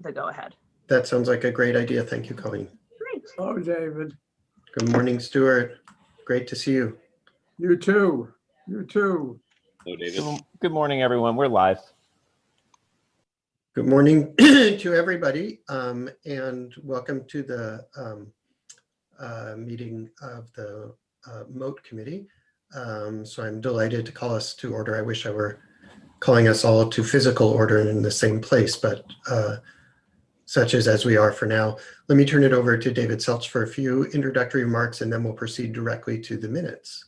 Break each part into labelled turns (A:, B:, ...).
A: the go-ahead.
B: That sounds like a great idea. Thank you, Colleen.
A: Great.
C: Hello, David.
B: Good morning, Stuart. Great to see you.
C: You too. You too.
D: Hello, David.
E: Good morning, everyone. We're live.
B: Good morning to everybody, and welcome to the meeting of the MOAT committee. So I'm delighted to call us to order. I wish I were calling us all to physical order in the same place, but such is as we are for now. Let me turn it over to David Seltz for a few introductory remarks, and then we'll proceed directly to the minutes.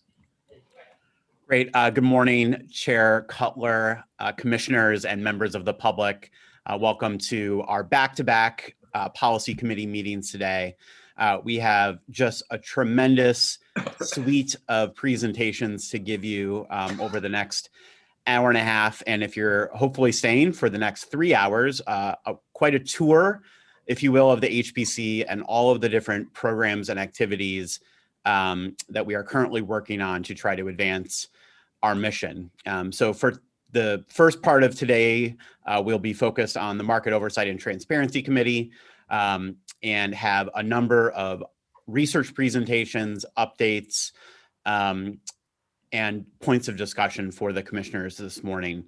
E: Great. Good morning, Chair Cutler, commissioners, and members of the public. Welcome to our back-to-back policy committee meetings today. We have just a tremendous suite of presentations to give you over the next hour and a half. And if you're hopefully staying for the next 3 hours, quite a tour, if you will, of the HPC and all of the different programs and activities that we are currently working on to try to advance our mission. So for the first part of today, we'll be focused on the Market Oversight and Transparency Committee and have a number of research presentations, updates, and points of discussion for the commissioners this morning.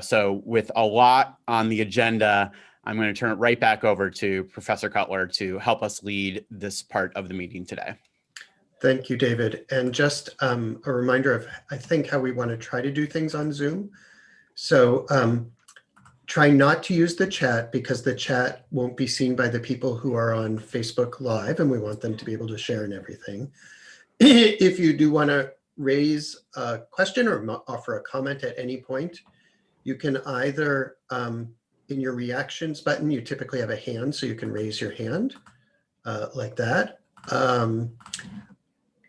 E: So with a lot on the agenda, I'm going to turn it right back over to Professor Cutler to help us lead this part of the meeting today.
B: Thank you, David. And just a reminder of, I think, how we want to try to do things on Zoom. So try not to use the chat because the chat won't be seen by the people who are on Facebook Live, and we want them to be able to share and everything. If you do want to raise a question or offer a comment at any point, you can either, in your reactions button, you typically have a hand, so you can raise your hand like that.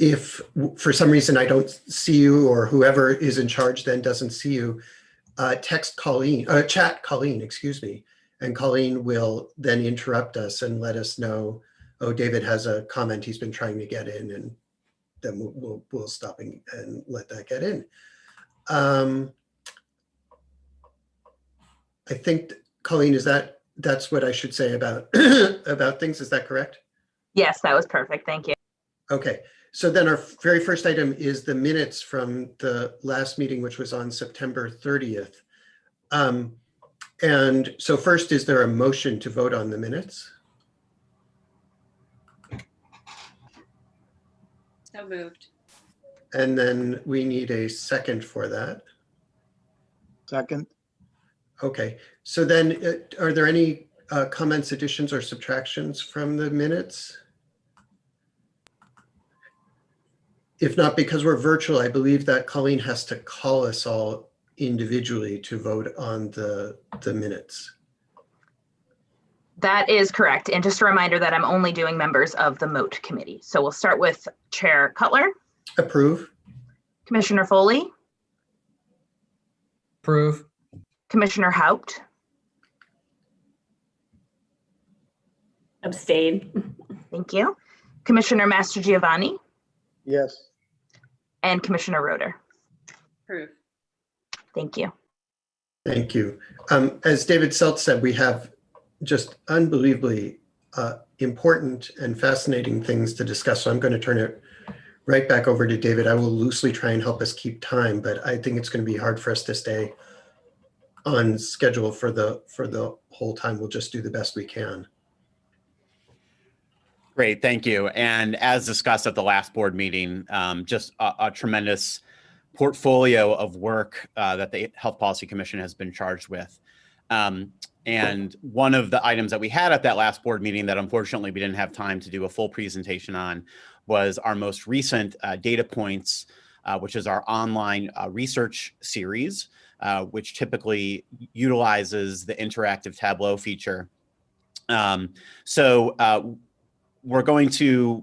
B: If for some reason I don't see you or whoever is in charge then doesn't see you, text Colleen, chat Colleen, excuse me, and Colleen will then interrupt us and let us know, oh, David has a comment he's been trying to get in, and then we'll stop and let that get in. I think, Colleen, that's what I should say about about things. Is that correct?
A: Yes, that was perfect. Thank you.
B: Okay. So then our very first item is the minutes from the last meeting, which was on September 30th. And so first, is there a motion to vote on the minutes?
F: So moved.
B: And then we need a second for that.
C: Second.
B: Okay, so then are there any comments, additions, or subtractions from the minutes? If not, because we're virtual, I believe that Colleen has to call us all individually to vote on the minutes.
A: That is correct. And just a reminder that I'm only doing members of the MOAT committee. So we'll start with Chair Cutler.
B: Approve.
A: Commissioner Foley.
G: Approve.
A: Commissioner Haupt.
F: Abstain.
A: Thank you. Commissioner Mastrogiovanni.
C: Yes.
A: And Commissioner Roeder.
F: Approve.
A: Thank you.
B: Thank you. As David Seltz said, we have just unbelievably important and fascinating things to discuss. So I'm going to turn it right back over to David. I will loosely try and help us keep time, but I think it's going to be hard for us to stay on schedule for the whole time. We'll just do the best we can.
E: Great, thank you. And as discussed at the last board meeting, just a tremendous portfolio of work that the Health Policy Commission has been charged with. And one of the items that we had at that last board meeting that unfortunately we didn't have time to do a full presentation on was our most recent Data Points, which is our online research series, which typically utilizes the interactive Tableau feature. We're going to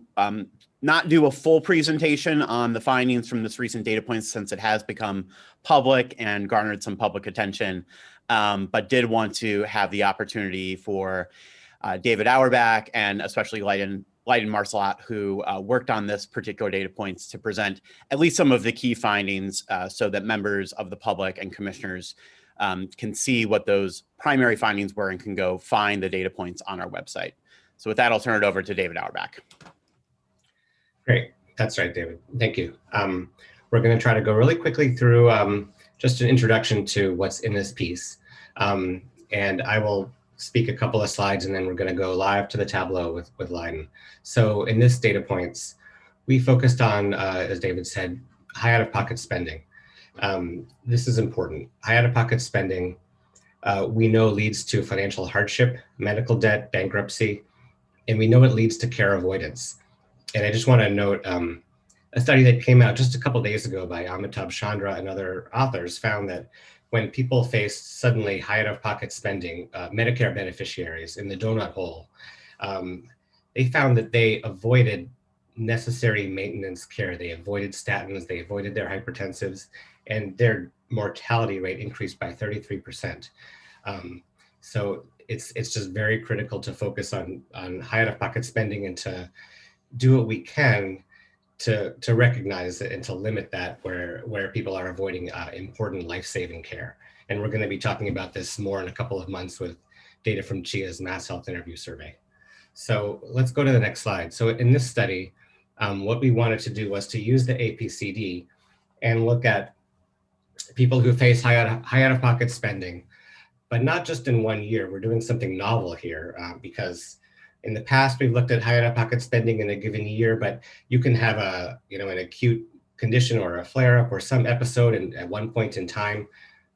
E: not do a full presentation on the findings from this recent Data Points since it has become public and garnered some public attention, but did want to have the opportunity for David Auerbach and especially Leiden Marcelat, who worked on this particular Data Points, to present at least some of the key findings so that members of the public and commissioners can see what those primary findings were and can go find the data points on our website. So with that, I'll turn it over to David Auerbach.
D: Great. That's right, David. Thank you. We're going to try to go really quickly through just an introduction to what's in this piece. And I will speak a couple of slides, and then we're going to go live to the Tableau with Leiden. So in this data points, we focused on, as David said, high out-of-pocket spending. This is important. High out-of-pocket spending, we know leads to financial hardship, medical debt, bankruptcy, and we know it leads to care avoidance. And I just want to note a study that came out just a couple of days ago by Amitabh Chandra and other authors found that when people faced suddenly high out-of-pocket spending, Medicare beneficiaries in the donut hole, they found that they avoided necessary maintenance care. They avoided statins, they avoided their hypertensives, and their mortality rate increased by 33%. So it's just very critical to focus on high out-of-pocket spending and to do what we can to recognize it and to limit that where people are avoiding important life-saving care. And we're going to be talking about this more in a couple of months with data from CHIA's Mass Health Interview Survey. So let's go to the next slide. So in this study, what we wanted to do was to use the APCD and look at people who face high out-of-pocket spending, but not just in 1 year. We're doing something novel here because in the past, we've looked at high out-of-pocket spending in a given year, but you can have an acute condition or a flare-up or some episode at one point in time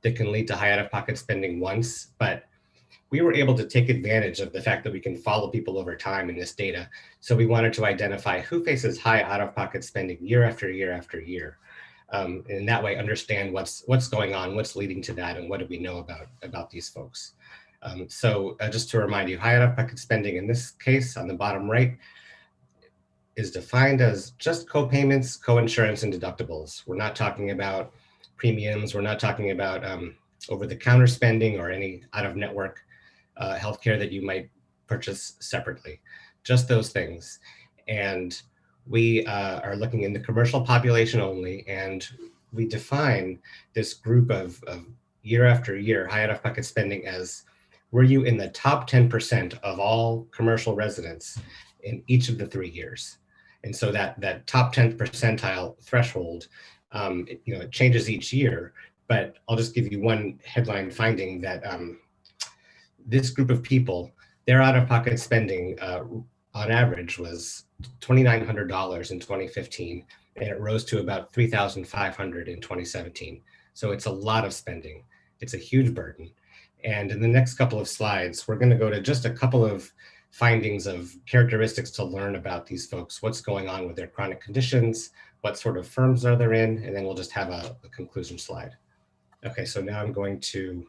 D: that can lead to high out-of-pocket spending once. But we were able to take advantage of the fact that we can follow people over time in this data. So we wanted to identify who faces high out-of-pocket spending year after year after year. And in that way, understand what's going on, what's leading to that, and what do we know about these folks. So just to remind you, high out-of-pocket spending in this case on the bottom right is defined as just co-payments, co-insurance, and deductibles. We're not talking about premiums. We're not talking about over-the-counter spending or any out-of-network healthcare that you might purchase separately. Just those things. And we are looking in the commercial population only, and we define this group of year after year high out-of-pocket spending as were you in the top 10% of all commercial residents in each of the 3 years. And so that top 10th percentile threshold, it changes each year, but I'll just give you one headline finding that this group of people, their out-of-pocket spending on average was $2,900 in 2015, and it rose to about $3,500 in 2017. So it's a lot of spending. It's a huge burden. And in the next couple of slides, we're going to go to just a couple of findings of characteristics to learn about these folks, what's going on with their chronic conditions, what sort of firms are they in, and then we'll just have a conclusion slide. Okay, so now I'm going to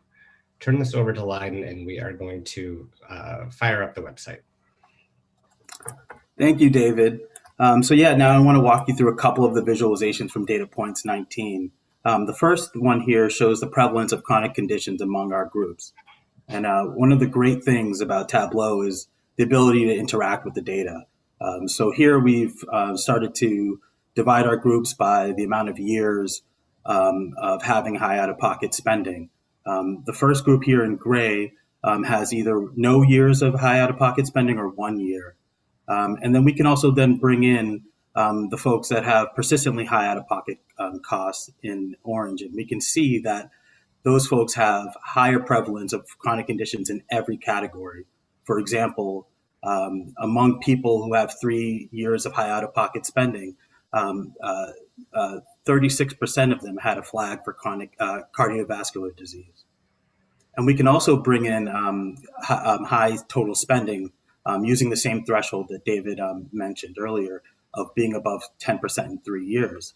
D: turn this over to Leiden, and we are going to fire up the website.
G: Thank you, David. So now I want to walk you through a couple of the visualizations from Data Points 19. The first one here shows the prevalence of chronic conditions among our groups. And one of the great things about Tableau is the ability to interact with the data. So here we've started to divide our groups by the amount of years of having high out-of-pocket spending. The first group here in gray has either no years of high out-of-pocket spending or 1 year. And then we can also then bring in the folks that have persistently high out-of-pocket costs in orange. And we can see that those folks have higher prevalence of chronic conditions in every category. For example, among people who have 3 years of high out-of-pocket spending, 36% of them had a flag for chronic cardiovascular disease. And we can also bring in high total spending using the same threshold that David mentioned earlier of being above 10% in 3 years.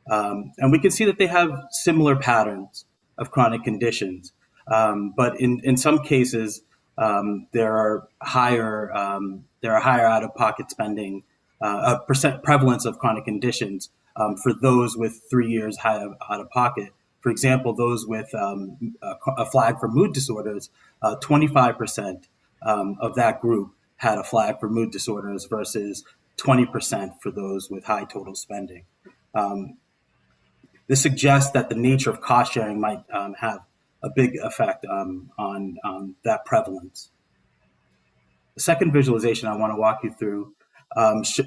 G: And we can see that they have similar patterns of chronic conditions. But in some cases, there are higher out-of-pocket spending, prevalence of chronic conditions for those with 3 years high out-of-pocket. For example, those with a flag for mood disorders, 25% of that group had a flag for mood disorders versus 20% for those with high total spending. This suggests that the nature of cost sharing might have a big effect on that prevalence. The second visualization I want to walk you through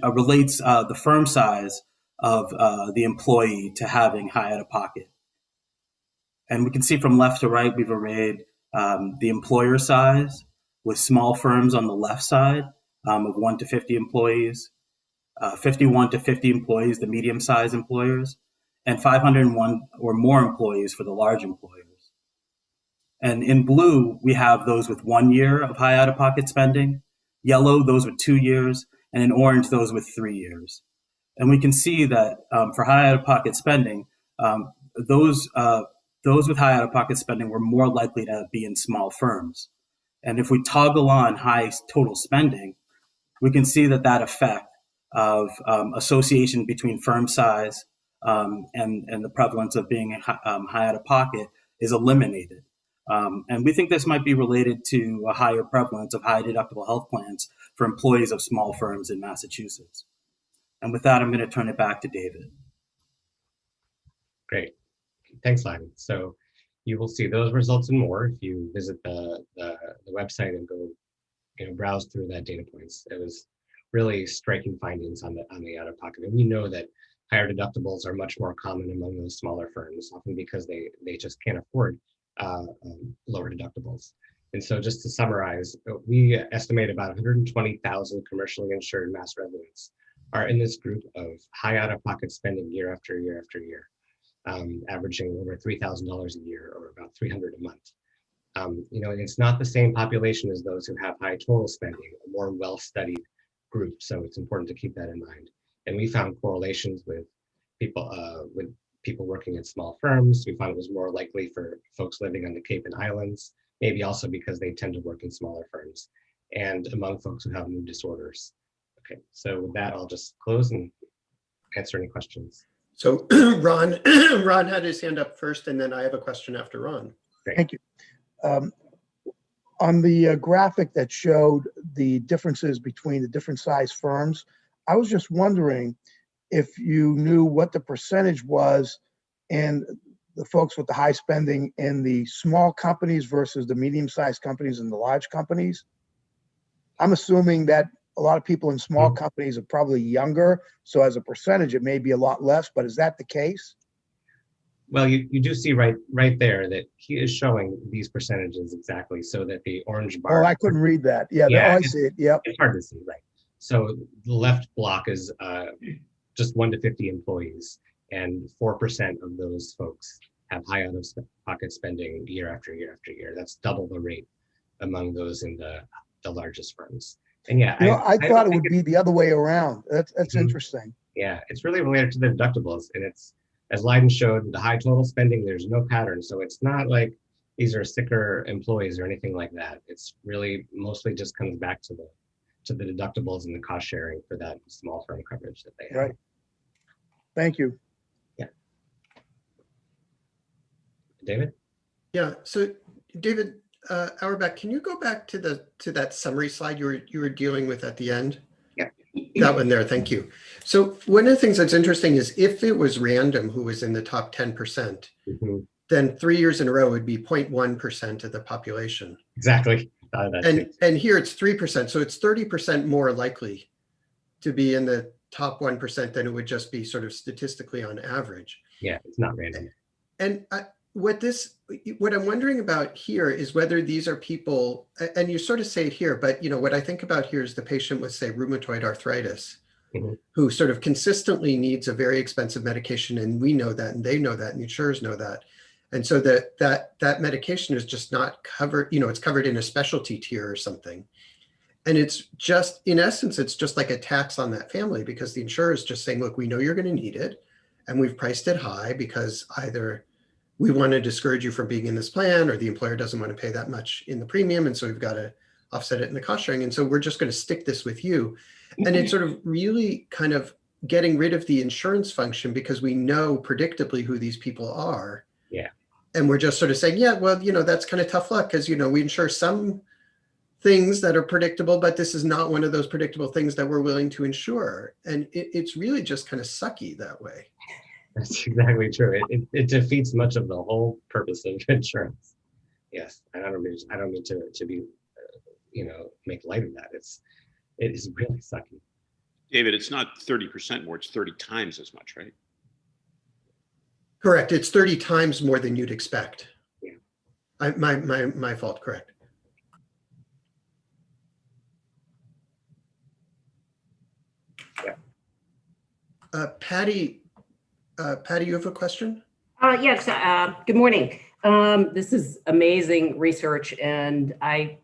G: relates the firm size of the employee to having high out-of-pocket. And we can see from left to right, we've arrayed the employer size with small firms on the left side of 1 to 50 employees, 51 to 50 employees, the medium-sized employers, and 501 or more employees for the large employers. And in blue, we have those with 1 year of high out-of-pocket spending, yellow, those with 2 years, and in orange, those with 3 years. And we can see that for high out-of-pocket spending, those with high out-of-pocket spending were more likely to be in small firms. And if we toggle on high total spending, we can see that effect of association between firm size and the prevalence of being high out-of-pocket is eliminated. And we think this might be related to a higher prevalence of high deductible health plans for employees of small firms in Massachusetts. And with that, I'm going to turn it back to David.
D: Great. Thanks, Lyman. So you will see those results and more if you visit the website and go browse through that data points. It was really striking findings on the out-of-pocket. And we know that higher deductibles are much more common among those smaller firms, often because they just can't afford lower deductibles. And so just to summarize, we estimate about 120,000 commercially insured mass residents are in this group of high out-of-pocket spending year after year after year, averaging over $3,000 a year or about $300 a month. And it's not the same population as those who have high total spending, a more well-studied group. So it's important to keep that in mind. And we found correlations with people working at small firms. We found it was more likely for folks living on the Cape and Islands, maybe also because they tend to work in smaller firms, and among folks who have mood disorders. Okay, so with that, I'll just close and answer any questions.
B: So Ron had his hand up first, and then I have a question after Ron.
D: Great.
C: Thank you. On the graphic that showed the differences between the different size firms, I was just wondering if you knew what the percentage was in the folks with the high spending in the small companies versus the medium-sized companies and the large companies. I'm assuming that a lot of people in small companies are probably younger, so as a percentage, it may be a lot less, but is that the case?
D: Well, you do see right there that he is showing these percentages exactly, so that the orange bar.
C: Oh, I couldn't read that. Yeah, I see it. Yep.
D: It's hard to see, right? So the left block is just 1 to 50 employees, and 4% of those folks have high out-of-pocket spending year after year after year. That's double the rate among those in the largest firms. And yeah,
C: I thought it would be the other way around. That's interesting.
D: Yeah, it's really related to the deductibles, and it's, as Leiden showed, the high total spending, there's no pattern. So it's not like these are sicker employees or anything like that. It's really mostly just comes back to the deductibles and the cost sharing for that small firm coverage that they have.
C: Right. Thank you.
D: Yeah. David?
B: Yeah. So David Auerbach, can you go back to that summary slide you were dealing with at the end?
D: Yeah.
B: That one there. Thank you. So one of the things that's interesting is if it was random who was in the top 10%, then 3 years in a row would be 0.1% of the population.
D: Exactly.
B: And here it's 3%. So it's 30% more likely to be in the top 1% than it would just be sort of statistically on average.
D: Yeah, it's not random.
B: And what I'm wondering about here is whether these are people, and you sort of say it here, but what I think about here is the patient with, say, rheumatoid arthritis, who sort of consistently needs a very expensive medication, and we know that, and they know that, and the insurers know that. And so that medication is just not covered, it's covered in a specialty tier or something. And it's just, in essence, it's just like a tax on that family, because the insurer is just saying, look, we know you're going to need it, and we've priced it high because either we want to discourage you from being in this plan, or the employer doesn't want to pay that much in the premium, and so we've got to offset it in the cost sharing. And so we're just going to stick this with you. And it's sort of really kind of getting rid of the insurance function, because we know predictably who these people are.
D: Yeah.
B: And we're just sort of saying, yeah, well, that's kind of tough luck, because, we insure some things that are predictable, but this is not one of those predictable things that we're willing to insure. And it's really just kind of sucky that way.
D: That's exactly true. It defeats much of the whole purpose of insurance. Yes, and I don't mean to be, make light of that. It is really sucky.
H: David, it's not 30% more, it's 30 times as much, right?
B: Correct. It's 30 times more than you'd expect.
D: Yeah.
B: My fault. Correct.
D: Yeah.
B: Patty, you have a question?
I: Yes, good morning. This is amazing research, and I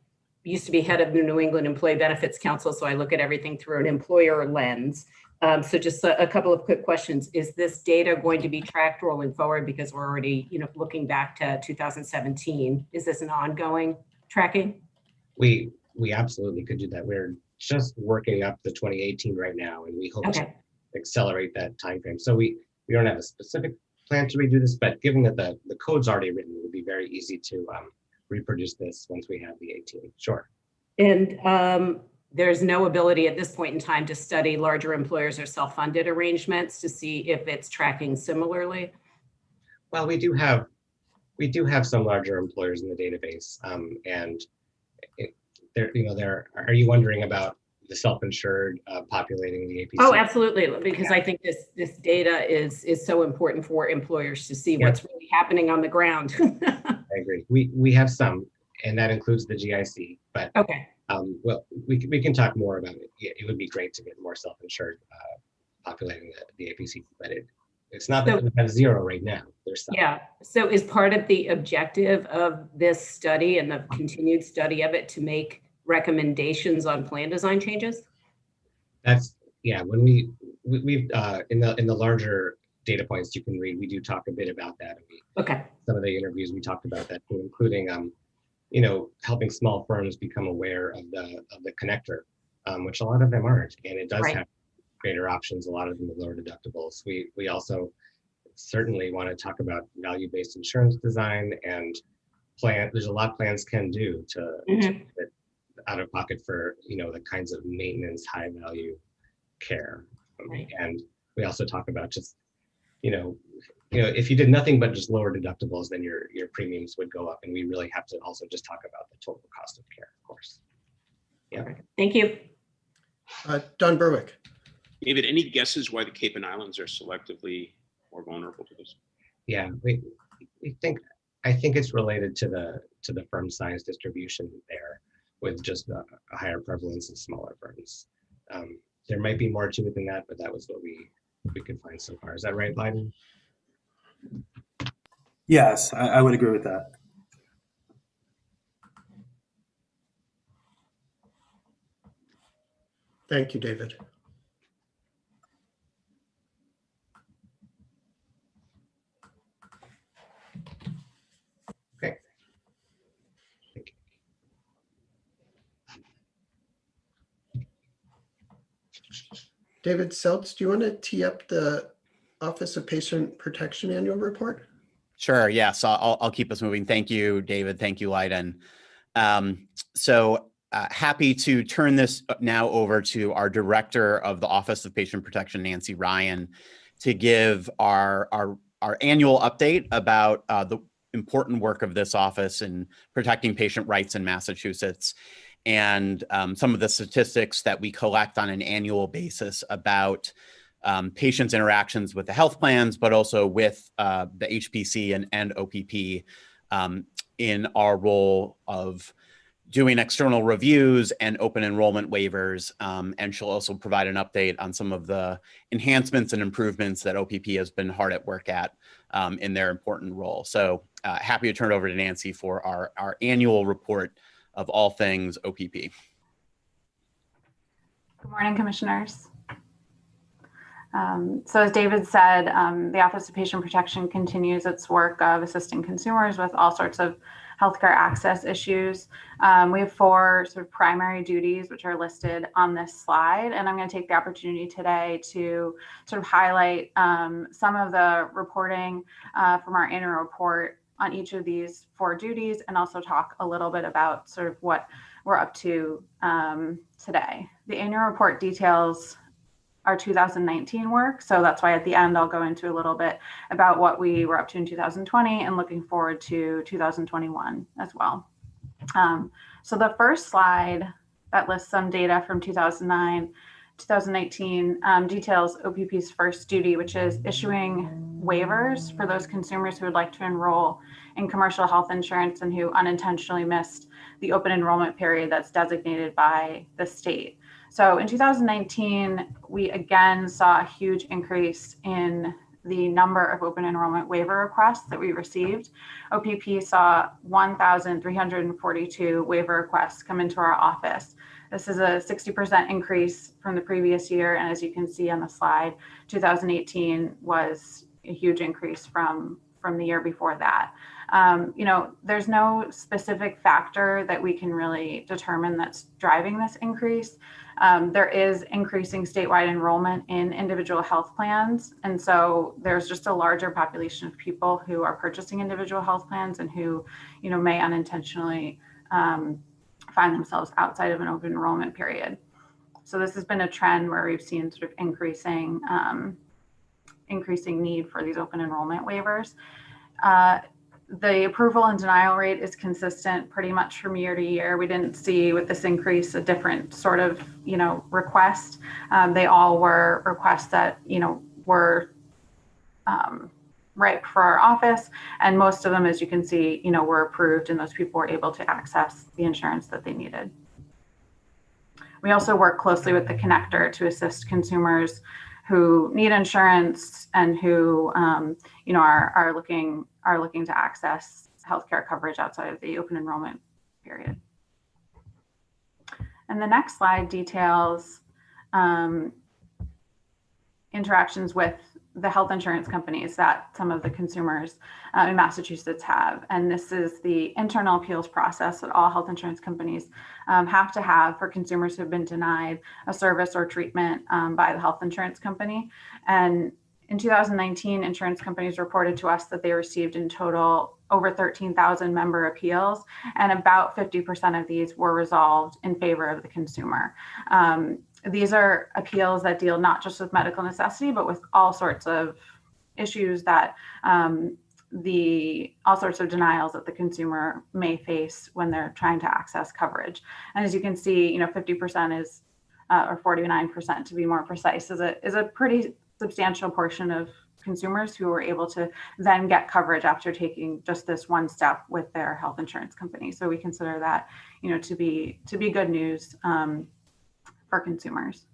I: used to be head of the New England Employee Benefits Council, so I look at everything through an employer lens. So just a couple of quick questions. Is this data going to be tracked rolling forward, because we're already, looking back to 2017? Is this an ongoing tracking?
D: We absolutely could do that. We're just working up the 2018 right now, and we hope to accelerate that timeframe. So we don't have a specific plan to redo this, but given that the code's already written, it would be very easy to reproduce this once we have the 18. Sure.
I: And there's no ability at this point in time to study larger employers or self-funded arrangements to see if it's tracking similarly?
D: Well, we do have some larger employers in the database, and are you wondering about the self-insured populating the APC?
I: Oh, absolutely, because I think this data is so important for employers to see what's really happening on the ground.
D: I agree. We have some, and that includes the GIC. But
I: okay.
D: Well, we can talk more about it. It would be great to get more self-insured populating the APC, but it's not that we have zero right now. There's some. Yeah.
I: So is part of the objective of this study and the continued study of it to make recommendations on plan design changes?
D: That's when we've in the larger data points you can read, we do talk a bit about that. Some of the interviews we talked about that, including helping small firms become aware of the connector, which a lot of them aren't, and it does have greater options, a lot of them with lower deductibles. We also certainly want to talk about value-based insurance design and plan. There's a lot plans can do to get out of pocket for the kinds of maintenance, high value care. And we also talk about just if you did nothing but just lower deductibles, then your premiums would go up, and we really have to also just talk about the total cost of care, of course. Yeah.
I: Thank you.
B: Don Berwick.
H: David, any guesses why the Cape and Islands are selectively more vulnerable to this?
D: Yeah, I think it's related to the firm size distribution there, with just a higher prevalence of smaller firms. There might be more to it than that, but that was what we could find so far. Is that right, Biden?
G: Yes, I would agree with that.
B: Thank you, David.
D: Okay. Thank you.
B: David Seltz, do you want to tee up the Office of Patient Protection Annual Report?
E: Sure. Yes, I'll keep us moving. Thank you, David. Thank you, Leiden. Happy to turn this now over to our Director of the Office of Patient Protection, Nancy Ryan, to give our annual update about the important work of this office in protecting patient rights in Massachusetts, and some of the statistics that we collect on an annual basis about patients' interactions with the health plans, but also with the HPC and OPP in our role of doing external reviews and open enrollment waivers. And she'll also provide an update on some of the enhancements and improvements that OPP has been hard at work at in their important role. So happy to turn it over to Nancy for our annual report of all things OPP.
J: Good morning, Commissioners. So as David said, the Office of Patient Protection continues its work of assisting consumers with all sorts of healthcare access issues. We have 4 sort of primary duties which are listed on this slide, and I'm going to take the opportunity today to sort of highlight some of the reporting from our annual report on each of these 4 duties, and also talk a little bit about sort of what we're up to today. The annual report details our 2019 work. So that's why at the end, I'll go into a little bit about what we were up to in 2020 and looking forward to 2021 as well. So the first slide that lists some data from 2019 details OPP's first duty, which is issuing waivers for those consumers who would like to enroll in commercial health insurance and who unintentionally missed the open enrollment period that's designated by the state. So in 2019, we again saw a huge increase in the number of open enrollment waiver requests that we received. OPP saw 1,342 waiver requests come into our office. This is a 60% increase from the previous year. And as you can see on the slide, 2018 was a huge increase from the year before that. There's no specific factor that we can really determine that's driving this increase. There is increasing statewide enrollment in individual health plans. And so there's just a larger population of people who are purchasing individual health plans and who, may unintentionally find themselves outside of an open enrollment period. So this has been a trend where we've seen sort of increasing need for these open enrollment waivers. The approval and denial rate is consistent pretty much from year to year. We didn't see with this increase a different sort of, request. They all were requests that, were ripe for our office. And most of them, as you can see, were approved and those people were able to access the insurance that they needed. We also work closely with the connector to assist consumers who need insurance and who, are looking to access healthcare coverage outside of the open enrollment period. And the next slide details interactions with the health insurance companies that some of the consumers in Massachusetts have. And this is the internal appeals process that all health insurance companies have to have for consumers who have been denied a service or treatment by the health insurance company. And in 2019, insurance companies reported to us that they received in total over 13,000 member appeals, and about 50% of these were resolved in favor of the consumer. These are appeals that deal not just with medical necessity, but with all sorts of issues that all sorts of denials that the consumer may face when they're trying to access coverage. And as you can see, 50% is, or 49% to be more precise, is a pretty substantial portion of consumers who were able to then get coverage after taking just this one step with their health insurance company. So we consider that, to be good news for consumers.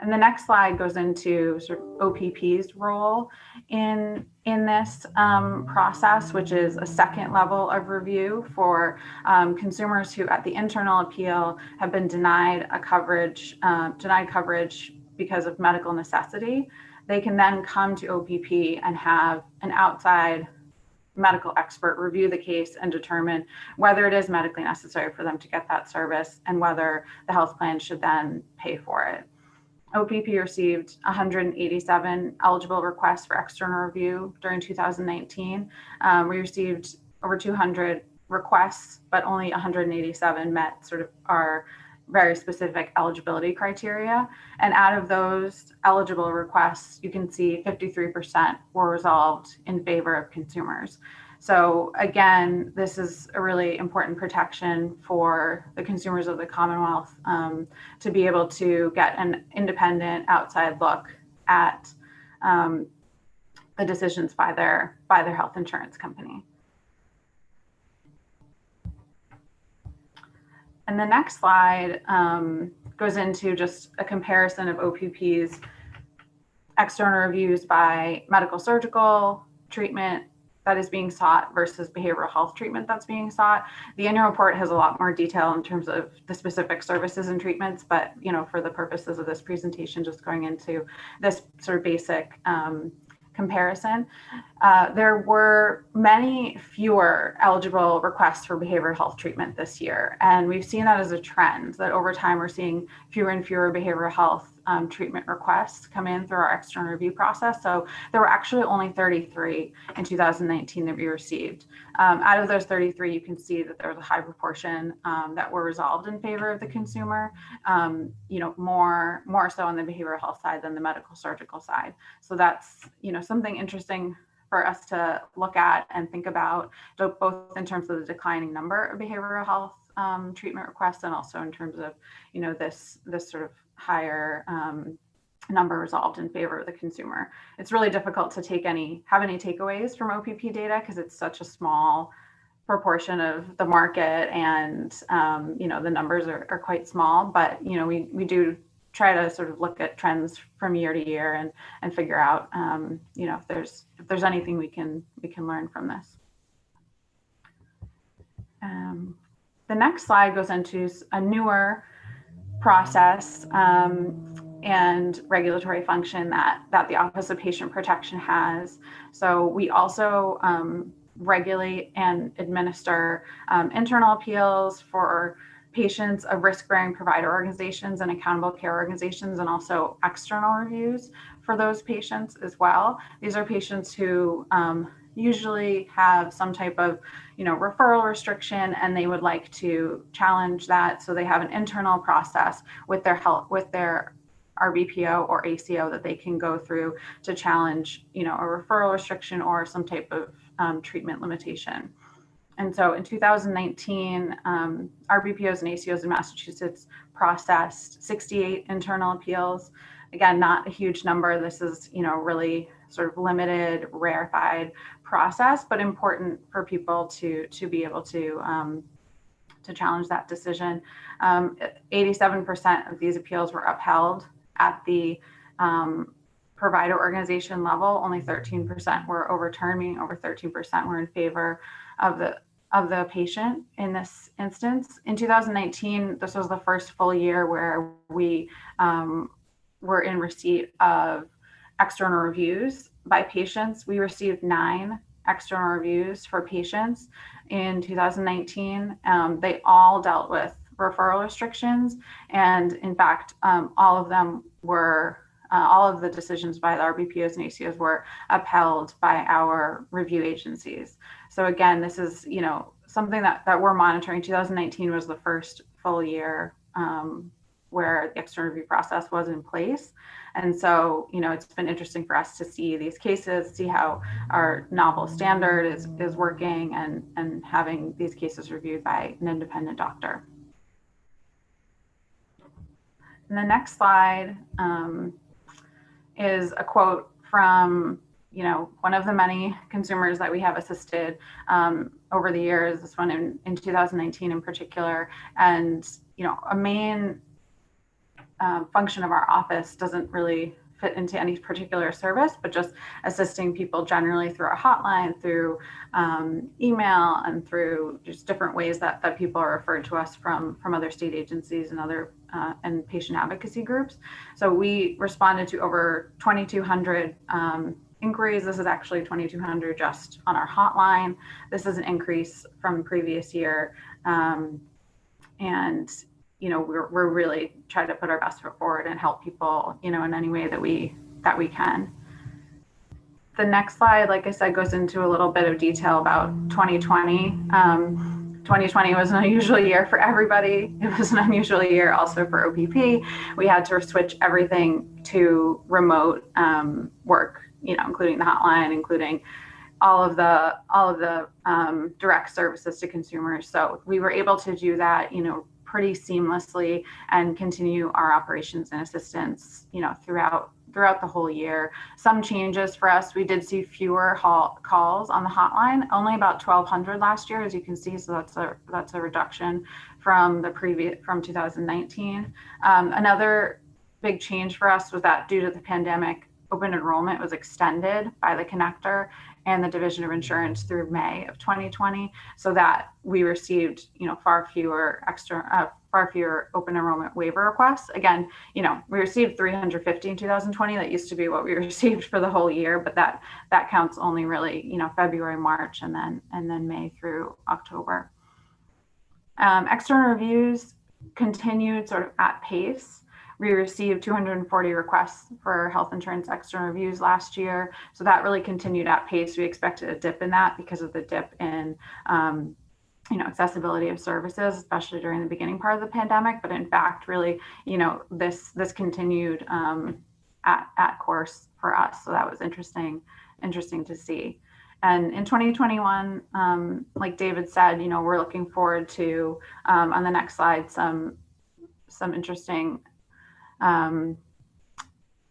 J: And the next slide goes into sort of OPP's role in this process, which is a second level of review for consumers who at the internal appeal have been denied coverage because of medical necessity. They can then come to OPP and have an outside medical expert review the case and determine whether it is medically necessary for them to get that service and whether the health plan should then pay for it. OPP received 187 eligible requests for external review during 2019. We received over 200 requests, but only 187 met sort of our very specific eligibility criteria. And out of those eligible requests, you can see 53% were resolved in favor of consumers. So again, this is a really important protection for the consumers of the Commonwealth to be able to get an independent outside look at the decisions by their health insurance company. And the next slide goes into just a comparison of OPP's external reviews by medical surgical treatment that is being sought versus behavioral health treatment that's being sought. The annual report has a lot more detail in terms of the specific services and treatments, but for the purposes of this presentation, just going into this sort of basic comparison. There were many fewer eligible requests for behavioral health treatment this year. And we've seen that as a trend, that over time we're seeing fewer and fewer behavioral health treatment requests come in through our external review process. So there were actually only 33 in 2019 that we received. Out of those 33, you can see that there was a high proportion that were resolved in favor of the consumer, more so on the behavioral health side than the medical surgical side. So that's, something interesting for us to look at and think about, both in terms of the declining number of behavioral health treatment requests, and also in terms of, this sort of higher number resolved in favor of the consumer. It's really difficult to have any takeaways from OPP data because it's such a small proportion of the market, and the numbers are quite small. But we do try to sort of look at trends from year to year and figure out if there's anything we can learn from this. The next slide goes into a newer process and regulatory function that the Office of Patient Protection has. So we also regulate and administer internal appeals for patients of risk-bearing provider organizations and accountable care organizations, and also external reviews for those patients as well. These are patients who usually have some type of referral restriction, and they would like to challenge that. So they have an internal process with their RBPO or ACO that they can go through to challenge a referral restriction or some type of treatment limitation. And so in 2019, RBPOs and ACOs in Massachusetts processed 68 internal appeals. Again, not a huge number. This is, really sort of limited, rarefied process, but important for people to be able to challenge that decision. 87% of these appeals were upheld at the provider organization level. Only 13% were overturned, meaning over 13% were in favor of the patient in this instance. In 2019, this was the first full year where we were in receipt of external reviews by patients. We received 9 external reviews for patients in 2019. They all dealt with referral restrictions. And in fact, all of the decisions by the RBPOs and ACOs were upheld by our review agencies. So again, this is, something that we're monitoring. 2019 was the first full year where the external review process was in place. And so, it's been interesting for us to see these cases, see how our novel standard is working, and having these cases reviewed by an independent doctor. And the next slide is a quote from, one of the many consumers that we have assisted over the years, this one in 2019 in particular. And, a main function of our office doesn't really fit into any particular service, but just assisting people generally through our hotline, through email, and through just different ways that people are referred to us from other state agencies and other and patient advocacy groups. So we responded to over 2,200 inquiries. This is actually 2,200 just on our hotline. This is an increase from the previous year. And we're really trying to put our best foot forward and help people, in any way that we can. The next slide, like I said, goes into a little bit of detail about 2020. 2020 was an unusual year for everybody. It was an unusual year also for OPP. We had to switch everything to remote work, including the hotline, including all of the direct services to consumers. So we were able to do that, pretty seamlessly, and continue our operations and assistance, throughout the whole year. Some changes for us: we did see fewer calls on the hotline, only about 1,200 last year, as you can see. So that's a reduction from 2019. Another big change for us was that due to the pandemic, open enrollment was extended by the connector and the Division of Insurance through May of 2020, so that we received, far fewer far fewer open enrollment waiver requests. Again, we received 350 in 2020. That used to be what we received for the whole year, but that counts only really, February, March, and then May through October. External reviews continued sort of at pace. We received 240 requests for health insurance external reviews last year. So that really continued at pace. We expected a dip in that because of the dip in accessibility of services, especially during the beginning part of the pandemic. But in fact, really, this continued at course for us. So that was interesting to see. And in 2021, like David said, we're looking forward to, on the next slide, some interesting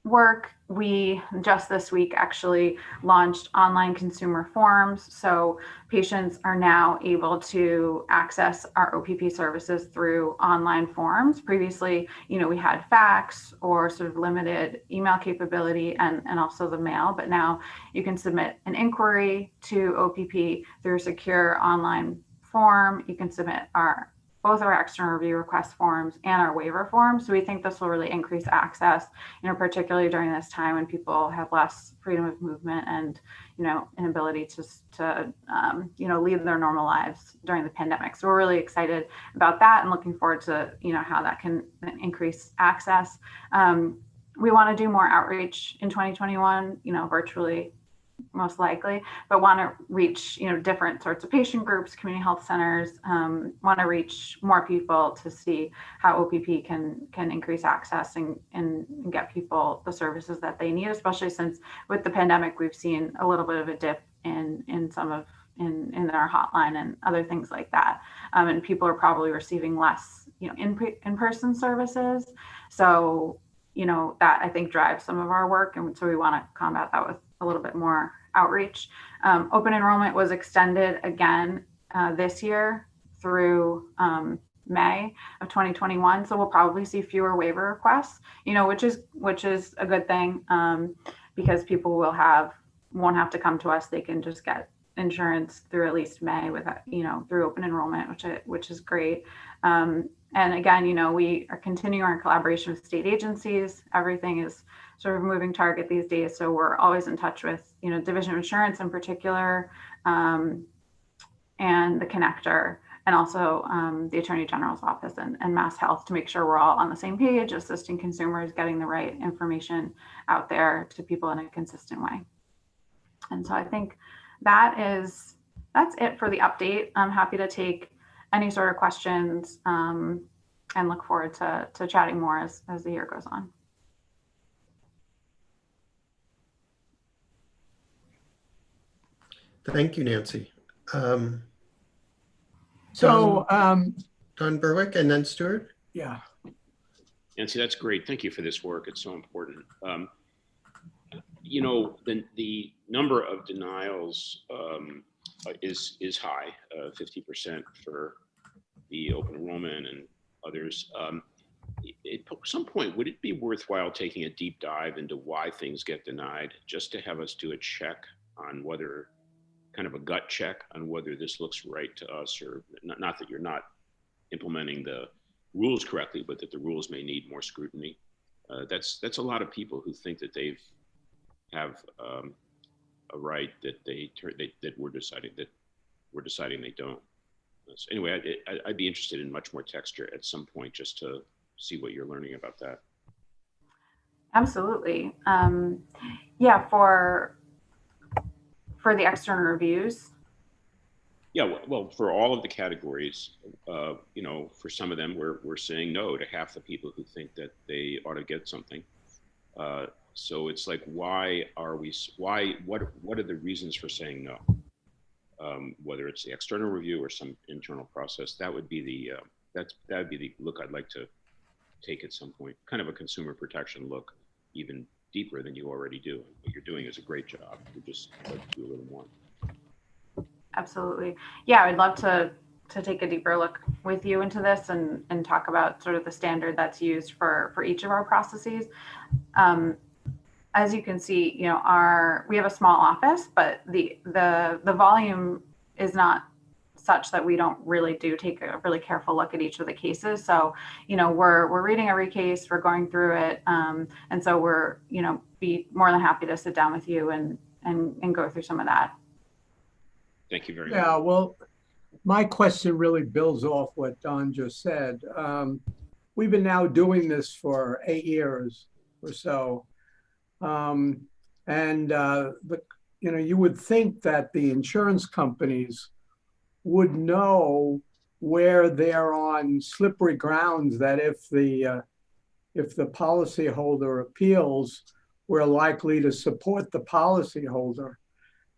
J: work. We just this week actually launched online consumer forms. So patients are now able to access our OPP services through online forms. Previously, we had fax or sort of limited email capability and also the mail, but now you can submit an inquiry to OPP through a secure online form. You can submit both our external review request forms and our waiver forms. So we think this will really increase access, particularly during this time when people have less freedom of movement and, inability to lead their normal lives during the pandemic. So we're really excited about that and looking forward to, how that can increase access. We want to do more outreach in 2021, virtually, most likely, but want to reach different sorts of patient groups, community health centers, want to reach more people to see how OPP can increase access and get people the services that they need, especially since with the pandemic we've seen a little bit of a dip in some of in our hotline and other things like that, and people are probably receiving less in-person services. So that I think drives some of our work, and so we want to combat that with a little bit more outreach. Open enrollment was extended again this year through May of 2021. So we'll probably see fewer waiver requests, which is a good thing, because people won't have to come to us. They can just get insurance through at least May with through open enrollment, which is great. And again, we are continuing our collaboration with state agencies. Everything is sort of a moving target these days. So we're always in touch with, Division of Insurance in particular, and the connector, and also the Attorney General's office and Mass Health to make sure we're all on the same page, assisting consumers, getting the right information out there to people in a consistent way. And so I think that's it for the update. I'm happy to take any sort of questions, and look forward to chatting more as the year goes on.
B: Thank you, Nancy.
K: Don
B: Berwick and then Stuart.
K: Yeah.
H: Nancy, that's great. Thank you for this work. It's so important. The number of denials is high, 50% for the open enrollment and others. At some point, would it be worthwhile taking a deep dive into why things get denied, just to have us do a check on whether, kind of a gut check on whether this looks right to us, or not that you're not implementing the rules correctly, but that the rules may need more scrutiny? That's a lot of people who think that they have a right that we're deciding they don't. So anyway, I'd be interested in much more texture at some point, just to see what you're learning about that.
J: Absolutely. Yeah, for the external reviews.
H: Yeah, well, for all of the categories, for some of them, we're saying no to half the people who think that they ought to get something. So it's like, what are the reasons for saying no? Whether it's the external review or some internal process, that would be the look I'd like to take at some point. Kind of a consumer protection look, even deeper than you already do. What you're doing is a great job. You just like to do a little more.
J: Absolutely. Yeah, I'd love to take a deeper look with you into this and talk about sort of the standard that's used for each of our processes. As you can see, we have a small office, but the volume is not such that we don't really do take a really careful look at each of the cases. So, we're reading every case, we're going through it. And so we're, be more than happy to sit down with you and go through some of that.
H: Thank you very much.
K: Yeah, well, my question really builds off what Don just said. We've been now doing this for 8 years or so. You would think that the insurance companies would know where they're on slippery grounds, that if the policyholder appeals, we're likely to support the policyholder.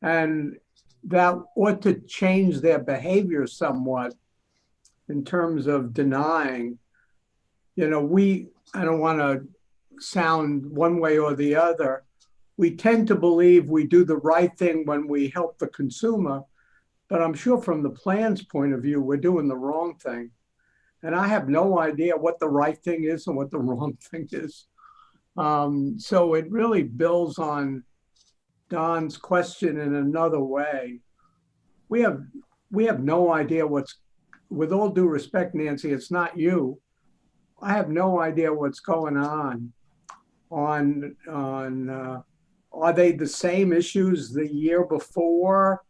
K: And that ought to change their behavior somewhat in terms of denying. I don't want to sound one way or the other. We tend to believe we do the right thing when we help the consumer, but I'm sure from the plan's point of view, we're doing the wrong thing. And I have no idea what the right thing is and what the wrong thing is. So it really builds on Don's question in another way. We have no idea with all due respect, Nancy, it's not you. I have no idea what's going on are they the same issues the year before?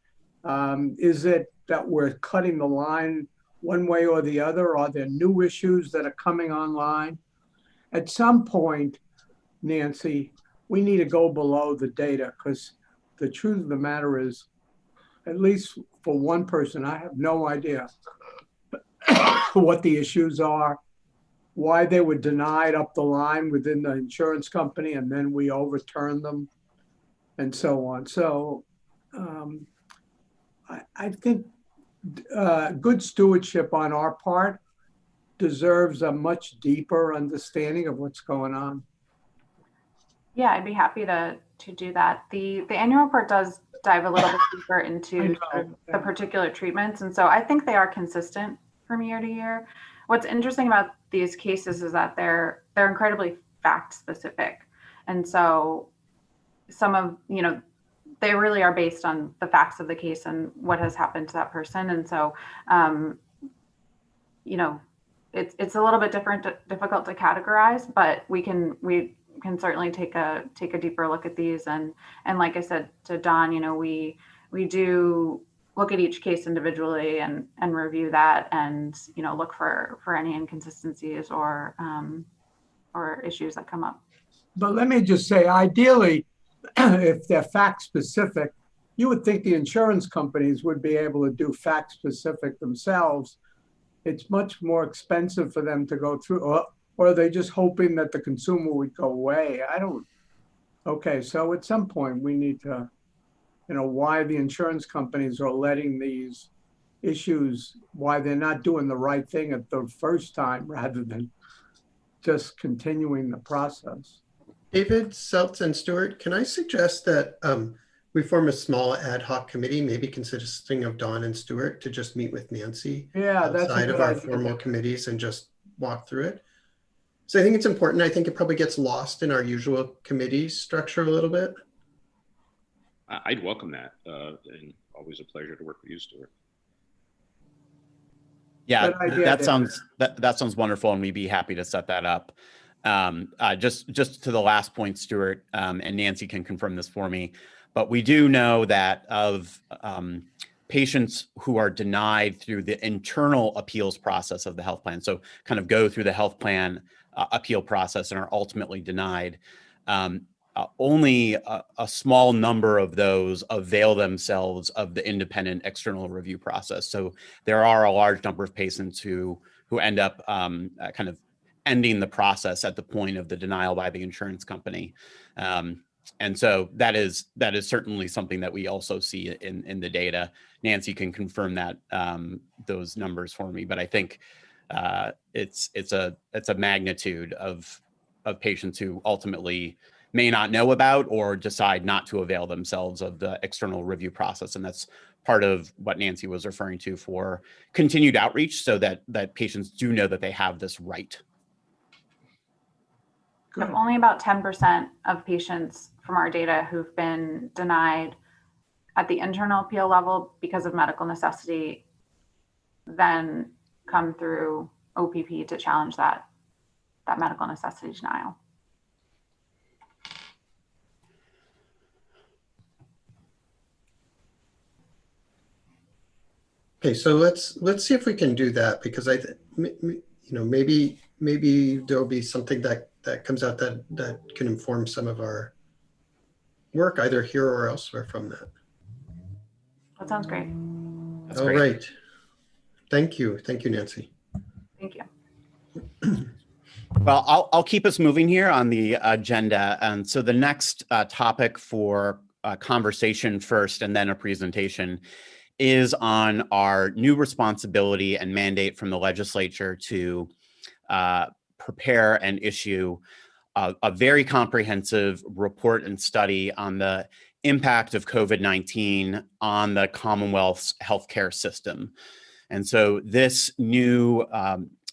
K: Is it that we're cutting the line one way or the other? Are there new issues that are coming online? At some point, Nancy, we need to go below the data, because the truth of the matter is, at least for one person, I have no idea what the issues are, why they were denied up the line within the insurance company, and then we overturned them, and so on. So I think good stewardship on our part deserves a much deeper understanding of what's going on.
J: Yeah, I'd be happy to do that. The annual report does dive a little bit deeper into the particular treatments. And so I think they are consistent from year to year. What's interesting about these cases is that they're incredibly fact specific. And so some of, they really are based on the facts of the case and what has happened to that person. And so, it's a little bit difficult to categorize, but we can certainly take a deeper look at these. And like I said to Don, we do look at each case individually and review that and, look for any inconsistencies or issues that come up.
K: But let me just say, ideally, if they're fact specific, you would think the insurance companies would be able to do fact specific themselves. It's much more expensive for them to go through, or are they just hoping that the consumer would go away? Okay, so at some point we need to, why the insurance companies are letting these issues, why they're not doing the right thing at the first time rather than just continuing the process.
B: David, Seltz, and Stewart, can I suggest that we form a small ad hoc committee, maybe consisting of Dawn and Stewart, to just meet with Nancy outside of our formal committees and just walk through it? So I think it's important. I think it probably gets lost in our usual committee structure a little bit.
H: I'd welcome that, and always a pleasure to work with you, Stewart.
E: Yeah, that sounds wonderful, and we'd be happy to set that up. Just to the last point, Stewart, and Nancy can confirm this for me, but we do know that of patients who are denied through the internal appeals process of the health plan, so kind of go through the health plan appeal process and are ultimately denied, only a small number of those avail themselves of the independent external review process. So there are a large number of patients who end up kind of ending the process at the point of the denial by the insurance company. And so that is certainly something that we also see in the data. Nancy can confirm that those numbers for me, but I think it's a magnitude of patients who ultimately may not know about or decide not to avail themselves of the external review process. And that's part of what Nancy was referring to for continued outreach, so that patients do know that they have this right.
J: Only about 10% of patients from our data who've been denied at the internal appeal level because of medical necessity then come through OPP to challenge that medical necessity denial.
B: Okay, so let's see if we can do that, because maybe there'll be something that comes out that can inform some of our work either here or elsewhere from that.
J: That sounds great.
B: All right. Thank you, Nancy.
J: Thank you.
E: Well, I'll keep us moving here on the agenda. And so the next topic for conversation first and then a presentation is on our new responsibility and mandate from the legislature to prepare and issue a very comprehensive report and study on the impact of COVID-19 on the Commonwealth's healthcare system. And so this new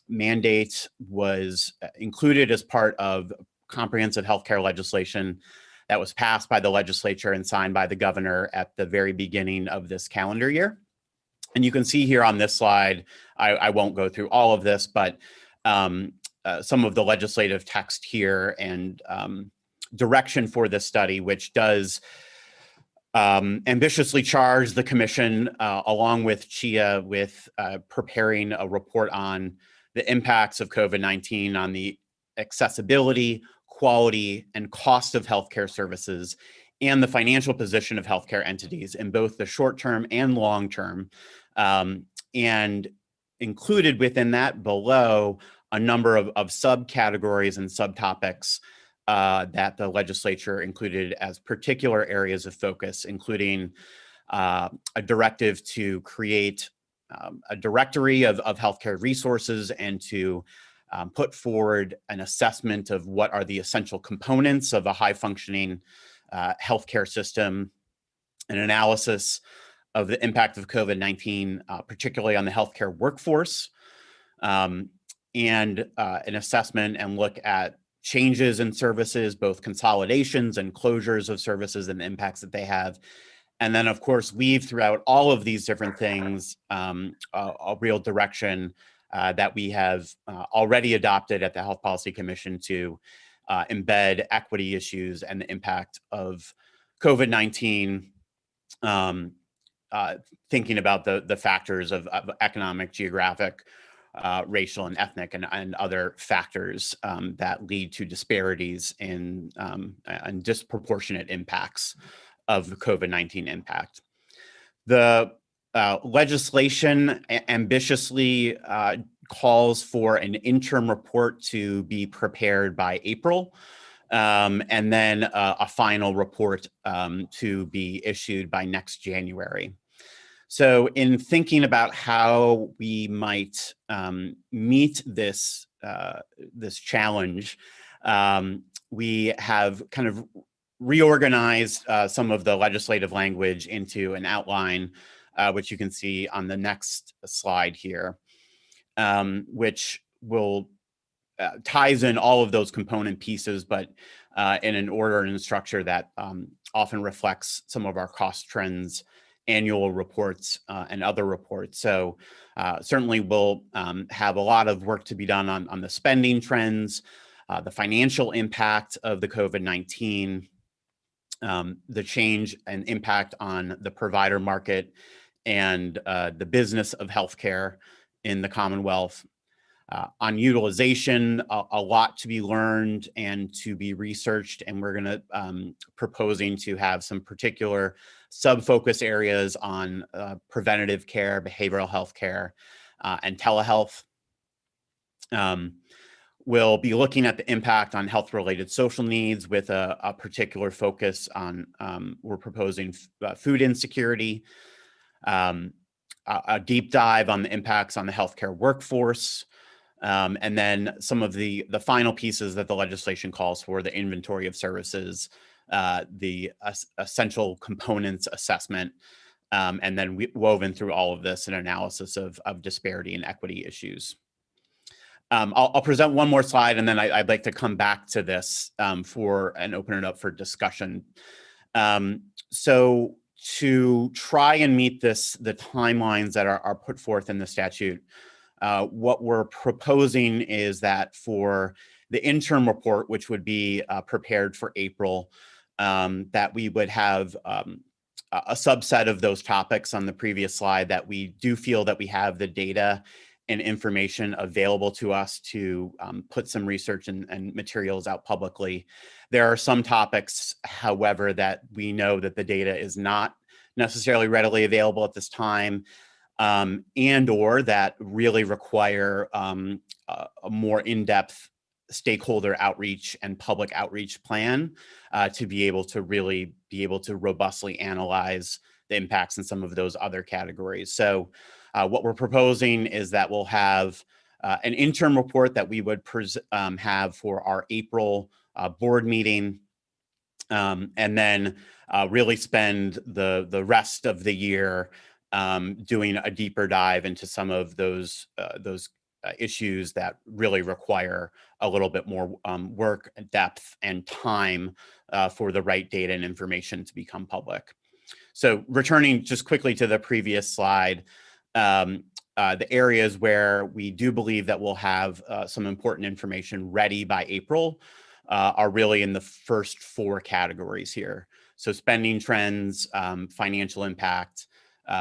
E: mandate was included as part of comprehensive healthcare legislation that was passed by the legislature and signed by the governor at the very beginning of this calendar year. And you can see here on this slide, I won't go through all of this, but some of the legislative text here and direction for this study, which does ambitiously charge the commission, along with CHIA, with preparing a report on the impacts of COVID-19 on the accessibility, quality, and cost of healthcare services, and the financial position of healthcare entities in both the short-term and long-term. And included within that below a number of subcategories and subtopics that the legislature included as particular areas of focus, including a directive to create a directory of healthcare resources and to put forward an assessment of what are the essential components of a high-functioning healthcare system, an analysis of the impact of COVID-19, particularly on the healthcare workforce, and an assessment and look at changes in services, both consolidations and closures of services and the impacts that they have. And then, of course, weave throughout all of these different things a real direction that we have already adopted at the Health Policy Commission to embed equity issues and the impact of COVID-19, thinking about the factors of economic, geographic, racial and ethnic and other factors that lead to disparities in and disproportionate impacts of the COVID-19 impact. The legislation ambitiously calls for an interim report to be prepared by April, and then a final report to be issued by next January. So in thinking about how we might meet this challenge, we have kind of reorganized some of the legislative language into an outline, which you can see on the next slide here, which will ties in all of those component pieces, but in an order and structure that often reflects some of our cost trends, annual reports, and other reports. So certainly we'll have a lot of work to be done on the spending trends, the financial impact of the COVID-19, the change and impact on the provider market and the business of healthcare in the Commonwealth. On utilization, a lot to be learned and to be researched, and we're going to proposing to have some particular sub-focus areas on preventative care, behavioral health care, and telehealth. We'll be looking at the impact on health-related social needs with a particular focus on, we're proposing food insecurity, a deep dive on the impacts on the healthcare workforce, and then some of the final pieces that the legislation calls for, the inventory of services, the essential components assessment, and then woven through all of this an analysis of disparity and equity issues. I'll present one more slide, and then I'd like to come back to this and open it up for discussion. So to try and meet the timelines that are put forth in the statute, what we're proposing is that for the interim report, which would be prepared for April, that we would have a subset of those topics on the previous slide that we do feel that we have the data and information available to us to put some research and materials out publicly. There are some topics, however, that we know that the data is not necessarily readily available at this time, and or that really require a more in-depth stakeholder outreach and public outreach plan to be able to really be able to robustly analyze the impacts in some of those other categories. So what we're proposing is that we'll have an interim report that we would have for our April board meeting, and then really spend the rest of the year doing a deeper dive into some of those issues that really require a little bit more work, depth, and time for the right data and information to become public. So returning just quickly to the previous slide, the areas where we do believe that we'll have some important information ready by April are really in the first 4 categories here. So spending trends, financial impact,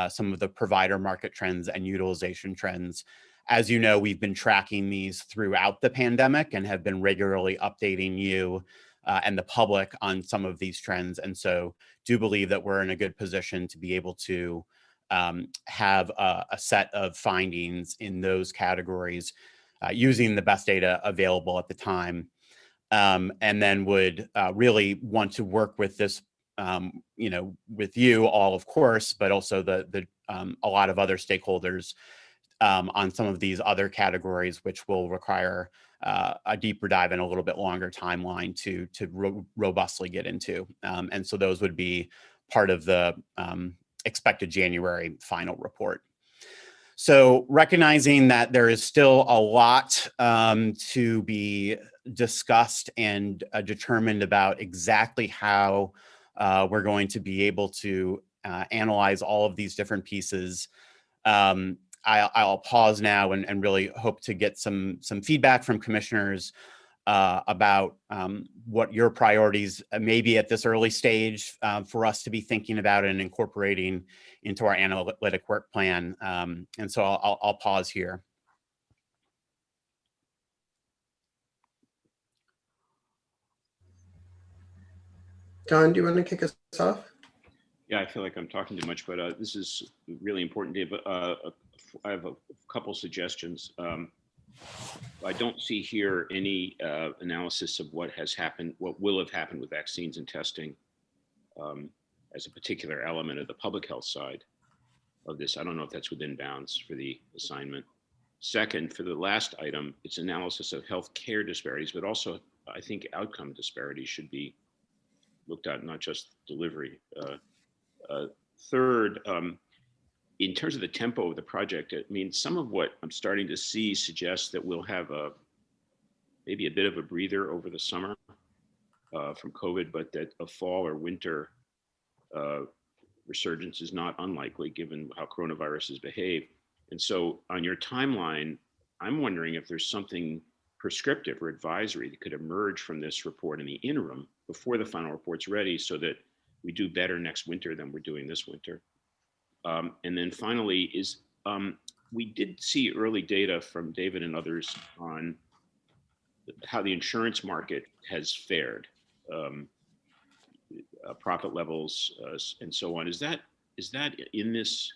E: some of the provider market trends, and utilization trends. As you know, we've been tracking these throughout the pandemic and have been regularly updating you and the public on some of these trends. And so do believe that we're in a good position to be able to have a set of findings in those categories using the best data available at the time. And then would really want to work with this, with you all, of course, but also a lot of other stakeholders on some of these other categories, which will require a deeper dive and a little bit longer timeline to robustly get into. And so those would be part of the expected January final report. So recognizing that there is still a lot to be discussed and determined about exactly how we're going to be able to analyze all of these different pieces, I'll pause now and really hope to get some feedback from commissioners about what your priorities may be at this early stage for us to be thinking about and incorporating into our analytic work plan. And so I'll pause here.
B: Don, do you want to kick us off?
H: Yeah, I feel like I'm talking too much, but this is really important, Dave. I have a couple suggestions. I don't see here any analysis of what has happened, what will have happened with vaccines and testing as a particular element of the public health side of this. I don't know if that's within bounds for the assignment. Second, for the last item, it's analysis of healthcare disparities, but also I think outcome disparities should be looked at, not just delivery. Third, in terms of the tempo of the project, I mean, some of what I'm starting to see suggests that we'll have maybe a bit of a breather over the summer from COVID, but that a fall or winter resurgence is not unlikely given how coronaviruses behave. And so on your timeline, I'm wondering if there's something prescriptive or advisory that could emerge from this report in the interim before the final report's ready so that we do better next winter than we're doing this winter. And then finally we did see early data from David and others on how the insurance market has fared, profit levels and so on. Is that in this?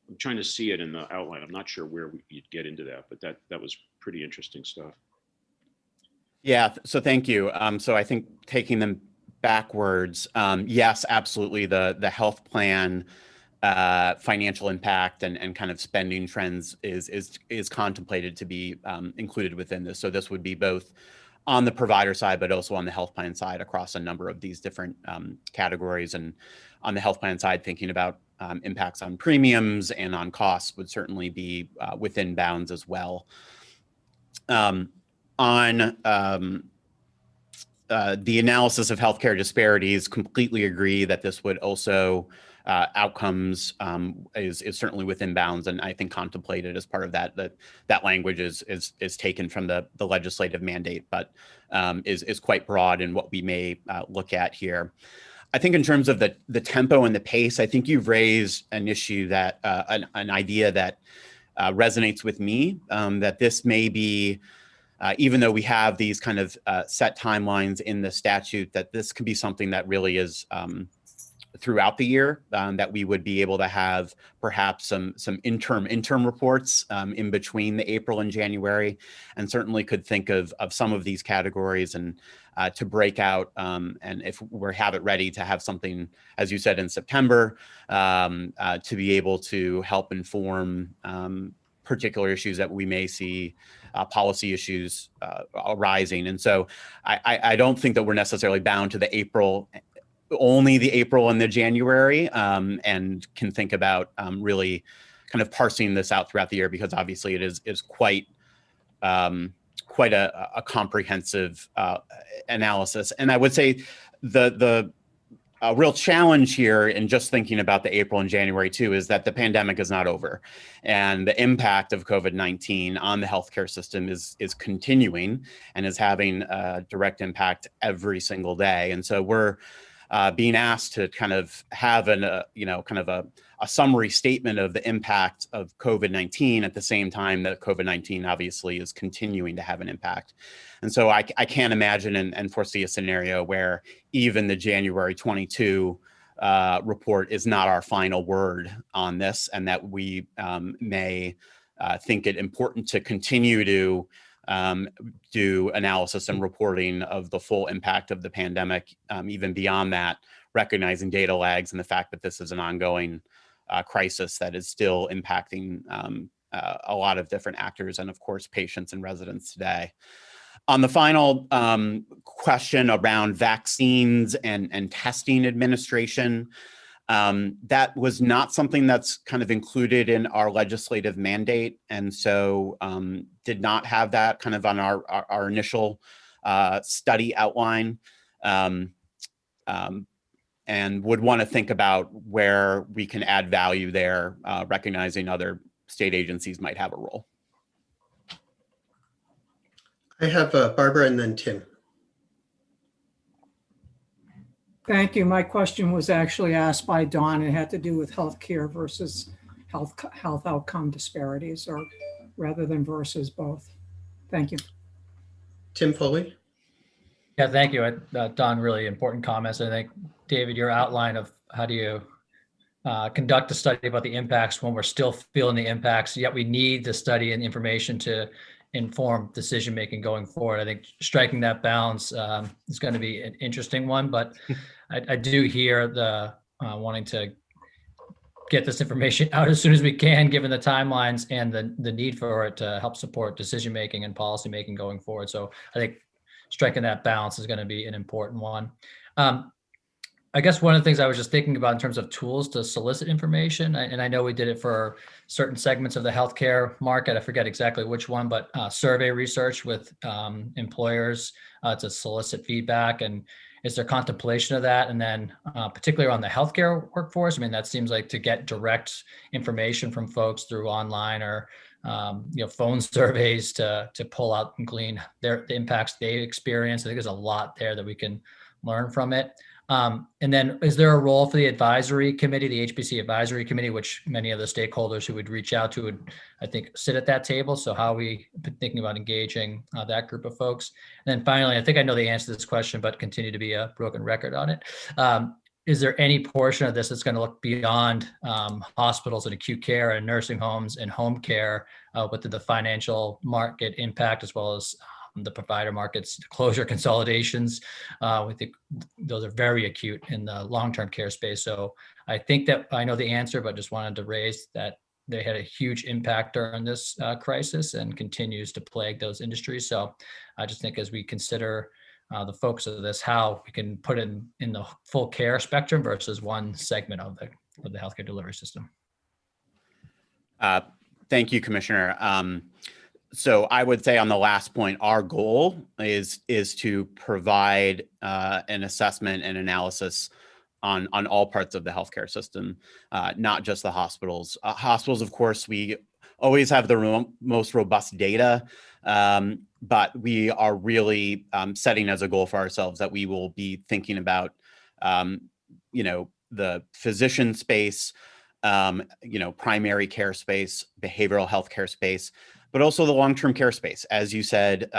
H: I'm trying to see it in the outline. I'm not sure where you'd get into that, but that was pretty interesting stuff.
E: Yeah, so thank you. So I think taking them backwards, yes, absolutely. The health plan financial impact and kind of spending trends is contemplated to be included within this. So this would be both on the provider side, but also on the health plan side across a number of these different categories. And on the health plan side, thinking about impacts on premiums and on costs would certainly be within bounds as well. On the analysis of healthcare disparities, completely agree that this would also outcomes is certainly within bounds, and I think contemplated as part of that. That language is taken from the legislative mandate, but is quite broad in what we may look at here. I think in terms of the tempo and the pace, I think you've raised an issue that an idea that resonates with me, that this may be, even though we have these kind of set timelines in the statute, that this can be something that really is throughout the year, that we would be able to have perhaps some interim reports in between the April and January, and certainly could think of some of these categories and to break out, and if we have it ready to have something, as you said, in September, to be able to help inform particular issues that we may see, policy issues arising. And so I don't think that we're necessarily bound to the April, only the April and the January, and can think about really kind of parsing this out throughout the year, because obviously it is quite a comprehensive analysis. And I would say the real challenge here in just thinking about the April and January too is that the pandemic is not over, and the impact of COVID-19 on the healthcare system is continuing and is having a direct impact every single day. And so we're being asked to kind of have a summary statement of the impact of COVID-19 at the same time that COVID-19 obviously is continuing to have an impact. And so I can't imagine and foresee a scenario where even the January 22 report is not our final word on this, and that we may think it important to continue to do analysis and reporting of the full impact of the pandemic, even beyond that, recognizing data lags and the fact that this is an ongoing crisis that is still impacting a lot of different actors and, of course, patients and residents today. On the final question around vaccines and testing administration, that was not something that's kind of included in our legislative mandate, and so did not have that kind of on our initial study outline, and would want to think about where we can add value there, recognizing other state agencies might have a role.
B: I have Barbara and then Tim.
L: Thank you. My question was actually asked by Dawn. It had to do with healthcare versus health outcome disparities, or rather than versus both. Thank you.
B: Tim Foley.
M: Yeah, thank you. Dawn, really important comments. I think, David, your outline of how do you conduct a study about the impacts when we're still feeling the impacts, yet we need the study and information to inform decision-making going forward. I think striking that balance is going to be an interesting one, but I do hear the wanting to get this information out as soon as we can, given the timelines and the need for it to help support decision-making and policy-making going forward. So I think striking that balance is going to be an important one. I guess one of the things I was just thinking about in terms of tools to solicit information, and I know we did it for certain segments of the healthcare market, I forget exactly which one, but survey research with employers to solicit feedback. And is there contemplation of that? And then particularly on the healthcare workforce, I mean, that seems like to get direct information from folks through online or phone surveys to pull out and glean the impacts they experience. I think there's a lot there that we can learn from it. And then is there a role for the advisory committee, the HBC advisory committee, which many of the stakeholders who would reach out to would, I think, sit at that table? So how are we thinking about engaging that group of folks? And then finally, I think I know the answer to this question, but continue to be a broken record on it. Is there any portion of this that's going to look beyond hospitals and acute care and nursing homes and home care with the financial market impact, as well as the provider markets closure consolidations? We think those are very acute in the long-term care space. So I think that I know the answer, but just wanted to raise that they had a huge impact during this crisis and continues to plague those industries. So I just think as we consider the focus of this, how we can put it in the full care spectrum versus one segment of the healthcare delivery system.
E: Thank you, Commissioner. So I would say on the last point, our goal is to provide an assessment and analysis on all parts of the healthcare system, not just the hospitals. Hospitals, of course, we always have the most robust data, but we are really setting as a goal for ourselves that we will be thinking about, the physician space, primary care space, behavioral health care space, but also the long-term care space. As you said,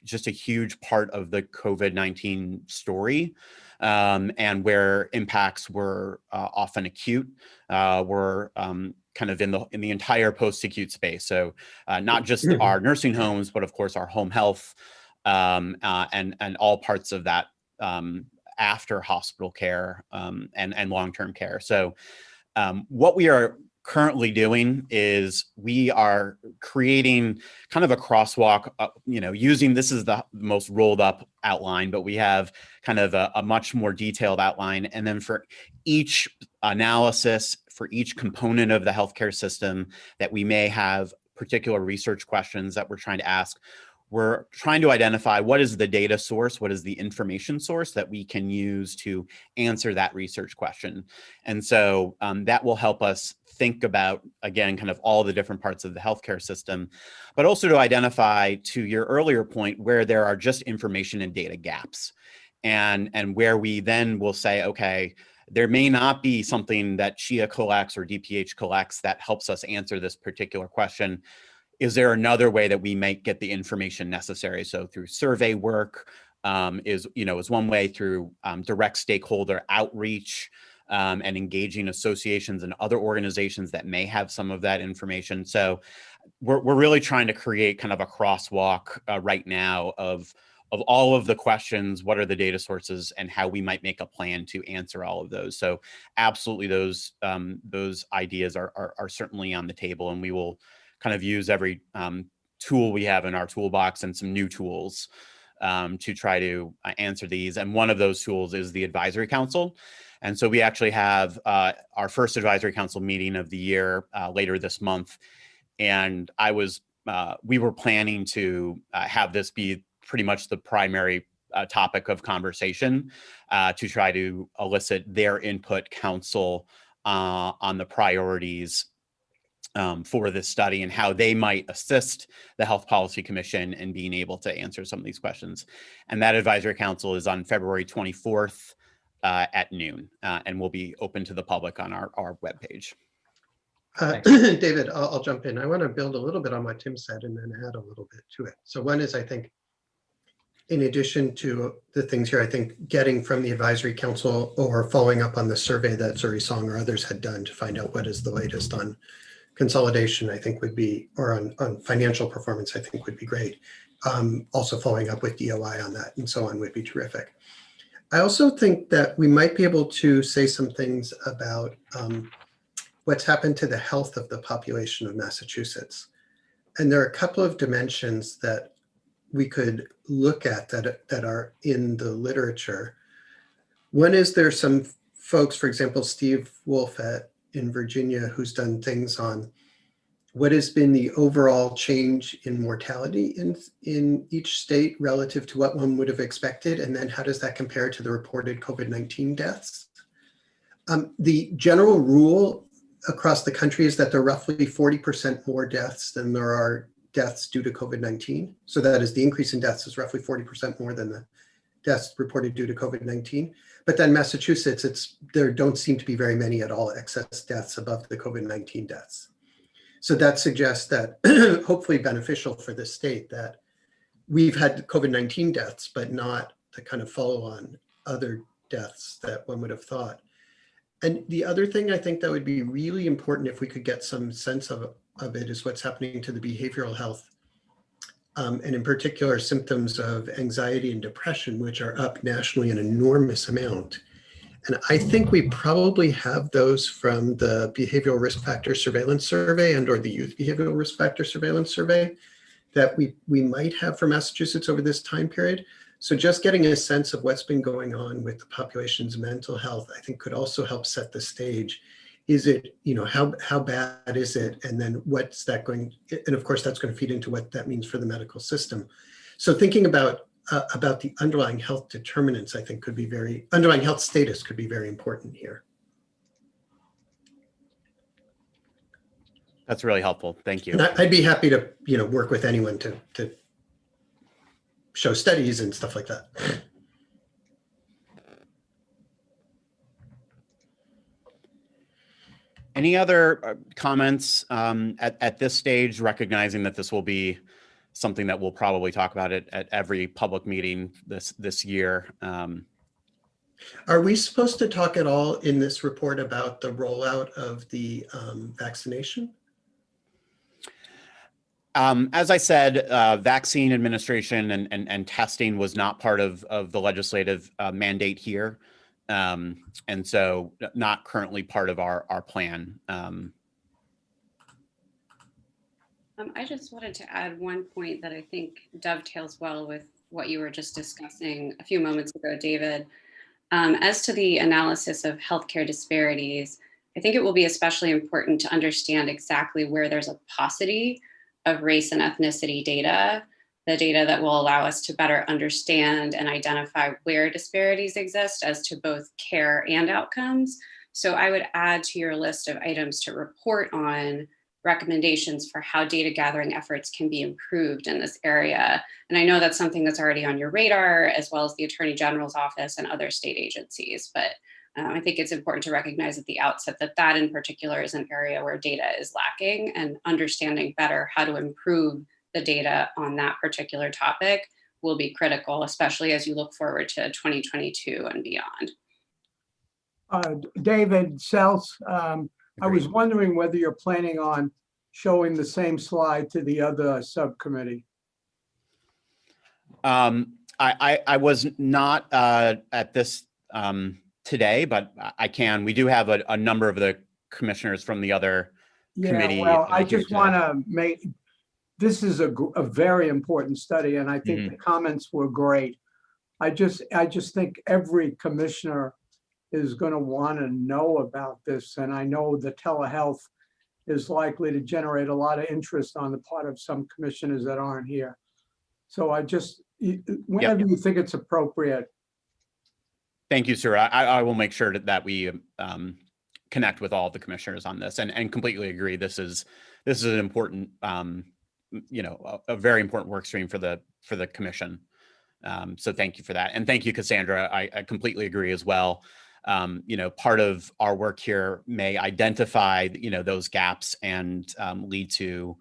E: just a huge part of the COVID-19 story, and where impacts were often acute, were kind of in the entire post-acute space. So not just our nursing homes, but of course our home health, and all parts of that after hospital care, and long-term care. So what we are currently doing is we are creating kind of a crosswalk, using, this is the most rolled up outline, but we have kind of a much more detailed outline. And then for each analysis, for each component of the healthcare system that we may have particular research questions that we're trying to ask, we're trying to identify what is the data source, what is the information source that we can use to answer that research question. And so that will help us think about, again, kind of all the different parts of the healthcare system, but also to identify, to your earlier point, where there are just information and data gaps, and where we then will say, okay, there may not be something that SHIA collects or DPH collects that helps us answer this particular question. Is there another way that we might get the information necessary? So through survey work is one way, through direct stakeholder outreach, and engaging associations and other organizations that may have some of that information. So we're really trying to create kind of a crosswalk right now of all of the questions, what are the data sources, and how we might make a plan to answer all of those. So absolutely, those ideas are certainly on the table, and we will kind of use every tool we have in our toolbox and some new tools to try to answer these. And one of those tools is the Advisory Council. And so we actually have our first Advisory Council meeting of the year later this month. And we were planning to have this be pretty much the primary topic of conversation, to try to elicit their input, counsel on the priorities for this study and how they might assist the Health Policy Commission in being able to answer some of these questions. And that Advisory Council is on February 24th at noon, and will be open to the public on our webpage.
B: David, I'll jump in. I want to build a little bit on what Tim said and then add a little bit to it. So one is, I think, in addition to the things here, I think getting from the Advisory Council or following up on the survey that Zuri Song or others had done to find out what is the latest on consolidation, I think would be, or on financial performance, I think would be great. Also following up with DOI on that and so on would be terrific. I also think that we might be able to say some things about what's happened to the health of the population of Massachusetts. And there are a couple of dimensions that we could look at that are in the literature. One is there's some folks, for example, Steve Wolf in Virginia, who's done things on what has been the overall change in mortality in each state relative to what one would have expected, and then how does that compare to the reported COVID-19 deaths? The general rule across the country is that there are roughly 40% more deaths than there are deaths due to COVID-19. So that is, the increase in deaths is roughly 40% more than the deaths reported due to COVID-19. But then Massachusetts, there don't seem to be very many at all excess deaths above the COVID-19 deaths. So that suggests that hopefully beneficial for the state that we've had COVID-19 deaths, but not the kind of follow-on other deaths that one would have thought. And the other thing I think that would be really important if we could get some sense of it is what's happening to the behavioral health, and in particular symptoms of anxiety and depression, which are up nationally an enormous amount. And I think we probably have those from the Behavioral Risk Factor Surveillance Survey and or the Youth Behavioral Risk Factor Surveillance Survey that we might have for Massachusetts over this time period. So just getting a sense of what's been going on with the population's mental health, I think could also help set the stage is it, how bad is it? And then what's that going, and of course, that's going to feed into what that means for the medical system. So thinking about the underlying health determinants, I think underlying health status could be very important here.
E: That's really helpful. Thank you.
B: And I'd be happy to, work with anyone to show studies and stuff like that.
E: Any other comments at this stage, recognizing that this will be something that we'll probably talk about at every public meeting this year?
B: Are we supposed to talk at all in this report about the rollout of the vaccination?
E: As I said, vaccine administration and testing was not part of the legislative mandate here. And so not currently part of our plan.
F: I just wanted to add one point that I think dovetails well with what you were just discussing a few moments ago, David. As to the analysis of healthcare disparities, I think it will be especially important to understand exactly where there's a paucity of race and ethnicity data, the data that will allow us to better understand and identify where disparities exist as to both care and outcomes. So I would add to your list of items to report on recommendations for how data gathering efforts can be improved in this area. And I know that's something that's already on your radar, as well as the Attorney General's office and other state agencies. But I think it's important to recognize at the outset that in particular is an area where data is lacking, and understanding better how to improve the data on that particular topic will be critical, especially as you look forward to 2022 and beyond.
K: David Seltz, I was wondering whether you're planning on showing the same slide to the other subcommittee.
E: I was not at this today, but I can. We do have a number of the commissioners from the other committee.
K: Well, I just want to make, this is a very important study, and I think the comments were great. I just think every commissioner is going to want to know about this, and I know the telehealth is likely to generate a lot of interest on the part of some commissioners that aren't here. So I just, whenever you think it's appropriate.
E: Thank you, sir. I will make sure that we connect with all the commissioners on this, and completely agree. This is an important, a very important work stream for the commission. So thank you for that, and thank you, Cassandra. I completely agree as well. Part of our work here may identify, those gaps and lead to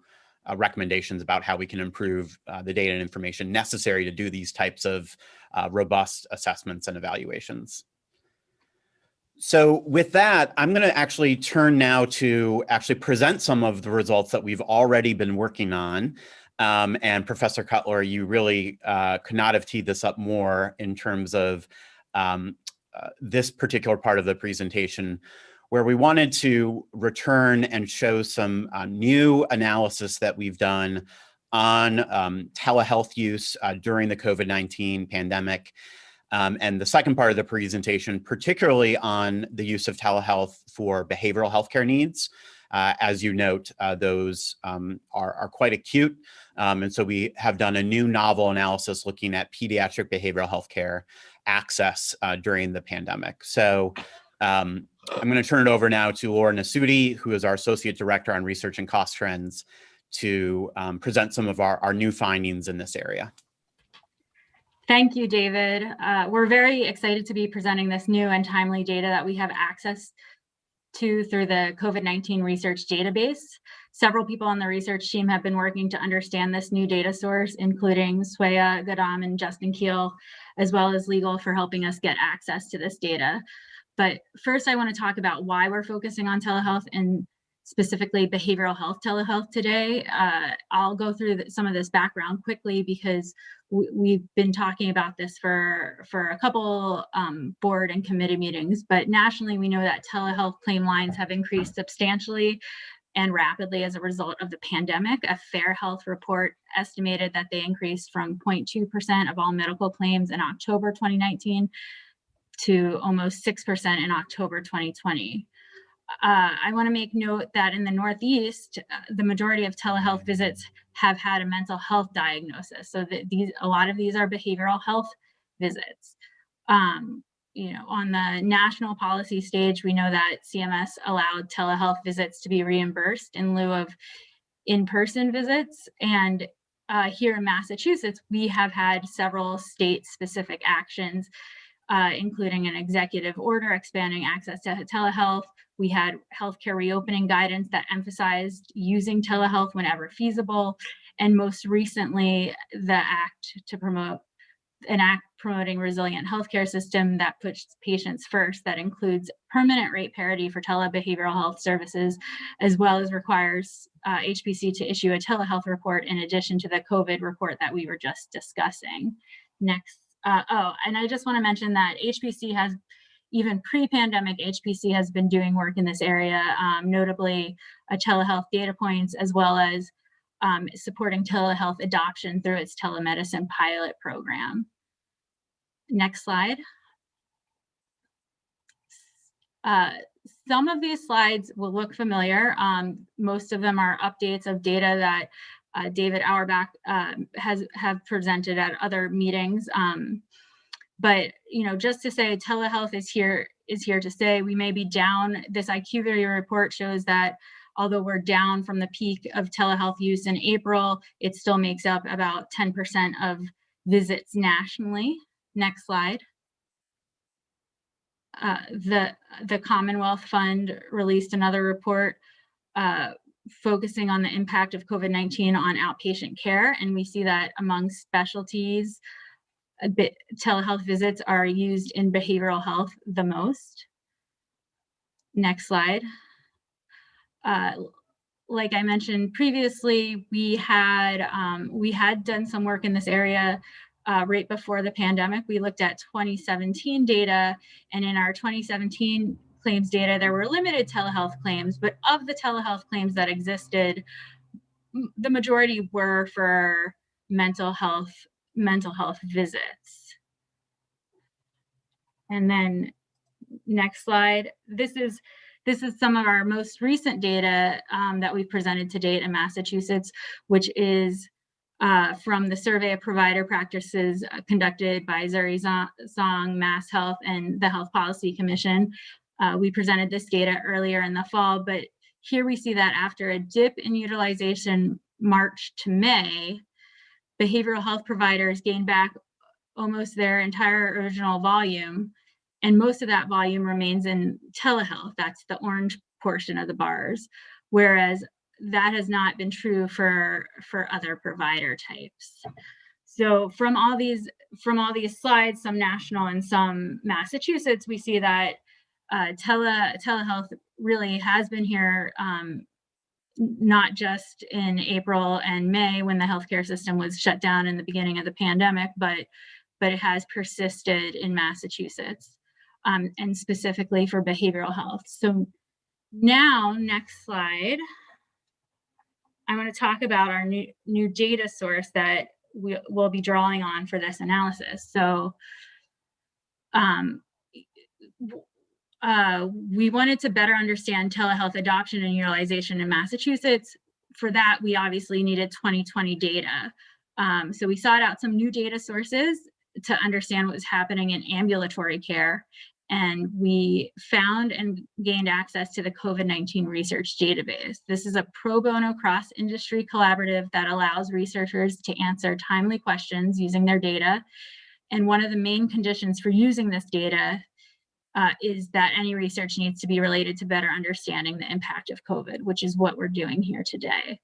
E: recommendations about how we can improve the data and information necessary to do these types of robust assessments and evaluations. So with that, I'm going to actually turn now to present some of the results that we've already been working on. And Professor Cutler, you really could not have teed this up more in terms of this particular part of the presentation, where we wanted to return and show some new analysis that we've done on telehealth use during the COVID-19 pandemic. And the second part of the presentation, particularly on the use of telehealth for behavioral healthcare needs. As you note, those are quite acute. And so we have done a new novel analysis looking at pediatric behavioral healthcare access during the pandemic. So I'm going to turn it over now to Laura Nasuti, who is our Associate Director on Research and Cost Trends, to present some of our new findings in this area.
N: Thank you, David. We're very excited to be presenting this new and timely data that we have access to through the COVID-19 research database. Several people on the research team have been working to understand this new data source, including Swaya Gadam and Justin Keel, as well as legal, for helping us get access to this data. But first, I want to talk about why we're focusing on telehealth and specifically behavioral health telehealth today. I'll go through some of this background quickly because we've been talking about this for a couple board and committee meetings, but nationally we know that telehealth claim lines have increased substantially and rapidly as a result of the pandemic. A Fair Health report estimated that they increased from 0.2% of all medical claims in October 2019 to almost 6% in October 2020. I want to make note that in the Northeast, the majority of telehealth visits have had a mental health diagnosis. So that a lot of these are behavioral health visits. You know, on the national policy stage, we know that CMS allowed telehealth visits to be reimbursed in lieu of in-person visits. And here in Massachusetts, we have had several state-specific actions, including an executive order expanding access to telehealth. We had healthcare reopening guidance that emphasized using telehealth whenever feasible. And most recently, the act promoting resilient healthcare system that puts patients first, that includes permanent rate parity for telebehavioral health services, as well as requires HPC to issue a telehealth report in addition to the COVID report that we were just discussing. Next. And I just want to mention that HPC has, even pre-pandemic, HPC has been doing work in this area, notably a telehealth data points, as well as supporting telehealth adoption through its telemedicine pilot program. Next slide. Some of these slides will look familiar. Most of them are updates of data that David Auerbach have presented at other meetings. But you know, just to say, telehealth is here to stay. We may be down. This IQVIA report shows that although we're down from the peak of telehealth use in April, it still makes up about 10% of visits nationally. Next slide. The Commonwealth Fund released another report focusing on the impact of COVID-19 on outpatient care. And we see that among specialties, telehealth visits are used in behavioral health the most. Next slide. Like I mentioned previously, we had done some work in this area right before the pandemic. We looked at 2017 data, and in our 2017 claims data, there were limited telehealth claims, but of the telehealth claims that existed, the majority were for mental health visits. And then next slide. This is some of our most recent data that we've presented to date in Massachusetts, which is from the survey of provider practices conducted by Zuri Song, Mass Health, and the Health Policy Commission. We presented this data earlier in the fall, but here we see that after a dip in utilization March to May, behavioral health providers gained back almost their entire original volume, and most of that volume remains in telehealth. That's the orange portion of the bars, whereas that has not been true for other provider types. So from all these slides, some national and some Massachusetts, we see that telehealth really has been here, not just in April and May when the healthcare system was shut down in the beginning of the pandemic, but it has persisted in Massachusetts, and specifically for behavioral health. So now, next slide, I want to talk about our new data source that we will be drawing on for this analysis. So we wanted to better understand telehealth adoption and utilization in Massachusetts. For that, we obviously needed 2020 data. So we sought out some new data sources to understand what was happening in ambulatory care. And we found and gained access to the COVID-19 research database. This is a pro bono cross-industry collaborative that allows researchers to answer timely questions using their data. And one of the main conditions for using this data is that any research needs to be related to better understanding the impact of COVID, which is what we're doing here today.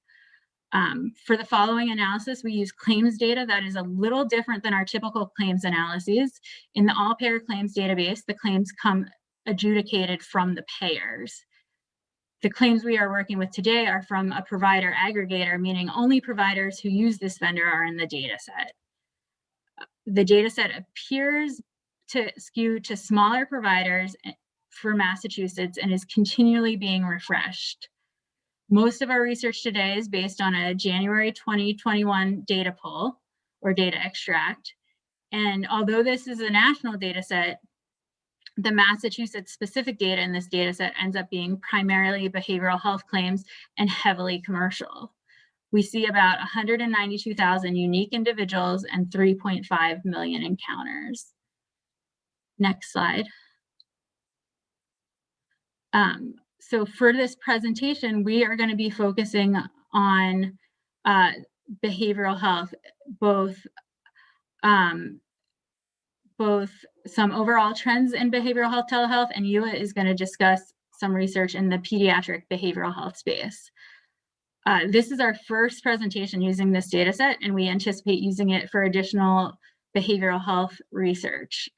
N: For the following analysis, we use claims data that is a little different than our typical claims analyses. In the all-payer claims database, the claims come adjudicated from the payers. The claims we are working with today are from a provider aggregator, meaning only providers who use this vendor are in the data set. The data set appears to skew to smaller providers for Massachusetts and is continually being refreshed. Most of our research today is based on a January 2021 data poll or data extract. And although this is a national data set, The Massachusetts specific data in this data set ends up being primarily behavioral health claims and heavily commercial. We see about 192,000 unique individuals and 3.5 million encounters. Next slide. So for this presentation, we are going to be focusing on behavioral health, both some overall trends in behavioral health telehealth, and Ewa is going to discuss some research in the pediatric behavioral health space. This is our first presentation using this data set, and we anticipate using it for additional behavioral health research.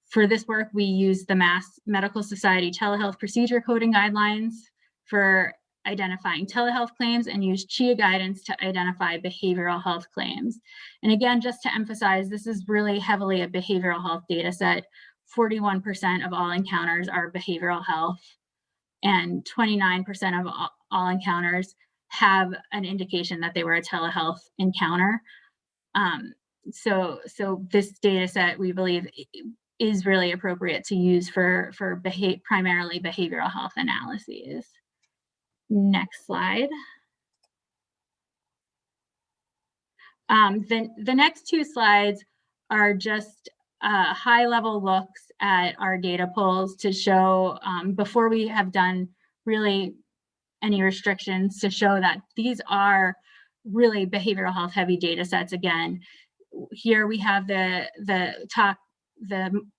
N: For this work, we use the Mass Medical Society Telehealth Procedure Coding Guidelines for identifying telehealth claims and use CHIA guidance to identify behavioral health claims. And again, just to emphasize, this is really heavily a behavioral health data set. 41% of all encounters are behavioral health, and 29% of all encounters have an indication that they were a telehealth encounter. So this data set, we believe, is really appropriate to use for primarily behavioral health analyses. Next slide. The next two slides are just high-level looks at our data polls to show, before we have done really any restrictions, to show that these are really behavioral health heavy data sets. Again, here we have the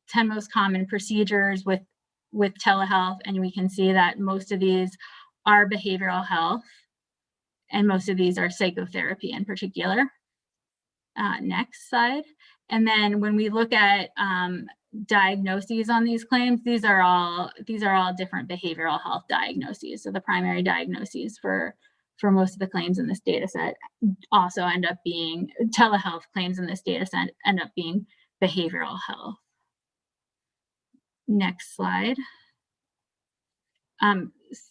N: 10 most common procedures with telehealth, and we can see that most of these are behavioral health, and most of these are psychotherapy in particular. Next slide. And then when we look at diagnoses on these claims, these are all different behavioral health diagnoses. So the primary diagnoses for most of the claims in this data set also end up being telehealth claims in this data set end up being behavioral health. Next slide.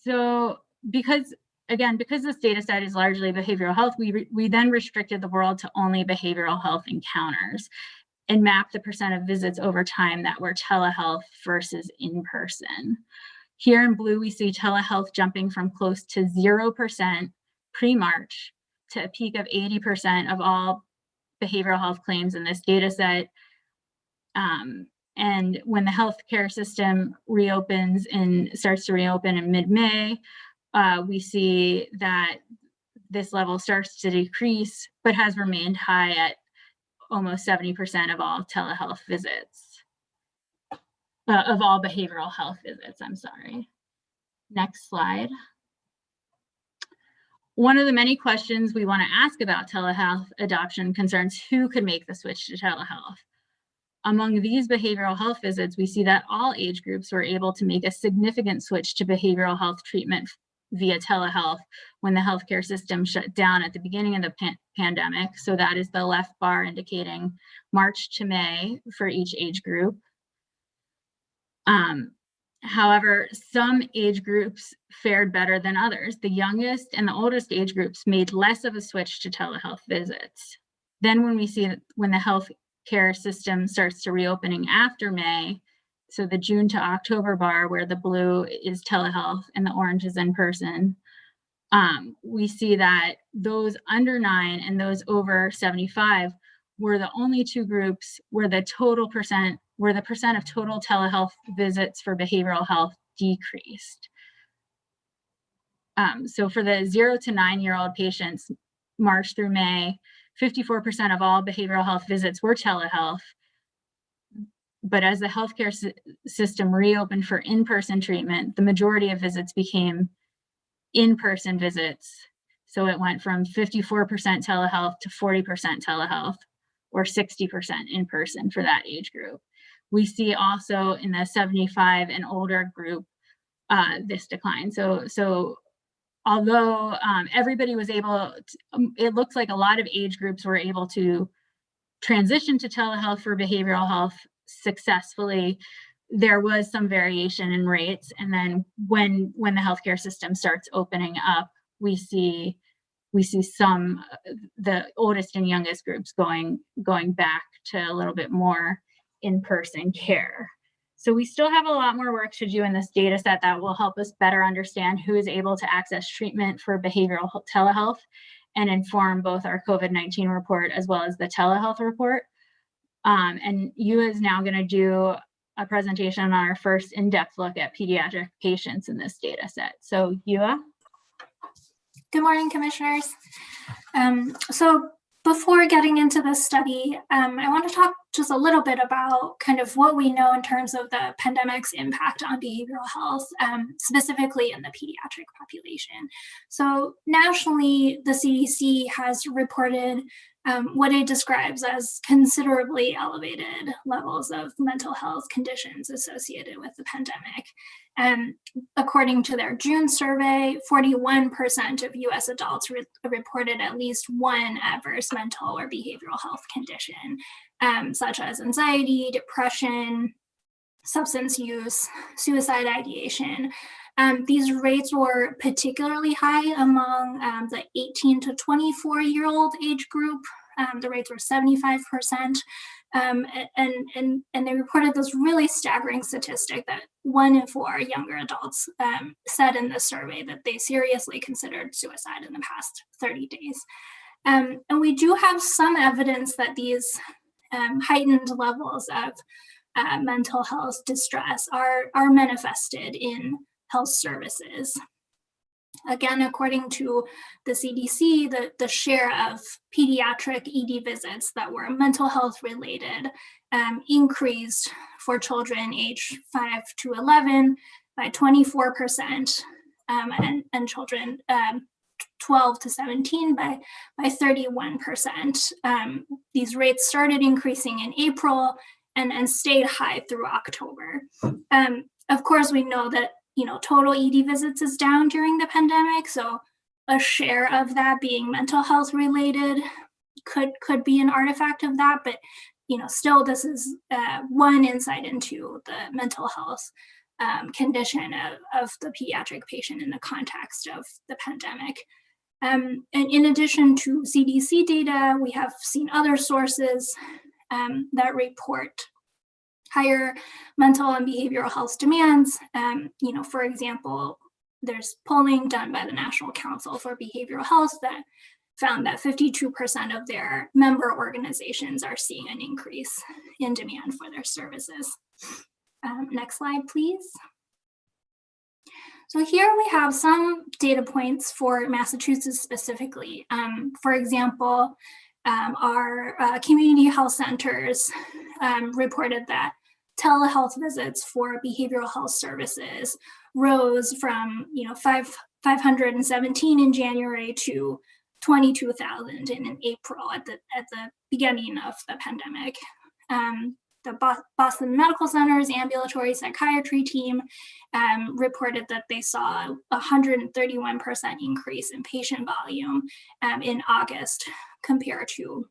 N: So because this data set is largely behavioral health, we then restricted the world to only behavioral health encounters and mapped the percent of visits over time that were telehealth versus in-person. Here in blue, we see telehealth jumping from close to 0% pre-March to a peak of 80% of all behavioral health claims in this data set. And when the healthcare system reopens and starts to reopen in mid-May, we see that this level starts to decrease, but has remained high at almost 70% of all telehealth visits, of all behavioral health visits, I'm sorry. Next slide. One of the many questions we want to ask about telehealth adoption concerns who could make the switch to telehealth. Among these behavioral health visits, we see that all age groups were able to make a significant switch to behavioral health treatment via telehealth when the healthcare system shut down at the beginning of the pandemic. So that is the left bar indicating March to May for each age group. However, some age groups fared better than others. The youngest and the oldest age groups made less of a switch to telehealth visits. Then when we see that when the healthcare system starts to reopening after May, so the June to October bar where the blue is telehealth and the orange is in person, we see that those under 9 and those over 75 were the only two groups where the percent of total telehealth visits for behavioral health decreased. So for the 0 to 9-year-old patients, March through May, 54% of all behavioral health visits were telehealth. But as the healthcare system reopened for in-person treatment, the majority of visits became in-person visits. So it went from 54% telehealth to 40% telehealth, or 60% in-person for that age group. We see also in the 75 and older group this decline. So although everybody was able to, it looks like a lot of age groups were able to transition to telehealth for behavioral health successfully, there was some variation in rates. And then when the healthcare system starts opening up, we see some, the oldest and youngest groups going back to a little bit more in-person care. So we still have a lot more work to do in this data set that will help us better understand who is able to access treatment for behavioral telehealth and inform both our COVID-19 report as well as the telehealth report. And Yua is now going to do a presentation on our first in-depth look at pediatric patients in this data set. So Yua.
O: Good morning, commissioners. So before getting into this study, I want to talk just a little bit about kind of what we know in terms of the pandemic's impact on behavioral health, specifically in the pediatric population. So nationally, the CDC has reported what it describes as considerably elevated levels of mental health conditions associated with the pandemic. According to their June survey, 41% of US adults reported at least one adverse mental or behavioral health condition, such as anxiety, depression, substance use, suicide ideation. These rates were particularly high among the 18 to 24-year-old age group. The rates were 75%. And they reported this really staggering statistic that 1 in 4 younger adults said in the survey that they seriously considered suicide in the past 30 days. And we do have some evidence that these heightened levels of mental health distress are manifested in health services. Again, according to the CDC, the share of pediatric ED visits that were mental health related increased for children aged 5 to 11 by 24%, and children 12 to 17 by 31%. These rates started increasing in April and stayed high through October. Of course, we know that total ED visits is down during the pandemic, so a share of that being mental health related could be an artifact of that, but still this is one insight into the mental health condition of the pediatric patient in the context of the pandemic. And in addition to CDC data, we have seen other sources that report higher mental and behavioral health demands. For example, there's polling done by the National Council for Behavioral Health that found that 52% of their member organizations are seeing an increase in demand for their services. Next slide, please. So here we have some data points for Massachusetts specifically. For example, our community health centers reported that telehealth visits for behavioral health services rose from 517 in January to 22,000 in April at the beginning of the pandemic. The Boston Medical Center's ambulatory psychiatry team reported that they saw a 131% increase in patient volume in August compared to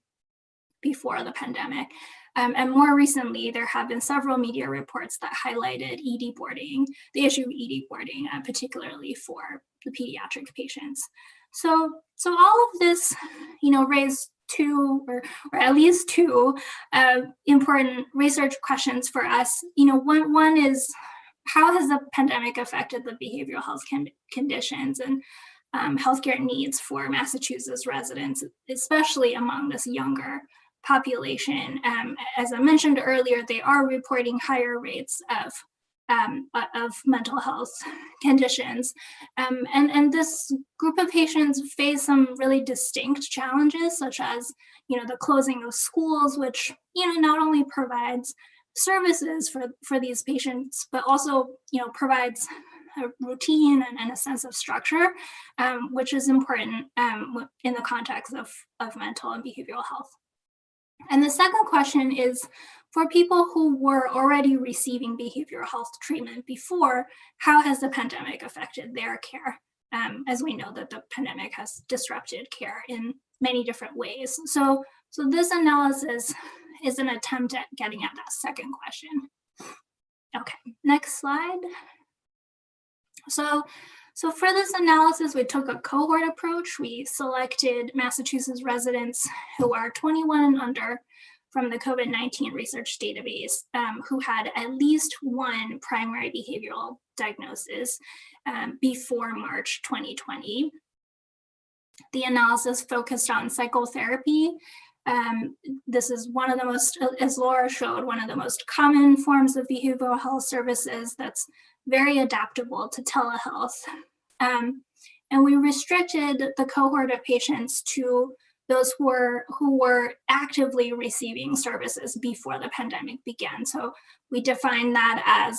O: before the pandemic. And more recently, there have been several media reports that highlighted ED boarding, the issue of ED boarding, particularly for the pediatric patients. So all of this, raised two, or at least two important research questions for us. One is, how has the pandemic affected the behavioral health conditions and healthcare needs for Massachusetts residents, especially among this younger population? As I mentioned earlier, they are reporting higher rates of mental health conditions. And this group of patients face some really distinct challenges, such as, the closing of schools, which, not only provides services for these patients, but also, provides a routine and a sense of structure, which is important in the context of mental and behavioral health. And the second question is, for people who were already receiving behavioral health treatment before, how has the pandemic affected their care? As we know that the pandemic has disrupted care in many different ways. So this analysis is an attempt at getting at that second question. Okay, next slide. So for this analysis, we took a cohort approach. We selected Massachusetts residents who are 21 and under, from the COVID-19 research database who had at least one primary behavioral diagnosis before March 2020. The analysis focused on psychotherapy. This is one of the most, as Laura showed, one of the most common forms of behavioral health services that's very adaptable to telehealth. And we restricted the cohort of patients to those who were actively receiving services before the pandemic began. So we defined that as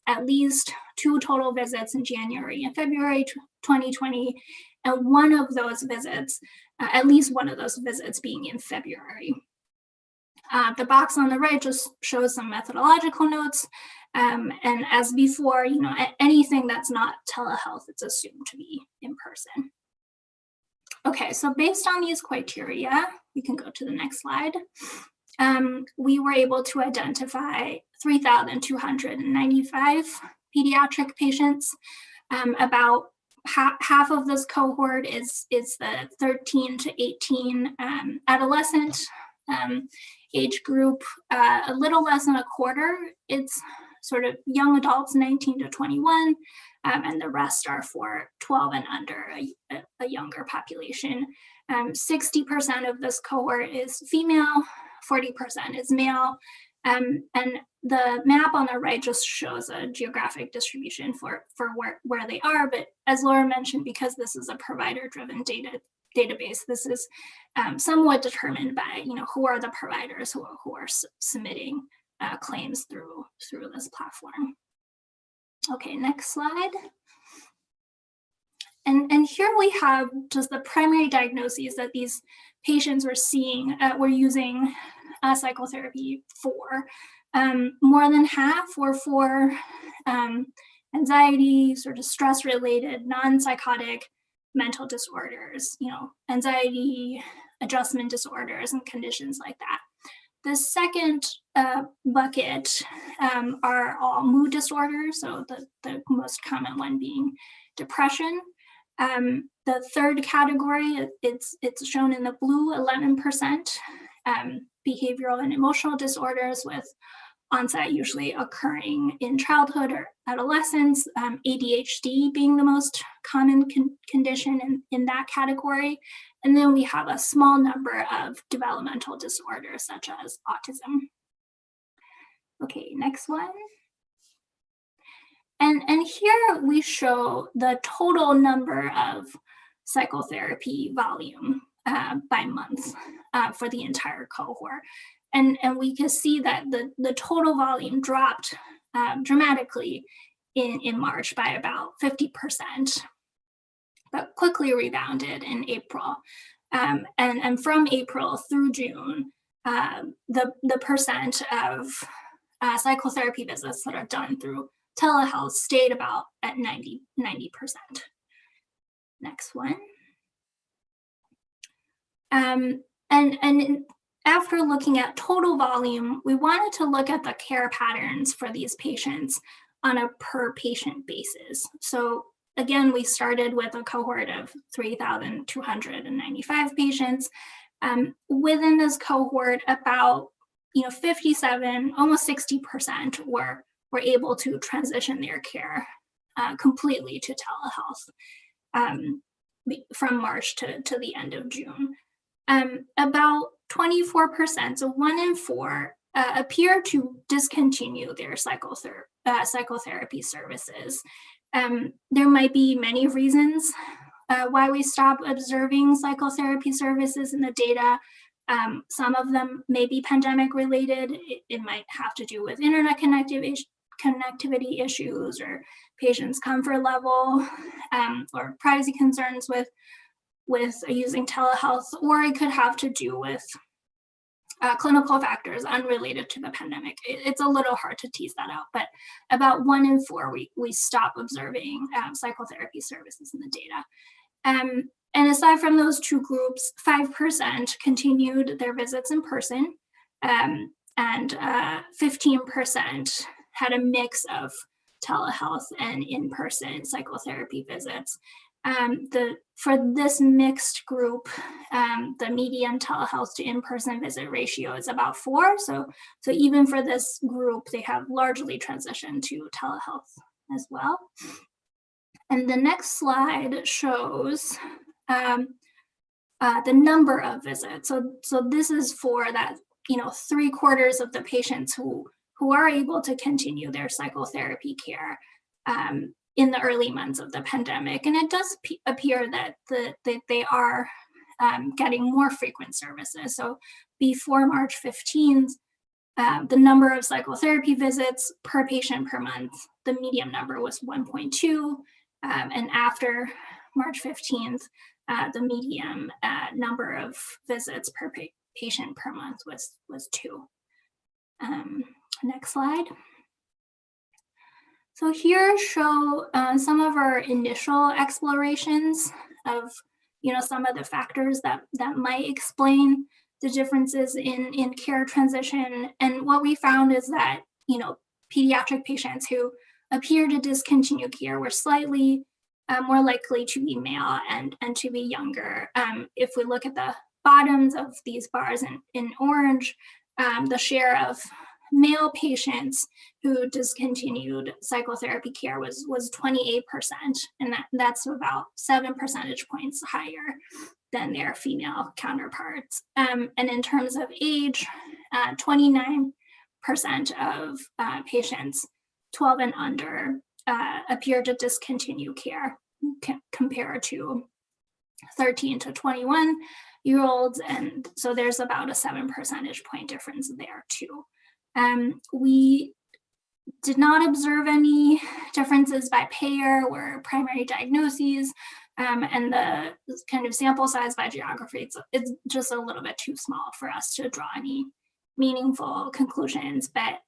O: at least 2 total visits in January and February 2020, and one of those visits, at least one of those visits being in February. The box on the right just shows some methodological notes. And as before, anything that's not telehealth, it's assumed to be in person. Okay, so based on these criteria, we can go to the next slide. We were able to identify 3,295 pediatric patients. About half of this cohort is the 13 to 18 adolescent age group. A little less than a quarter, it's sort of young adults 19 to 21, and the rest are for 12 and under, a younger population. 60% of this cohort is female, 40% is male, and the map on the right just shows a geographic distribution for where they are. But as Laura mentioned, because this is a provider-driven database, this is somewhat determined by who are the providers who are submitting claims through this platform. Okay, next slide. And here we have just the primary diagnoses that these patients were using psychotherapy for. More than half were for anxiety, sort of stress-related, non-psychotic mental disorders, anxiety, adjustment disorders, and conditions like that. The second bucket are all mood disorders, so the most common one being depression. The third category, it's shown in the blue, 11%, behavioral and emotional disorders with onset usually occurring in childhood or adolescence, ADHD being the most common condition in that category. And then we have a small number of developmental disorders such as autism. Okay, next one. And here we show the total number of psychotherapy volume by month for the entire cohort. And we can see that the total volume dropped dramatically in March by about 50%, but quickly rebounded in April. And from April through June, the percent of psychotherapy visits that are done through telehealth stayed about at 90%. Next one. And after looking at total volume, we wanted to look at the care patterns for these patients on a per patient basis. So again, we started with a cohort of 3,295 patients. Within this cohort, about 57, almost 60% were able to transition their care completely to telehealth from March to the end of June. About 24%, so 1 in 4, appear to discontinue their psychotherapy services. There might be many reasons why we stop observing psychotherapy services in the data. Some of them may be pandemic related. It might have to do with internet connectivity issues or patients' comfort level or privacy concerns with using telehealth, or it could have to do with clinical factors unrelated to the pandemic. It's a little hard to tease that out, but about 1 in 4, we stop observing psychotherapy services in the data. And aside from those two groups, 5% continued their visits in person, and 15% had a mix of telehealth and in-person psychotherapy visits. For this mixed group, the median telehealth to in-person visit ratio is about 4. So even for this group, they have largely transitioned to telehealth as well. And the next slide shows the number of visits. So this is for that, 3/4 of the patients who are able to continue their psychotherapy care in the early months of the pandemic. And it does appear that they are getting more frequent services. So before March 15th, the number of psychotherapy visits per patient per month, the median number was 1.2. And after March 15th, the median number of visits per patient per month was 2. Next slide. So here show some of our initial explorations of, some of the factors that might explain the differences in care transition. And what we found is that, pediatric patients who appear to discontinue care were slightly more likely to be male and to be younger. If we look at the bottoms of these bars in orange, the share of male patients who discontinued psychotherapy care was 28%, and that's about 7 percentage points higher than their female counterparts. And in terms of age, 29% of patients 12 and under appear to discontinue care compared to 13 to 21-year-olds, and so there's about a 7 percentage point difference there too. We did not observe any differences by payer or primary diagnoses, and the kind of sample size by geography, it's just a little bit too small for us to draw any meaningful conclusions. But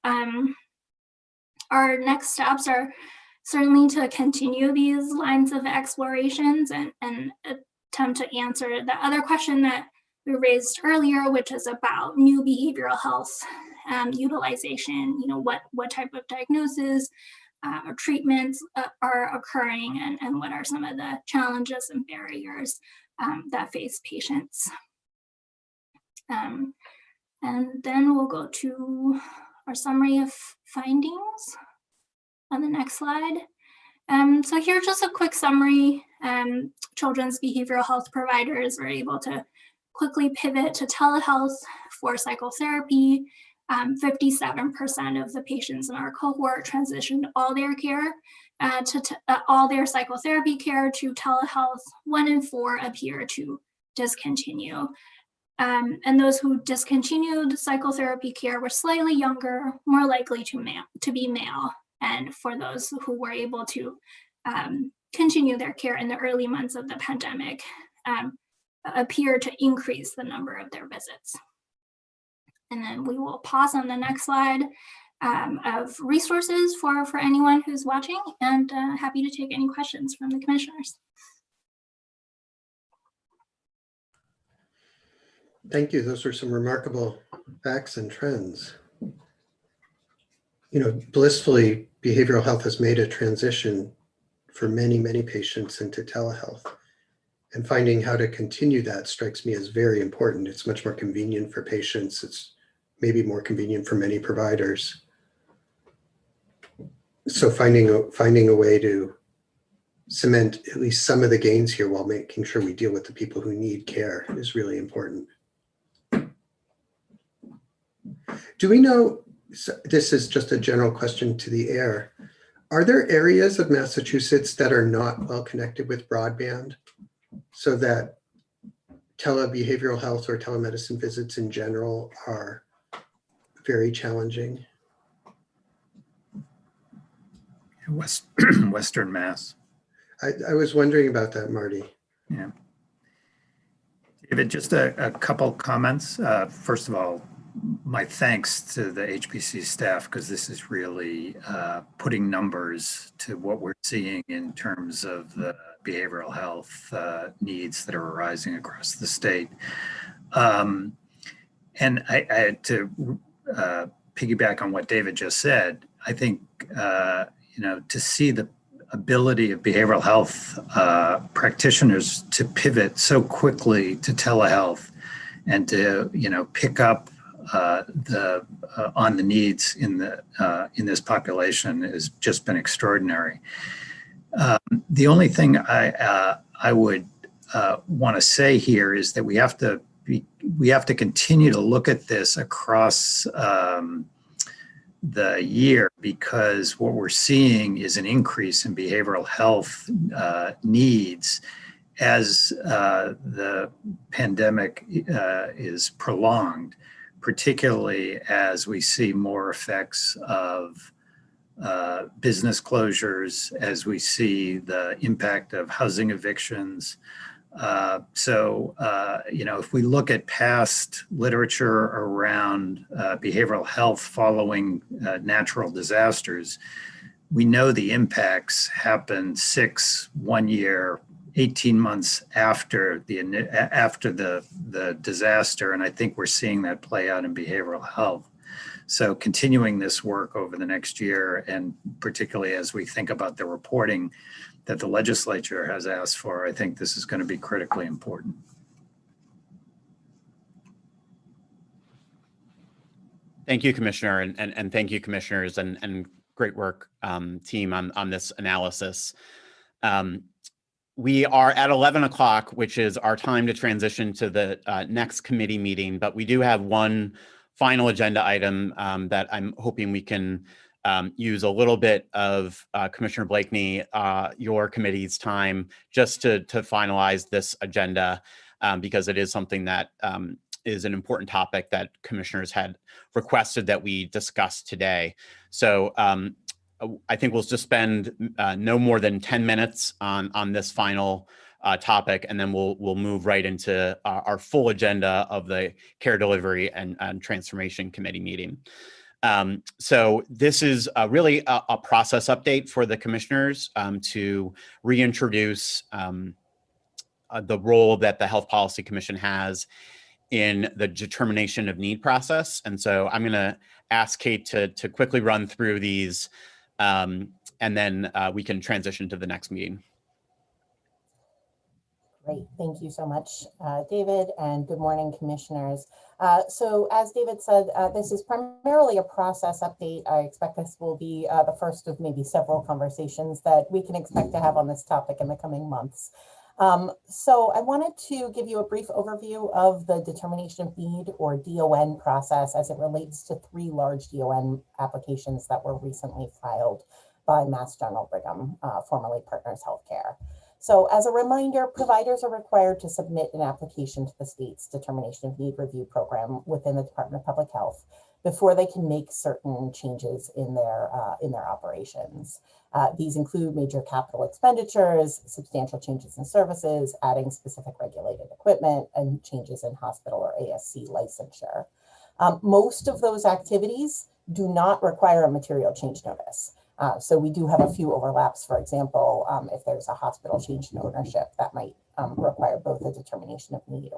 O: our next steps are certainly to continue these lines of explorations and attempt to answer the other question that we raised earlier, which is about new behavioral health utilization. What type of diagnosis or treatments are occurring, and what are some of the challenges and barriers that face patients. And then we'll go to our summary of findings on the next slide. So here's just a quick summary. Children's behavioral health providers were able to quickly pivot to telehealth for psychotherapy. 57% of the patients in our cohort transitioned all their care all their psychotherapy care to telehealth. 1 in 4 appear to discontinue. And those who discontinued psychotherapy care were slightly younger, more likely to be male. And for those who were able to continue their care in the early months of the pandemic, appear to increase the number of their visits. And then we will pause on the next slide of resources for anyone who's watching, and happy to take any questions from the commissioners.
B: Thank you. Those are some remarkable facts and trends. Blissfully, behavioral health has made a transition for many, many patients into telehealth. And finding how to continue that strikes me as very important. It's much more convenient for patients. It's maybe more convenient for many providers. So finding a way to cement at least some of the gains here while making sure we deal with the people who need care is really important. Do we know, this is just a general question to the air, are there areas of Massachusetts that are not well connected with broadband so that telebehavioral health or telemedicine visits in general are very challenging?
P: Western Mass.
B: I was wondering about that, Marty.
P: Yeah. David, just a couple comments. First of all, my thanks to the HPC staff, because this is really putting numbers to what we're seeing in terms of the behavioral health needs that are arising across the state. And I had to piggyback on what David just said. I think, to see the ability of behavioral health practitioners to pivot so quickly to telehealth and to pick up on the needs in this population has just been extraordinary. The only thing I would want to say here is that we have to continue to look at this across the year, because what we're seeing is an increase in behavioral health needs as the pandemic is prolonged, particularly as we see more effects of business closures, as we see the impact of housing evictions. If we look at past literature around behavioral health following natural disasters, we know the impacts happen 1 year, 18 months after the disaster, and I think we're seeing that play out in behavioral health. So continuing this work over the next year, and particularly as we think about the reporting that the legislature has asked for, I think this is going to be critically important.
E: Thank you, Commissioner, and thank you, commissioners, and great work, team, on this analysis. We are at 11 o'clock, which is our time to transition to the next committee meeting, but we do have one final agenda item that I'm hoping we can use a little bit of Commissioner Blakeney, your committee's time, just to finalize this agenda, because it is something that is an important topic that commissioners had requested that we discuss today. So I think we'll just spend no more than 10 minutes on this final topic, and then we'll move right into our full agenda of the Care Delivery and Transformation Committee meeting. So this is really a process update for the commissioners to reintroduce the role that the Health Policy Commission has in the determination of need process. And so I'm going to ask Kate to quickly run through these, and then we can transition to the next meeting.
Q: Great, thank you so much, David, and good morning, commissioners. So as David said, this is primarily a process update. I expect this will be the first of maybe several conversations that we can expect to have on this topic in the coming months. So I wanted to give you a brief overview of the determination of need, or DON, process as it relates to 3 large DON applications that were recently filed by Mass General Brigham, formerly Partners Healthcare. So as a reminder, providers are required to submit an application to the state's Determination of Need Review Program within the Department of Public Health before they can make certain changes in their operations. These include major capital expenditures, substantial changes in services, adding specific regulated equipment, and changes in hospital or ASC licensure. Most of those activities do not require a material change notice. So we do have a few overlaps. For example, if there's a hospital change in ownership, that might require both a determination of need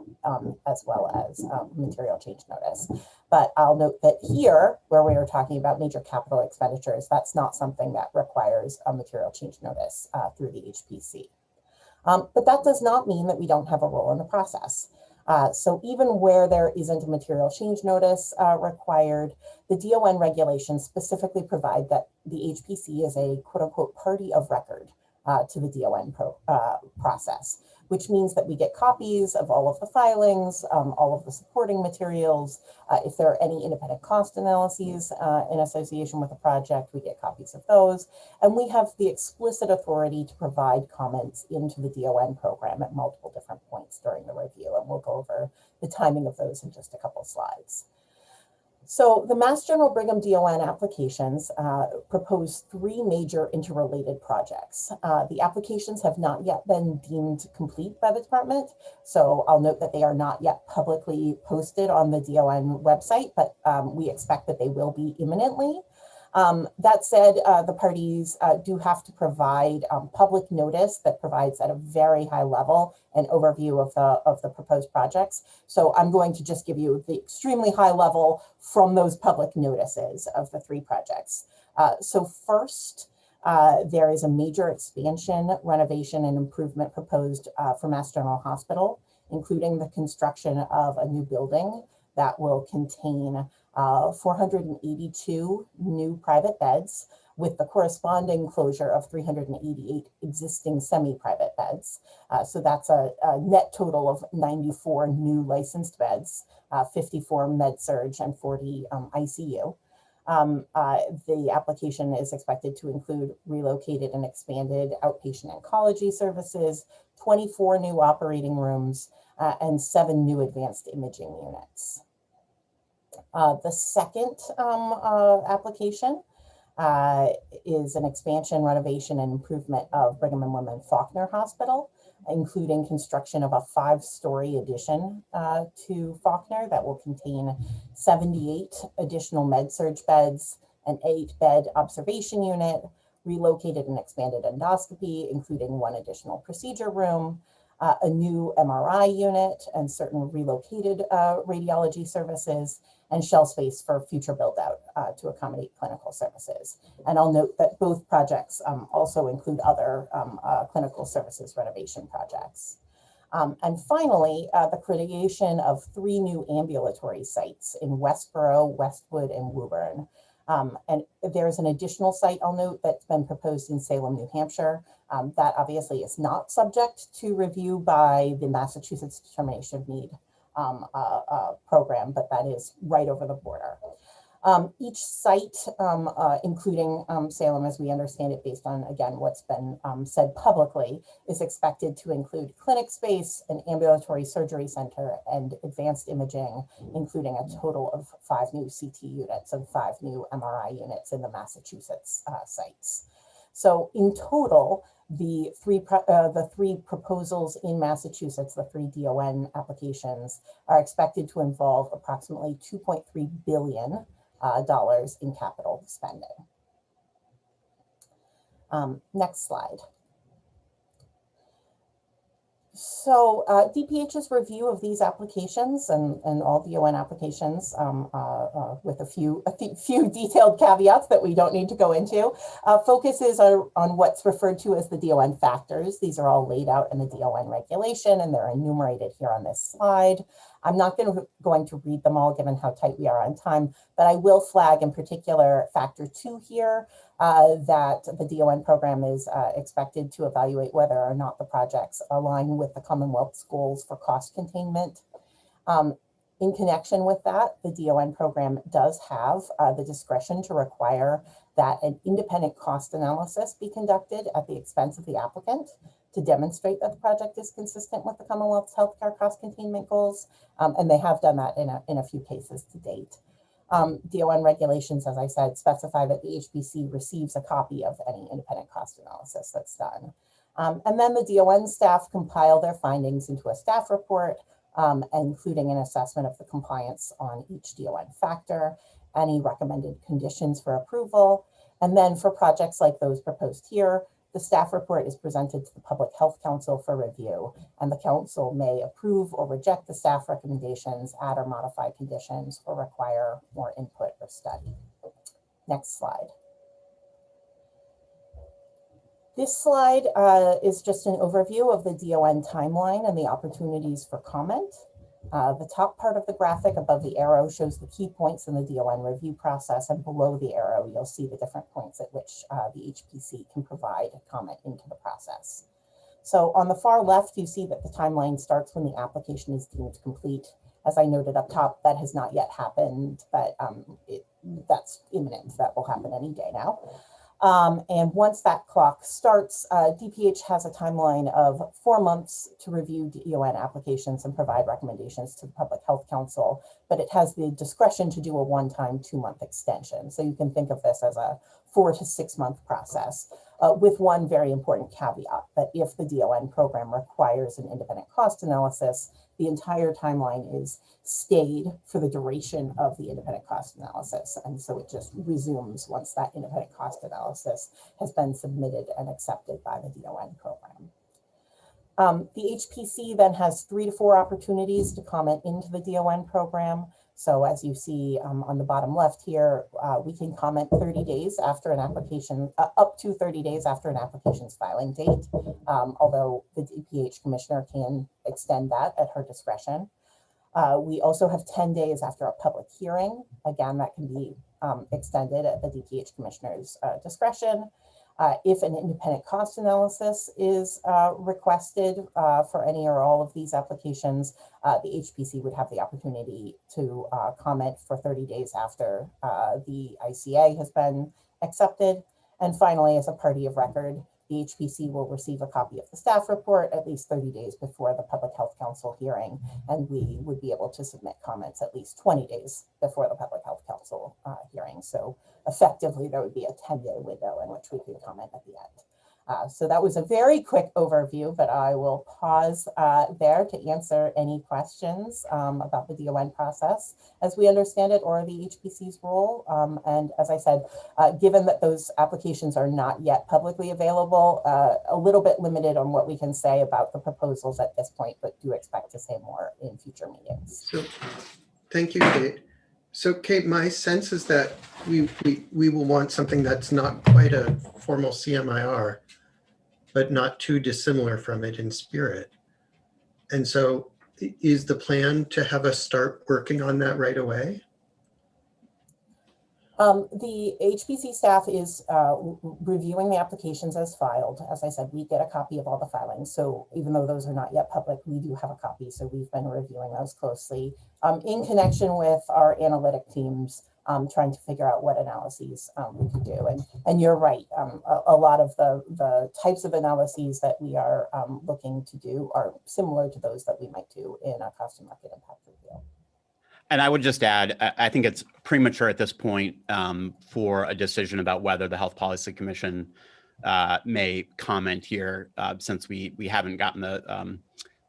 Q: as well as material change notice. But I'll note that here, where we are talking about major capital expenditures, that's not something that requires a material change notice through the HPC. But that does not mean that we don't have a role in the process. So even where there isn't a material change notice required, the DON regulations specifically provide that the HPC is a quote unquote party of record to the DON process, which means that we get copies of all of the filings, all of the supporting materials. If there are any independent cost analyses in association with the project, we get copies of those. And we have the explicit authority to provide comments into the DON program at multiple different points during the review. And we'll go over the timing of those in just a couple slides. So the Mass General Brigham DON applications propose 3 major interrelated projects. The applications have not yet been deemed complete by the department, so I'll note that they are not yet publicly posted on the DON website, but we expect that they will be imminently. That said, the parties do have to provide public notice that provides at a very high level an overview of the proposed projects. So I'm going to just give you the extremely high level from those public notices of the 3 projects. So first, There is a major expansion, renovation, and improvement proposed for Mass General Hospital, including the construction of a new building that will contain 482 new private beds, with the corresponding closure of 388 existing semi-private beds. So that's a net total of 94 new licensed beds, 54 med-surg, and 40 ICU. The application is expected to include relocated and expanded outpatient oncology services, 24 new operating rooms, and 7 new advanced imaging units. The second application is an expansion, renovation, and improvement of Brigham and Women Faulkner Hospital, including construction of a 5-story addition to Faulkner that will contain 78 additional med-surg beds, an 8-bed observation unit, relocated and expanded endoscopy, including 1 additional procedure room, a new MRI unit, and certain relocated radiology services, and shell space for future build out to accommodate clinical services. And I'll note that both projects also include other clinical services renovation projects. And finally, the creation of 3 new ambulatory sites in Westboro, Westwood, and Woburn. And there's an additional site I'll note that's been proposed in Salem, New Hampshire. That obviously is not subject to review by the Massachusetts Determination of Need program, but that is right over the border. Each site, including Salem, as we understand it, based on, again, what's been said publicly, is expected to include clinic space, an ambulatory surgery center, and advanced imaging, including a total of 5 new CT units and 5 new MRI units in the Massachusetts sites. So in total, the three proposals in Massachusetts, the 3 DON applications, are expected to involve approximately $2.3 billion in capital spending. Next slide. So DPH's review of these applications and all DON applications with a few detailed caveats that we don't need to go into, focuses on what's referred to as the DON factors. These are all laid out in the DON regulation and they're enumerated here on this slide. I'm not going to read them all given how tight we are on time, but I will flag in particular factor 2 here, that the DON program is expected to evaluate whether or not the projects align with the Commonwealth's goals for cost containment. In connection with that, the DON program does have the discretion to require that an independent cost analysis be conducted at the expense of the applicant to demonstrate that the project is consistent with the Commonwealth's healthcare cost containment goals, and they have done that in a few cases to date. DON regulations, as I said, specify that the HPC receives a copy of any independent cost analysis that's done. And then the DON staff compile their findings into a staff report, including an assessment of the compliance on each DON factor, any recommended conditions for approval. And then for projects like those proposed here, the staff report is presented to the Public Health Council for review, and the council may approve or reject the staff recommendations, add or modify conditions, or require more input or study. Next slide. This slide is just an overview of the DON timeline and the opportunities for comment. The top part of the graphic above the arrow shows the key points in the DON review process, and below the arrow, you'll see the different points at which the HPC can provide comment into the process. So on the far left, you see that the timeline starts when the application is deemed complete. As I noted up top, that has not yet happened, but that's imminent. That will happen any day now. And once that clock starts, DPH has a timeline of 4 months to review DON applications and provide recommendations to the Public Health Council, but it has the discretion to do a one-time 2-month extension. So you can think of this as a 4 to 6 month process, with one very important caveat, that if the DON program requires an independent cost analysis, the entire timeline is stayed for the duration of the independent cost analysis. And so it just resumes once that independent cost analysis has been submitted and accepted by the DON program. The HPC then has 3 to 4 opportunities to comment into the DON program. So as you see on the bottom left here, we can comment 30 days after an application, up to 30 days after an application's filing date, although the DPH commissioner can extend that at her discretion. We also have 10 days after a public hearing. Again, that can be extended at the DPH commissioner's discretion. If an independent cost analysis is requested for any or all of these applications, the HPC would have the opportunity to comment for 30 days after the ICA has been accepted. And finally, as a party of record, the HPC will receive a copy of the staff report at least 30 days before the Public Health Council hearing, and we would be able to submit comments at least 20 days before the Public Health Council hearing. So effectively, there would be a 10-day window in which we could comment at the end. So that was a very quick overview, but I will pause there to answer any questions about the DON process as we understand it, or the HPC's role. And as I said, given that those applications are not yet publicly available, a little bit limited on what we can say about the proposals at this point, but do expect to say more in future meetings.
B: So, thank you, Kate. So Kate, my sense is that we will want something that's not quite a formal CMIR, but not too dissimilar from it in spirit. And so is the plan to have us start working on that right away?
Q: The HPC staff is reviewing the applications as filed. As I said, we get a copy of all the filings. So even though those are not yet public, we do have a copy. So we've been reviewing those closely in connection with our analytic teams, trying to figure out what analyses we could do. And you're right, a lot of the types of analyses that we are looking to do are similar to those that we might do in a cost and market impact review.
E: And I would just add, I think it's premature at this point for a decision about whether the Health Policy Commission may comment here, since we haven't gotten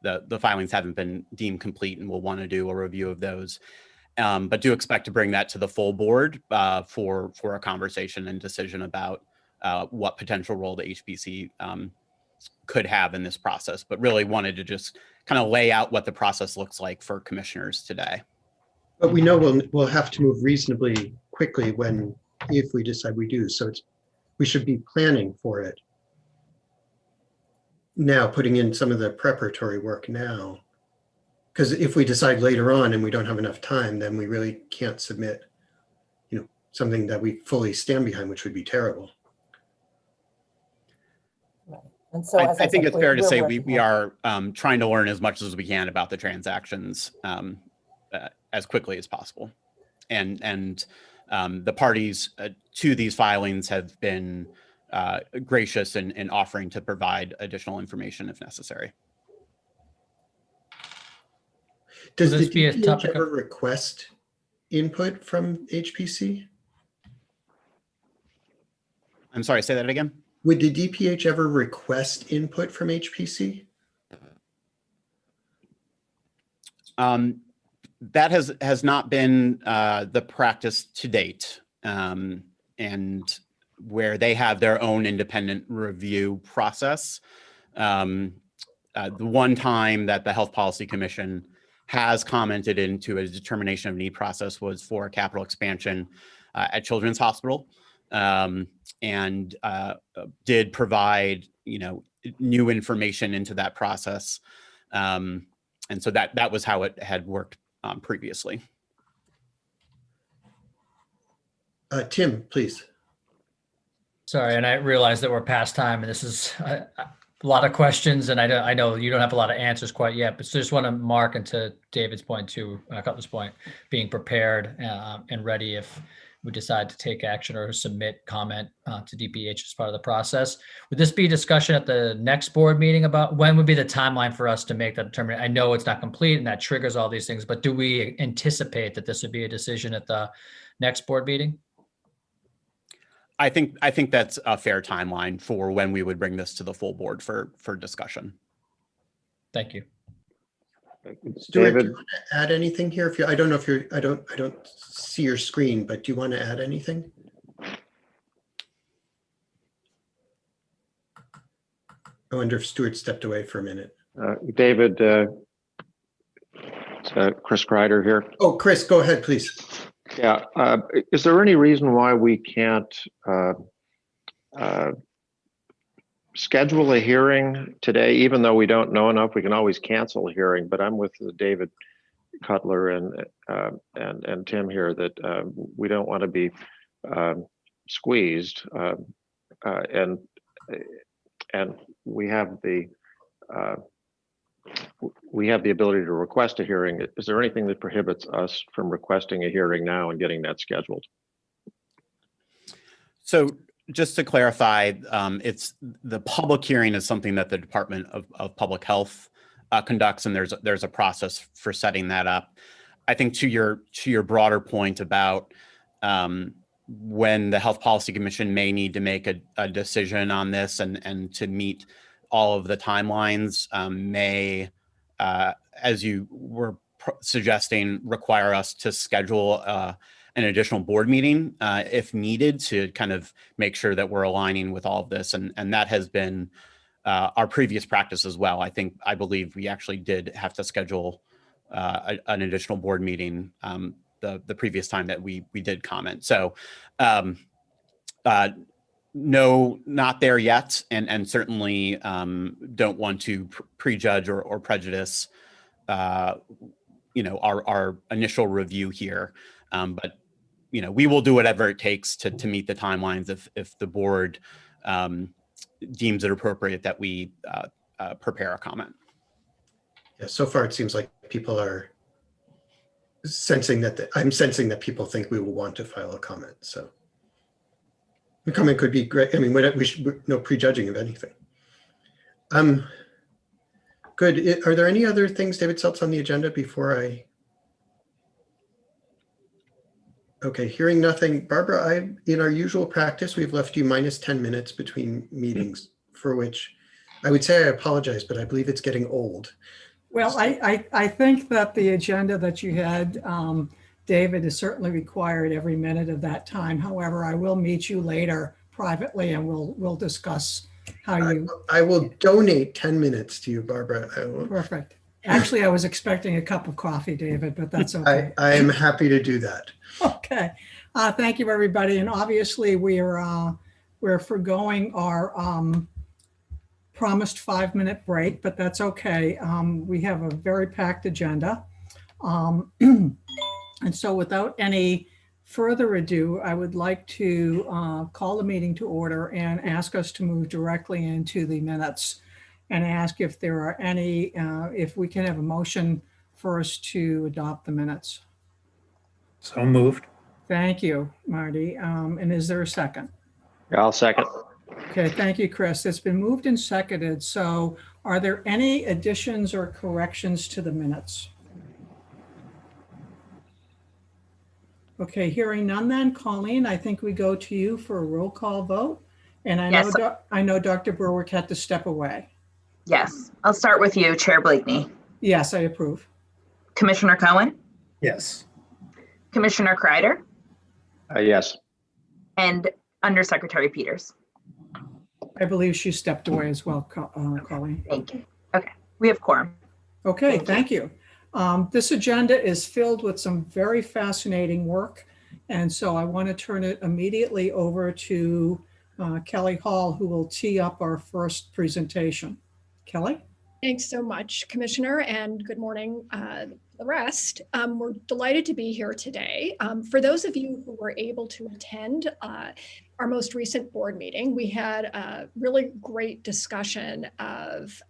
E: the filings haven't been deemed complete, and we'll want to do a review of those. But do expect to bring that to the full board for a conversation and decision about what potential role the HPC could have in this process. But really wanted to just kind of lay out what the process looks like for commissioners today.
B: But we know we'll have to move reasonably quickly if we decide we do. So we should be planning for it now, putting in some of the preparatory work now. Because if we decide later on and we don't have enough time, then we really can't submit, something that we fully stand behind, which would be terrible.
Q: Right. And so
E: I think it's fair to say we are trying to learn as much as we can about the transactions as quickly as possible. And the parties to these filings have been gracious in offering to provide additional information if necessary.
B: Does the DPH ever request input from HPC?
E: I'm sorry, say that again?
B: Would the DPH ever request input from HPC?
E: That has not been the practice to date, and where they have their own independent review process. The one time that the Health Policy Commission has commented into a determination of need process was for a capital expansion at Children's Hospital, and did provide new information into that process, and so that was how it had worked previously.
B: Tim, please.
M: Sorry, and I realize that we're past time, and this is a lot of questions, and I know you don't have a lot of answers quite yet, but just want to mark, and to David's point too, Cutler's point, being prepared and ready if we decide to take action or submit comment to DPH as part of the process. Would this be a discussion at the next board meeting about when would be the timeline for us to make that determination? I know it's not complete and that triggers all these things, but do we anticipate that this would be a decision at the next board meeting?
E: I think that's a fair timeline for when we would bring this to the full board for discussion.
M: Thank you.
B: Stuart, do you want to add anything here? I don't know if you're, I don't see your screen, but do you want to add anything? I wonder if Stuart stepped away for a minute.
R: David, Chris Kreider here.
B: Oh, Chris, go ahead, please.
R: Yeah. Is there any reason why we can't schedule a hearing today, even though we don't know enough? We can always cancel a hearing, but I'm with David Cutler and Tim here that we don't want to be squeezed, and we have the ability to request a hearing. Is there anything that prohibits us from requesting a hearing now and getting that scheduled?
E: So just to clarify, it's the public hearing is something that the Department of Public Health conducts, and there's a process for setting that up. I think to your broader point about when the Health Policy Commission may need to make a decision on this and to meet all of the timelines may, as you were suggesting, require us to schedule an additional board meeting if needed to kind of make sure that we're aligning with all of this. And that has been our previous practice as well. I believe we actually did have to schedule an additional board meeting the previous time that we did comment. So no, not there yet, and certainly don't want to prejudge or prejudice our initial review here. But we will do whatever it takes to meet the timelines if the board deems it appropriate that we prepare a comment.
B: Yeah, so far it seems like people are sensing that I'm sensing that people think we will want to file a comment. So the comment could be great. I mean, we should no prejudging of anything. Good. Are there any other things, David Seltz, on the agenda before I? Okay, hearing nothing. Barbara, in our usual practice, we've left you minus 10 minutes between meetings, for which I would say I apologize, but I believe it's getting old.
L: Well, I think that the agenda that you had, David, is certainly required every minute of that time. However, I will meet you later privately and we'll discuss how you.
B: I will donate 10 minutes to you, Barbara.
L: Perfect. Actually, I was expecting a cup of coffee, David, but that's okay.
B: I am happy to do that.
L: Okay. Thank you, everybody. And obviously, we're forgoing our promised 5-minute break, but that's okay. We have a very packed agenda. And so without any further ado, I would like to call the meeting to order and ask us to move directly into the minutes and ask if there are any, if we can have a motion for us to adopt the minutes.
P: So moved.
L: Thank you, Marty. And is there a second?
R: Yeah, I'll second.
L: Okay, thank you, Chris. It's been moved and seconded. So are there any additions or corrections to the minutes? Okay, hearing none then, Colleen, I think we go to you for a roll call vote. And I know Dr. Berwick had to step away.
A: Yes, I'll start with you, Chair Blakeney.
L: Yes, I approve.
A: Commissioner Cohen?
P: Yes.
A: Commissioner Kreider?
R: Yes.
A: And Undersecretary Peters?
L: I believe she stepped away as well, Colleen.
A: Thank you. Okay, we have quorum.
L: Okay, thank you. This agenda is filled with some very fascinating work. And so I want to turn it immediately over to Kelly Hall, who will tee up our first presentation. Kelly?
S: Thanks so much, Commissioner, and good morning, the rest. We're delighted to be here today. For those of you who were able to attend our most recent board meeting, we had a really great discussion of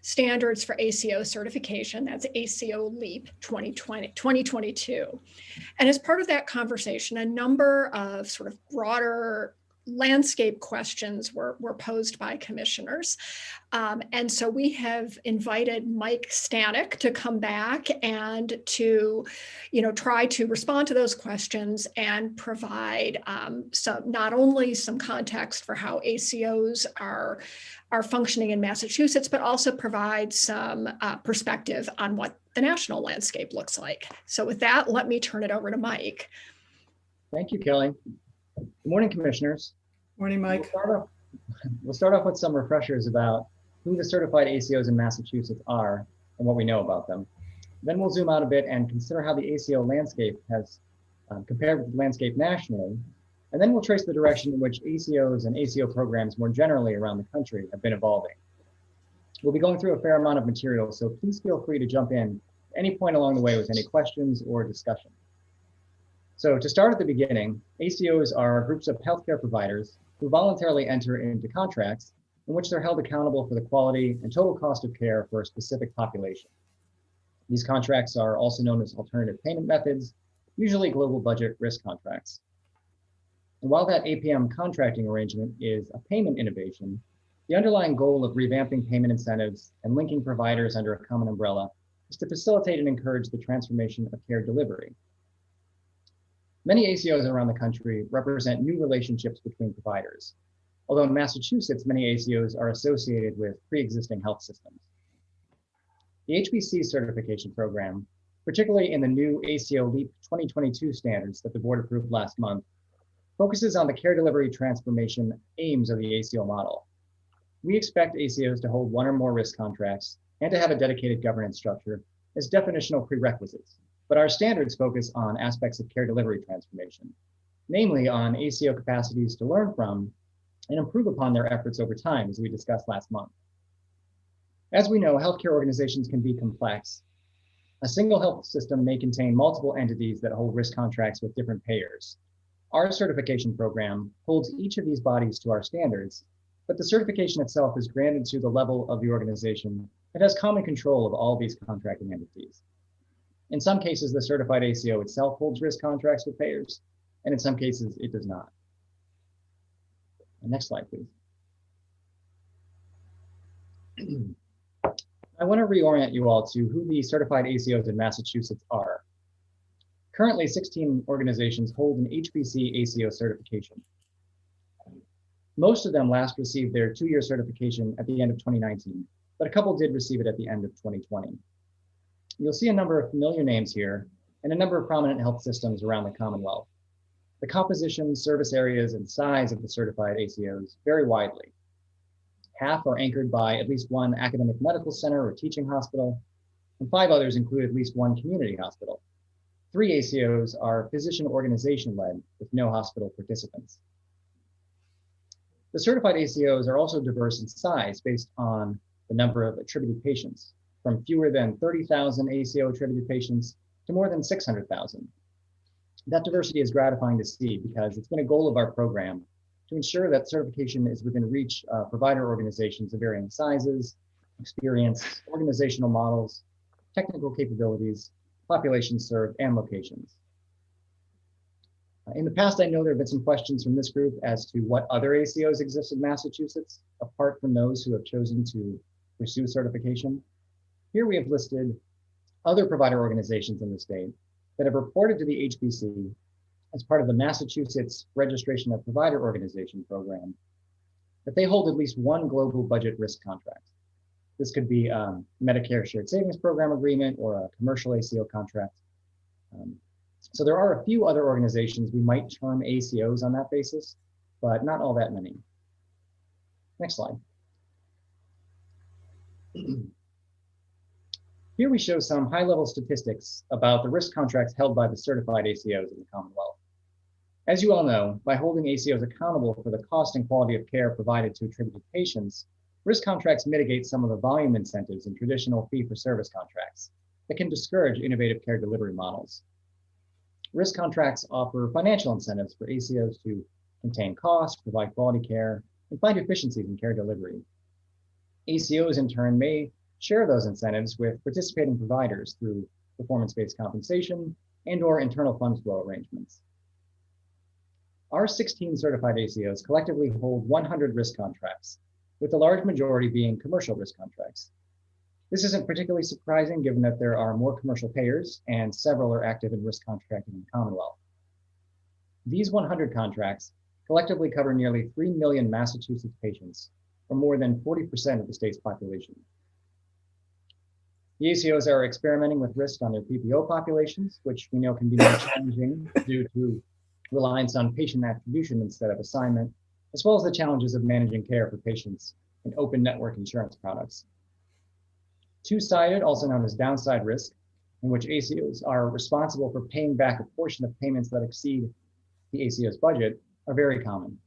S: standards for ACO certification. That's ACO LEAP 2022. And as part of that conversation, a number of sort of broader landscape questions were posed by commissioners. And so we have invited Mike Stanek to come back and to, try to respond to those questions and provide not only some context for how ACOs are functioning in Massachusetts, but also provide some perspective on what the national landscape looks like. So with that, let me turn it over to Mike.
T: Thank you, Kelly. Good morning, commissioners.
L: Morning, Mike.
T: We'll start off with some refreshers about who the certified ACOs in Massachusetts are and what we know about them. Then we'll zoom out a bit and consider how the ACO landscape has compared with the landscape nationally. And then we'll trace the direction in which ACOs and ACO programs more generally around the country have been evolving. We'll be going through a fair amount of material, so please feel free to jump in at any point along the way with any questions or discussion. So to start at the beginning, ACOs are groups of healthcare providers who voluntarily enter into contracts in which they're held accountable for the quality and total cost of care for a specific population. These contracts are also known as alternative payment methods, usually global budget risk contracts. And while that APM contracting arrangement is a payment innovation, the underlying goal of revamping payment incentives and linking providers under a common umbrella is to facilitate and encourage the transformation of care delivery. Many ACOs around the country represent new relationships between providers, although in Massachusetts, many ACOs are associated with pre-existing health systems. The HBC certification program, particularly in the new ACO LEAP 2022 standards that the board approved last month, focuses on the care delivery transformation aims of the ACO model. We expect ACOs to hold one or more risk contracts and to have a dedicated governance structure as definitional prerequisites, but our standards focus on aspects of care delivery transformation, namely on ACO capacities to learn from and improve upon their efforts over time, as we discussed last month. As we know, healthcare organizations can be complex. A single health system may contain multiple entities that hold risk contracts with different payers. Our certification program holds each of these bodies to our standards, but the certification itself is granted to the level of the organization that has common control of all these contracting entities. In some cases, the certified ACO itself holds risk contracts with payers, and in some cases, it does not. Next slide, please. I want to reorient you all to who the certified ACOs in Massachusetts are. Currently, 16 organizations hold an HBC ACO certification. Most of them last received their 2-year certification at the end of 2019, but a couple did receive it at the end of 2020. You'll see a number of familiar names here and a number of prominent health systems around the Commonwealth. The composition, service areas, and size of the certified ACOs vary widely. Half are anchored by at least one academic medical center or teaching hospital, and 5 others include at least one community hospital. 3 ACOs are physician organization-led with no hospital participants. The certified ACOs are also diverse in size based on the number of attributed patients, from fewer than 30,000 ACO attributed patients to more than 600,000. That diversity is gratifying to see because it's been a goal of our program to ensure that certification is within reach of provider organizations of varying sizes, experience, organizational models, technical capabilities, populations served, and locations. In the past, I know there have been some questions from this group as to what other ACOs exist in Massachusetts, apart from those who have chosen to pursue certification. Here we have listed other provider organizations in the state that have reported to the HBC as part of the Massachusetts Registration of Provider Organization program that they hold at least one global budget risk contract. This could be a Medicare Shared Savings Program agreement or a commercial ACO contract. So there are a few other organizations we might term ACOs on that basis, but not all that many. Next slide. Here we show some high-level statistics about the risk contracts held by the certified ACOs in the Commonwealth. As you all know, by holding ACOs accountable for the cost and quality of care provided to attributed patients, risk contracts mitigate some of the volume incentives in traditional fee-for-service contracts that can discourage innovative care delivery models. Risk contracts offer financial incentives for ACOs to contain costs, provide quality care, and find efficiencies in care delivery. ACOs, in turn, may share those incentives with participating providers through performance-based compensation and/or internal fund flow arrangements. Our 16 certified ACOs collectively hold 100 risk contracts, with the large majority being commercial risk contracts. This isn't particularly surprising given that there are more commercial payers and several are active in risk contracting in the Commonwealth. These 100 contracts collectively cover nearly 3 million Massachusetts patients, or more than 40% of the state's population. The ACOs are experimenting with risk on their PPO populations, which we know can be more challenging due to reliance on patient attribution instead of assignment, as well as the challenges of managing care for patients in open network insurance products. Two-sided, also known as downside risk, in which ACOs are responsible for paying back a portion of payments that exceed the ACO's budget, are very common.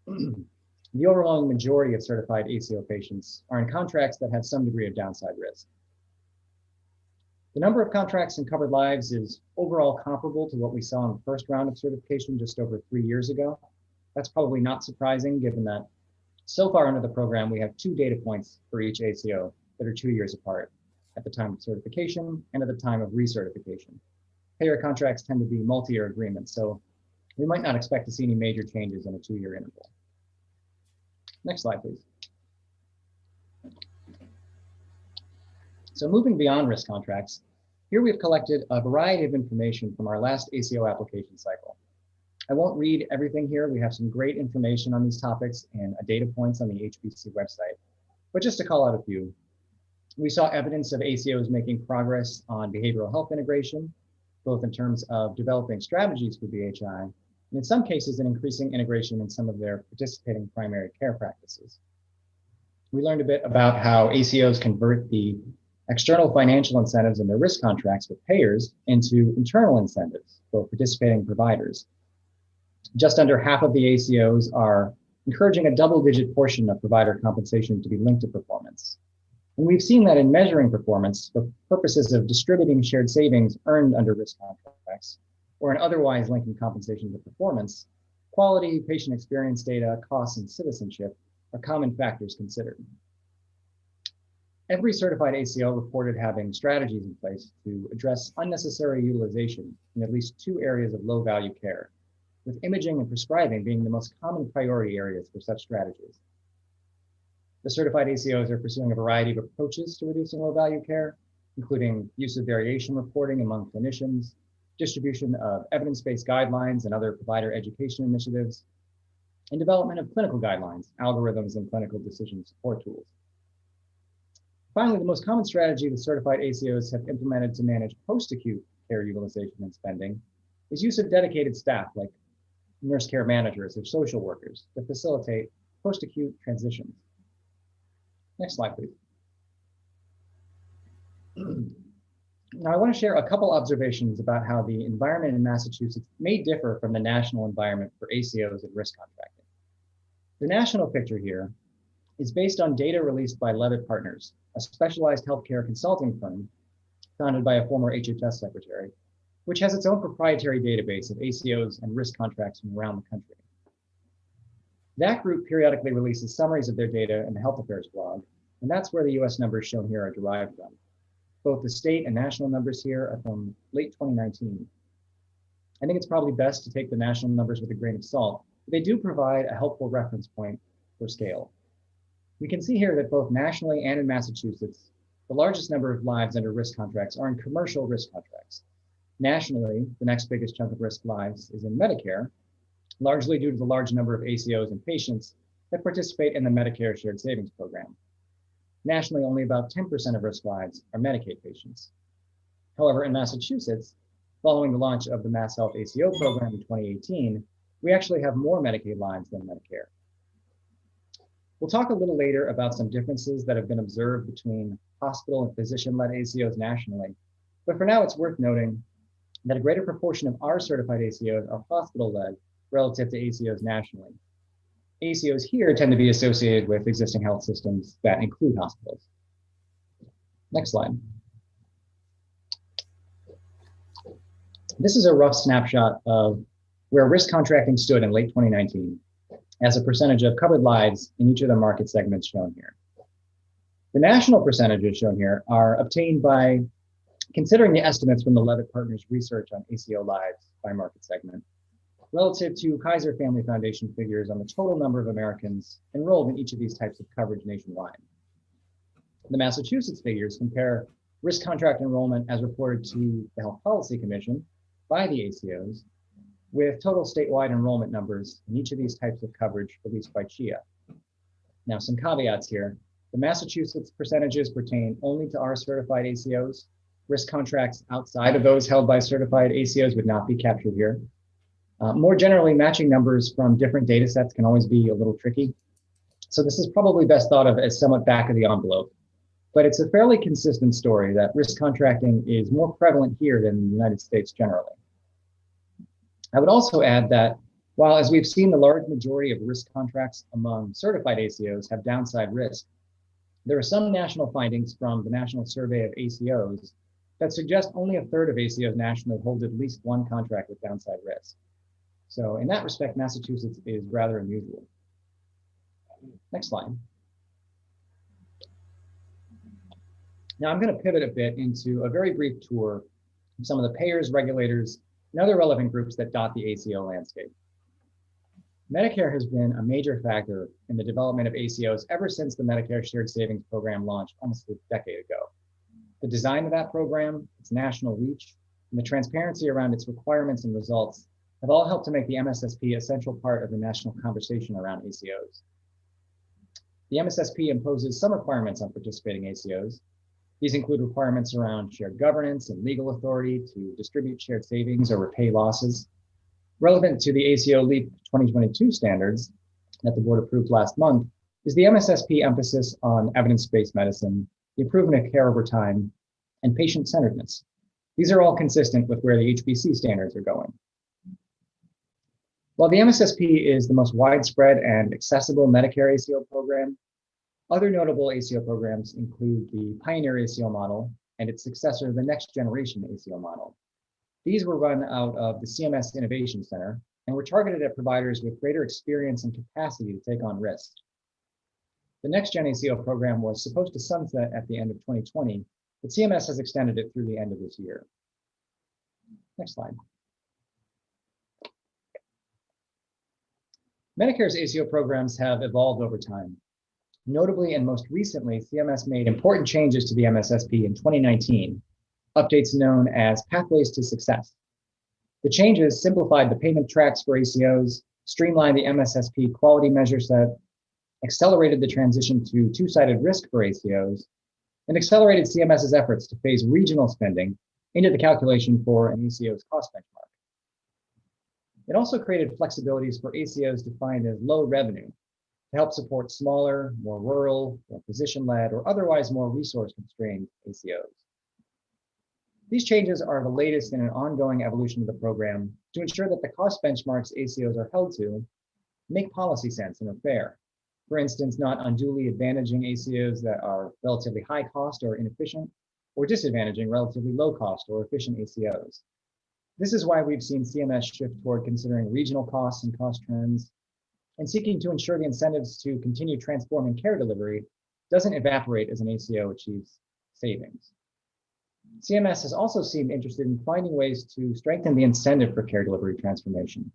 T: The overwhelming majority of certified ACO patients are in contracts that have some degree of downside risk. The number of contracts and covered lives is overall comparable to what we saw in the first round of certification just over 3 years ago. That's probably not surprising given that so far under the program, we have 2 data points for each ACO that are 2 years apart at the time of certification and at the time of recertification. Payer contracts tend to be multi-year agreements, so we might not expect to see any major changes in a 2-year interval. Next slide, please. So moving beyond risk contracts, here we've collected a variety of information from our last ACO application cycle. I won't read everything here. We have some great information on these topics and data points on the HBC website. But just to call out a few, we saw evidence of ACOs making progress on behavioral health integration, both in terms of developing strategies for BHI, and in some cases, an increasing integration in some of their participating primary care practices. We learned a bit about how ACOs convert the external financial incentives in their risk contracts with payers into internal incentives for participating providers. Just under half of the ACOs are encouraging a double-digit portion of provider compensation to be linked to performance. And we've seen that in measuring performance for purposes of distributing shared savings earned under risk contracts, or in otherwise linking compensation to performance, quality, patient experience data, costs, and citizenship are common factors considered. Every certified ACO reported having strategies in place to address unnecessary utilization in at least 2 areas of low-value care, with imaging and prescribing being the most common priority areas for such strategies. The certified ACOs are pursuing a variety of approaches to reducing low-value care, including use of variation reporting among clinicians, distribution of evidence-based guidelines and other provider education initiatives, and development of clinical guidelines, algorithms, and clinical decision support tools. Finally, the most common strategy the certified ACOs have implemented to manage post-acute care utilization and spending is use of dedicated staff like nurse care managers or social workers to facilitate post-acute transitions. Next slide, please. Now, I want to share a couple observations about how the environment in Massachusetts may differ from the national environment for ACOs and risk contracting. The national picture here is based on data released by Levitt Partners, a specialized healthcare consulting firm founded by a former HHS secretary, which has its own proprietary database of ACOs and risk contracts from around the country. That group periodically releases summaries of their data in the Health Affairs blog, and that's where the US numbers shown here are derived from. Both the state and national numbers here are from late 2019. I think it's probably best to take the national numbers with a grain of salt, but they do provide a helpful reference point for scale. We can see here that both nationally and in Massachusetts, the largest number of lives under risk contracts are in commercial risk contracts. Nationally, the next biggest chunk of risk lives is in Medicare, largely due to the large number of ACOs and patients that participate in the Medicare Shared Savings Program. Nationally, only about 10% of risk lives are Medicaid patients. However, in Massachusetts, following the launch of the MassHealth ACO program in 2018, we actually have more Medicaid lives than Medicare. We'll talk a little later about some differences that have been observed between hospital and physician-led ACOs nationally, but for now it's worth noting that a greater proportion of our certified ACOs are hospital-led relative to ACOs nationally. ACOs here tend to be associated with existing health systems that include hospitals. Next slide. This is a rough snapshot of where risk contracting stood in late 2019 as a percentage of covered lives in each of the market segments shown here. The national percentages shown here are obtained by considering the estimates from the Levitt Partners research on ACO lives by market segment, relative to Kaiser Family Foundation figures on the total number of Americans enrolled in each of these types of coverage nationwide. The Massachusetts figures compare risk contract enrollment as reported to the Health Policy Commission by the ACOs with total statewide enrollment numbers in each of these types of coverage released by CHIA. Now, some caveats here. The Massachusetts percentages pertain only to our certified ACOs. Risk contracts outside of those held by certified ACOs would not be captured here. More generally, matching numbers from different data sets can always be a little tricky. So this is probably best thought of as somewhat back of the envelope. but it's a fairly consistent story that risk contracting is more prevalent here than in the United States generally. I would also add that while, as we've seen, the large majority of risk contracts among certified ACOs have downside risk, there are some national findings from the National Survey of ACOs that suggest only a third of ACOs nationally hold at least one contract with downside risk. So in that respect, Massachusetts is rather unusual. Next slide. Now I'm going to pivot a bit into a very brief tour of some of the payers, regulators, and other relevant groups that dot the ACO landscape. Medicare has been a major factor in the development of ACOs ever since the Medicare Shared Savings Program launched almost a decade ago. The design of that program, its national reach, and the transparency around its requirements and results have all helped to make the MSSP a central part of the national conversation around ACOs. The MSSP imposes some requirements on participating ACOs. These include requirements around shared governance and legal authority to distribute shared savings or repay losses. Relevant to the ACO LEAP 2022 standards that the board approved last month is the MSSP emphasis on evidence-based medicine, the improvement of care over time, and patient-centeredness. These are all consistent with where the HBC standards are going. While the MSSP is the most widespread and accessible Medicare ACO program, other notable ACO programs include the Pioneer ACO model and its successor, the Next Generation ACO model. These were run out of the CMS Innovation Center and were targeted at providers with greater experience and capacity to take on risk. The Next Gen ACO program was supposed to sunset at the end of 2020, but CMS has extended it through the end of this year. Next slide. Medicare's ACO programs have evolved over time. Notably, and most recently, CMS made important changes to the MSSP in 2019, updates known as Pathways to Success. The changes simplified the payment tracks for ACOs, streamlined the MSSP quality measure set, accelerated the transition to two-sided risk for ACOs, and accelerated CMS's efforts to phase regional spending into the calculation for an ACO's cost benchmark. It also created flexibilities for ACOs defined as low revenue to help support smaller, more rural, or physician-led, or otherwise more resource-constrained ACOs. These changes are the latest in an ongoing evolution of the program to ensure that the cost benchmarks ACOs are held to make policy sense and are fair. For instance, not unduly advantaging ACOs that are relatively high cost or inefficient, or disadvantaging relatively low cost or efficient ACOs. This is why we've seen CMS shift toward considering regional costs and cost trends and seeking to ensure the incentives to continue transforming care delivery doesn't evaporate as an ACO achieves savings. CMS has also seemed interested in finding ways to strengthen the incentive for care delivery transformation.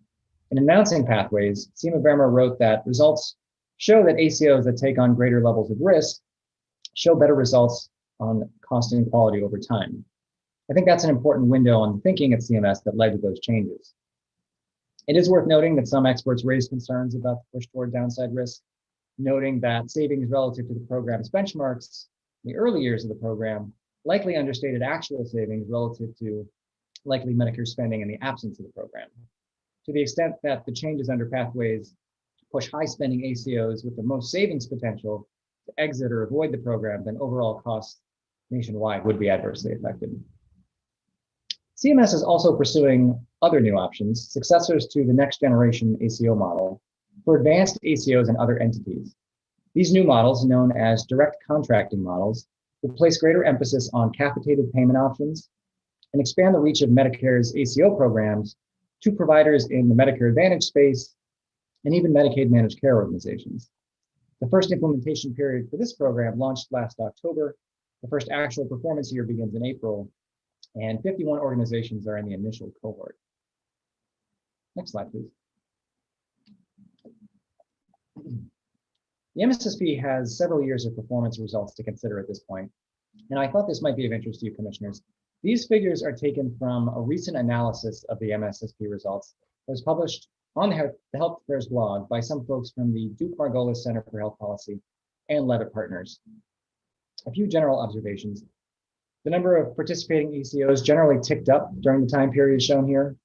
T: In announcing Pathways, Seema Verma wrote that results show that ACOs that take on greater levels of risk show better results on cost and quality over time. I think that's an important window on thinking at CMS that led to those changes. It is worth noting that some experts raised concerns about the push toward downside risk, noting that savings relative to the program's benchmarks in the early years of the program likely understated actual savings relative to likely Medicare spending in the absence of the program. To the extent that the changes under Pathways push high spending ACOs with the most savings potential to exit or avoid the program, then overall costs nationwide would be adversely affected. CMS is also pursuing other new options, successors to the Next Generation ACO model, for advanced ACOs and other entities. These new models, known as direct contracting models, will place greater emphasis on capitated payment options and expand the reach of Medicare's ACO programs to providers in the Medicare Advantage space and even Medicaid managed care organizations. The first implementation period for this program launched last October. The first actual performance year begins in April, and 51 organizations are in the initial cohort. Next slide, please. The MSSP has several years of performance results to consider at this point, and I thought this might be of interest to you, commissioners. These figures are taken from a recent analysis of the MSSP results that was published on the Health Affairs blog by some folks from the Duke Margolis Center for Health Policy and Levitt Partners. A few general observations. The number of participating ACOs generally ticked up during the time period shown here.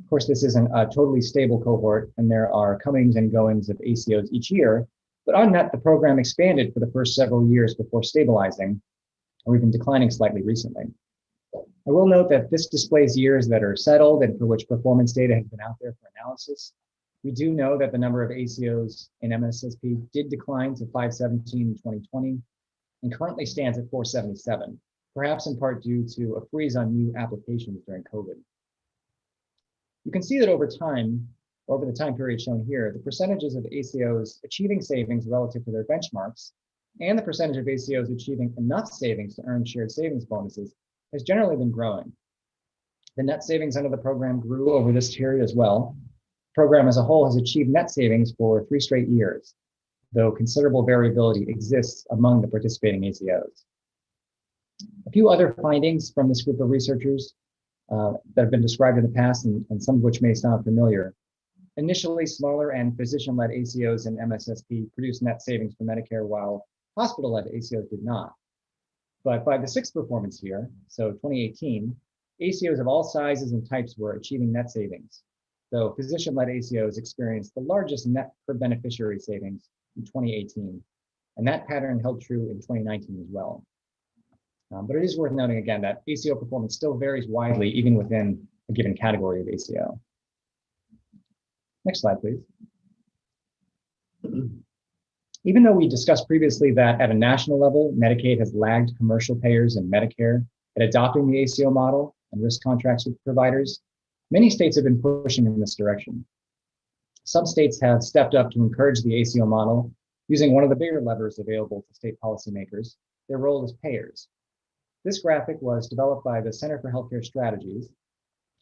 T: Of course, this isn't a totally stable cohort, and there are comings and goings of ACOs each year, but on net, the program expanded for the first several years before stabilizing and we've been declining slightly recently. I will note that this displays years that are settled and for which performance data has been out there for analysis. We do know that the number of ACOs in MSSP did decline to 517 in 2020 and currently stands at 477, perhaps in part due to a freeze on new applications during COVID. You can see that over time, over the time period shown here, the percentages of ACOs achieving savings relative to their benchmarks and the percentage of ACOs achieving enough savings to earn shared savings bonuses has generally been growing. The net savings under the program grew over this period as well. The program as a whole has achieved net savings for 3 straight years, though considerable variability exists among the participating ACOs. A few other findings from this group of researchers that have been described in the past and some of which may sound familiar. Initially, smaller and physician-led ACOs in MSSP produced net savings for Medicare, while hospital-led ACOs did not. But by the 6th performance year, so 2018, ACOs of all sizes and types were achieving net savings, though physician-led ACOs experienced the largest net per beneficiary savings in 2018, and that pattern held true in 2019 as well. But it is worth noting again that ACO performance still varies widely, even within a given category of ACO. Next slide, please. Even though we discussed previously that at a national level, Medicaid has lagged commercial payers and Medicare at adopting the ACO model and risk contracts with providers, many states have been pushing in this direction. Some states have stepped up to encourage the ACO model using one of the bigger levers available to state policymakers, their role as payers. This graphic was developed by the Center for Healthcare Strategies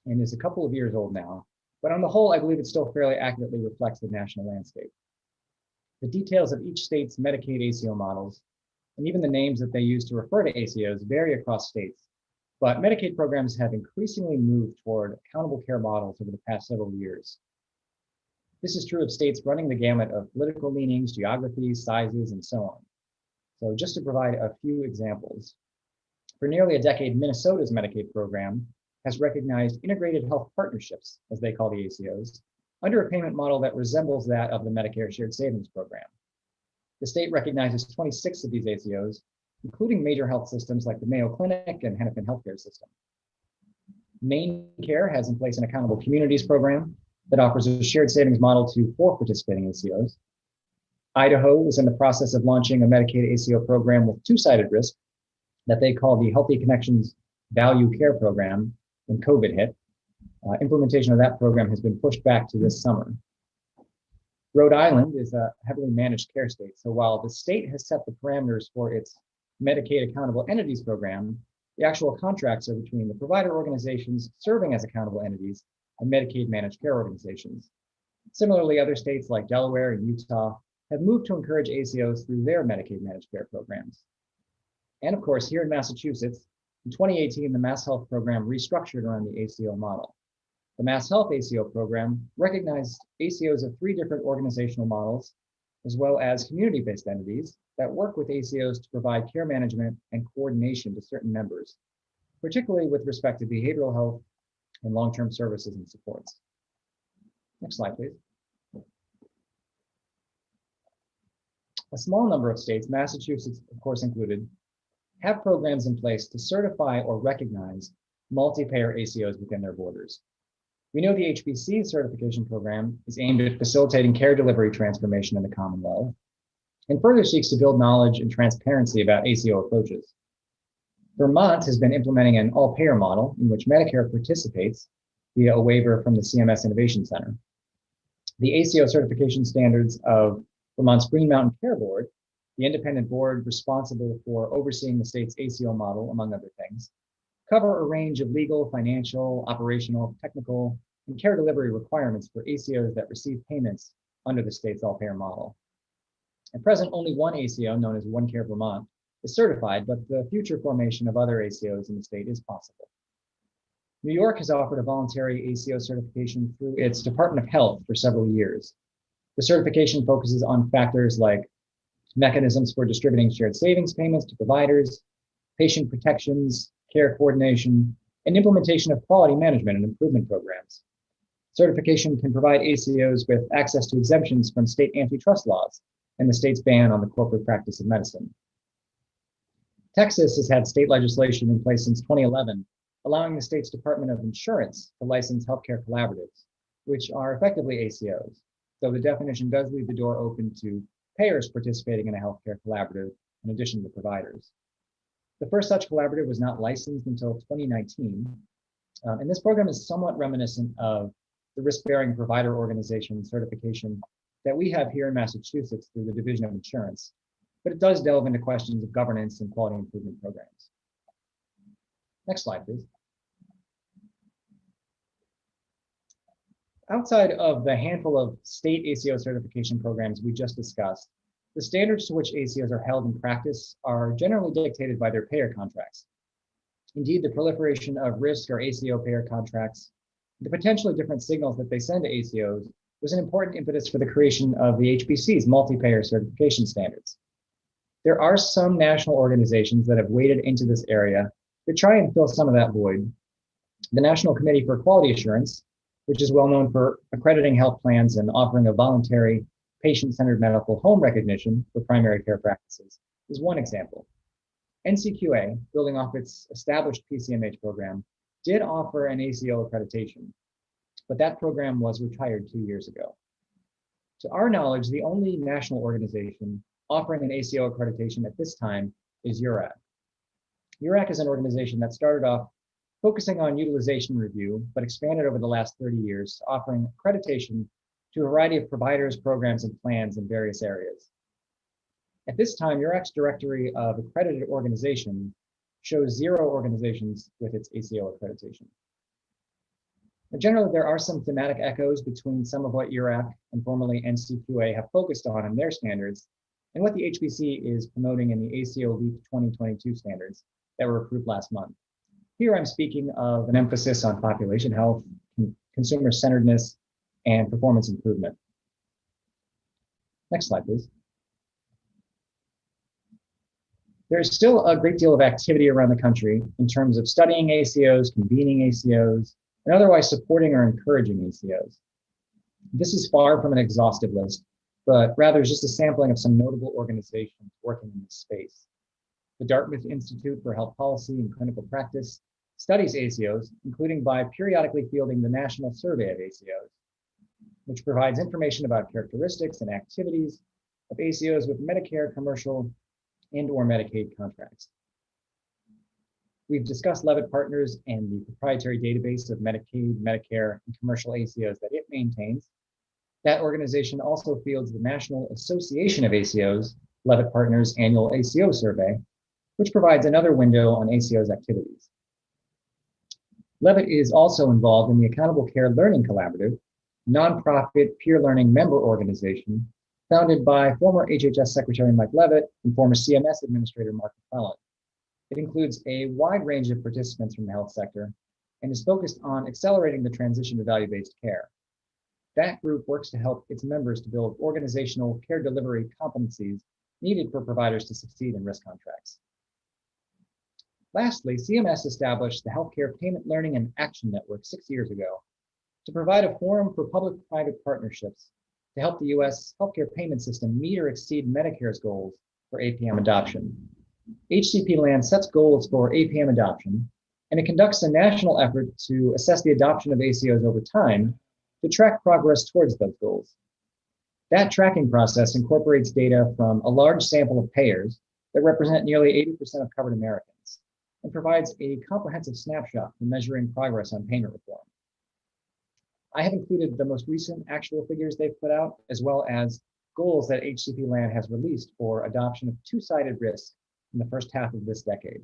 T: and is a couple of years old now, but on the whole, I believe it still fairly accurately reflects the national landscape. The details of each state's Medicaid ACO models, and even the names that they use to refer to ACOs, vary across states, but Medicaid programs have increasingly moved toward accountable care models over the past several years. This is true of states running the gamut of political leanings, geographies, sizes, and so on. So just to provide a few examples, for nearly a decade, Minnesota's Medicaid program has recognized integrated health partnerships, as they call the ACOs, under a payment model that resembles that of the Medicare Shared Savings Program. The state recognizes 26 of these ACOs, including major health systems like the Mayo Clinic and Hennepin Healthcare System. Maine Care has in place an Accountable Communities program that offers a shared savings model to 4 participating ACOs. Idaho is in the process of launching a Medicaid ACO program with 2-sided risk that they call the Healthy Connections Value Care Program when COVID hit. Implementation of that program has been pushed back to this summer. Rhode Island is a heavily managed care state, so while the state has set the parameters for its Medicaid Accountable Entities program, the actual contracts are between the provider organizations serving as accountable entities and Medicaid managed care organizations. Similarly, other states like Delaware and Utah have moved to encourage ACOs through their Medicaid managed care programs. And of course, here in Massachusetts, in 2018, the MassHealth program restructured around the ACO model. The MassHealth ACO program recognized ACOs of 3 different organizational models, as well as community-based entities that work with ACOs to provide care management and coordination to certain members, particularly with respect to behavioral health and long-term services and supports. Next slide, please. A small number of states, Massachusetts of course included, have programs in place to certify or recognize multi-payer ACOs within their borders. We know the HBC certification program is aimed at facilitating care delivery transformation in the Commonwealth and further seeks to build knowledge and transparency about ACO approaches. Vermont has been implementing an all-payer model in which Medicare participates via a waiver from the CMS Innovation Center. The ACO certification standards of Vermont's Green Mountain Care Board, the independent board responsible for overseeing the state's ACO model, among other things, cover a range of legal, financial, operational, technical, and care delivery requirements for ACOs that receive payments under the state's all-payer model. At present, only one ACO, known as One Care Vermont, is certified, but the future formation of other ACOs in the state is possible. New York has offered a voluntary ACO certification through its Department of Health for several years. The certification focuses on factors like mechanisms for distributing shared savings payments to providers, patient protections, care coordination, and implementation of quality management and improvement programs. Certification can provide ACOs with access to exemptions from state antitrust laws and the state's ban on the corporate practice of medicine. Texas has had state legislation in place since 2011, allowing the state's Department of Insurance to license healthcare collaboratives, which are effectively ACOs, though the definition does leave the door open to payers participating in a healthcare collaborative in addition to providers. The first such collaborative was not licensed until 2019, and this program is somewhat reminiscent of the risk-bearing provider organization certification that we have here in Massachusetts through the Division of Insurance, but it does delve into questions of governance and quality improvement programs. Next slide, please. Outside of the handful of state ACO certification programs we just discussed, the standards to which ACOs are held in practice are generally dictated by their payer contracts. Indeed, the proliferation of risk or ACO payer contracts, the potentially different signals that they send to ACOs, was an important impetus for the creation of the HBC's multi-payer certification standards. There are some national organizations that have waded into this area to try and fill some of that void. The National Committee for Quality Assurance, which is well known for accrediting health plans and offering a voluntary patient-centered medical home recognition for primary care practices, is one example. NCQA, building off its established PCMH program, did offer an ACO accreditation, but that program was retired 2 years ago. To our knowledge, the only national organization offering an ACO accreditation at this time is URAC. URAC is an organization that started off focusing on utilization review, but expanded over the last 30 years, offering accreditation to a variety of providers, programs, and plans in various areas. At this time, URAC's directory of accredited organizations shows 0 organizations with its ACO accreditation. Now, generally, there are some thematic echoes between some of what URAC and formerly NCQA have focused on in their standards and what the HBC is promoting in the ACO LEAP 2022 standards that were approved last month. Here I'm speaking of an emphasis on population health, consumer-centeredness, and performance improvement. Next slide, please. There's still a great deal of activity around the country in terms of studying ACOs, convening ACOs, and otherwise supporting or encouraging ACOs. This is far from an exhaustive list, but rather is just a sampling of some notable organizations working in this space. The Dartmouth Institute for Health Policy and Clinical Practice studies ACOs, including by periodically fielding the National Survey of ACOs, which provides information about characteristics and activities of ACOs with Medicare, commercial, and/or Medicaid contracts. We've discussed Levitt Partners and the proprietary database of Medicaid, Medicare, and commercial ACOs that it maintains. That organization also fields the National Association of ACOs, Levitt Partners Annual ACO Survey, which provides another window on ACO's activities. Levitt is also involved in the Accountable Care Learning Collaborative, nonprofit peer learning member organization founded by former HHS Secretary Mike Levitt and former CMS Administrator Mark McClellan. It includes a wide range of participants from the health sector and is focused on accelerating the transition to value-based care. That group works to help its members to build organizational care delivery competencies needed for providers to succeed in risk contracts. Lastly, CMS established the Healthcare Payment Learning and Action Network 6 years ago to provide a forum for public-private partnerships to help the U.S. healthcare payment system meet or exceed Medicare's goals for APM adoption. HCP Land sets goals for APM adoption, and it conducts a national effort to assess the adoption of ACOs over time to track progress towards those goals. That tracking process incorporates data from a large sample of payers that represent nearly 80% of covered Americans and provides a comprehensive snapshot for measuring progress on payment reform. I have included the most recent actual figures they've put out, as well as goals that HCP Land has released for adoption of two-sided risk in the first half of this decade.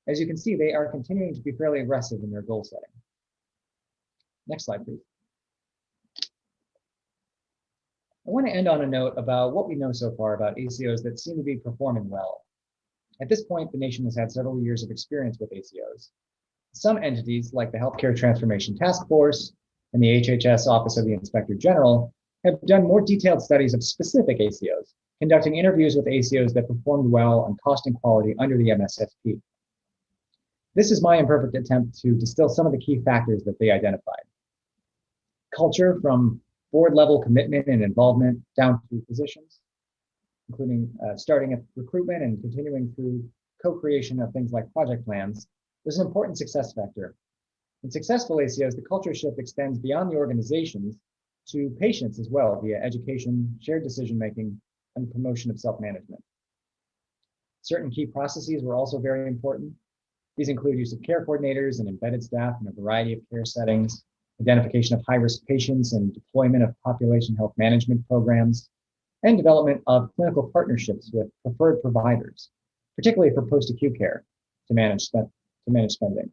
T: As you can see, they are continuing to be fairly aggressive in their goal setting. Next slide, please. I want to end on a note about what we know so far about ACOs that seem to be performing well. At this point, the nation has had several years of experience with ACOs. Some entities, like the Healthcare Transformation Task Force and the HHS Office of the Inspector General, have done more detailed studies of specific ACOs, conducting interviews with ACOs that performed well on cost and quality under the MSSP. This is my imperfect attempt to distill some of the key factors that they identified. Culture, from board-level commitment and involvement down to physicians, including starting at recruitment and continuing through co-creation of things like project plans, was an important success factor. In successful ACOs, the culture shift extends beyond the organizations to patients as well via education, shared decision-making, and promotion of self-management. Certain key processes were also very important. These include use of care coordinators and embedded staff in a variety of care settings, identification of high-risk patients and deployment of population health management programs, and development of clinical partnerships with preferred providers, particularly for post-acute care to manage spending.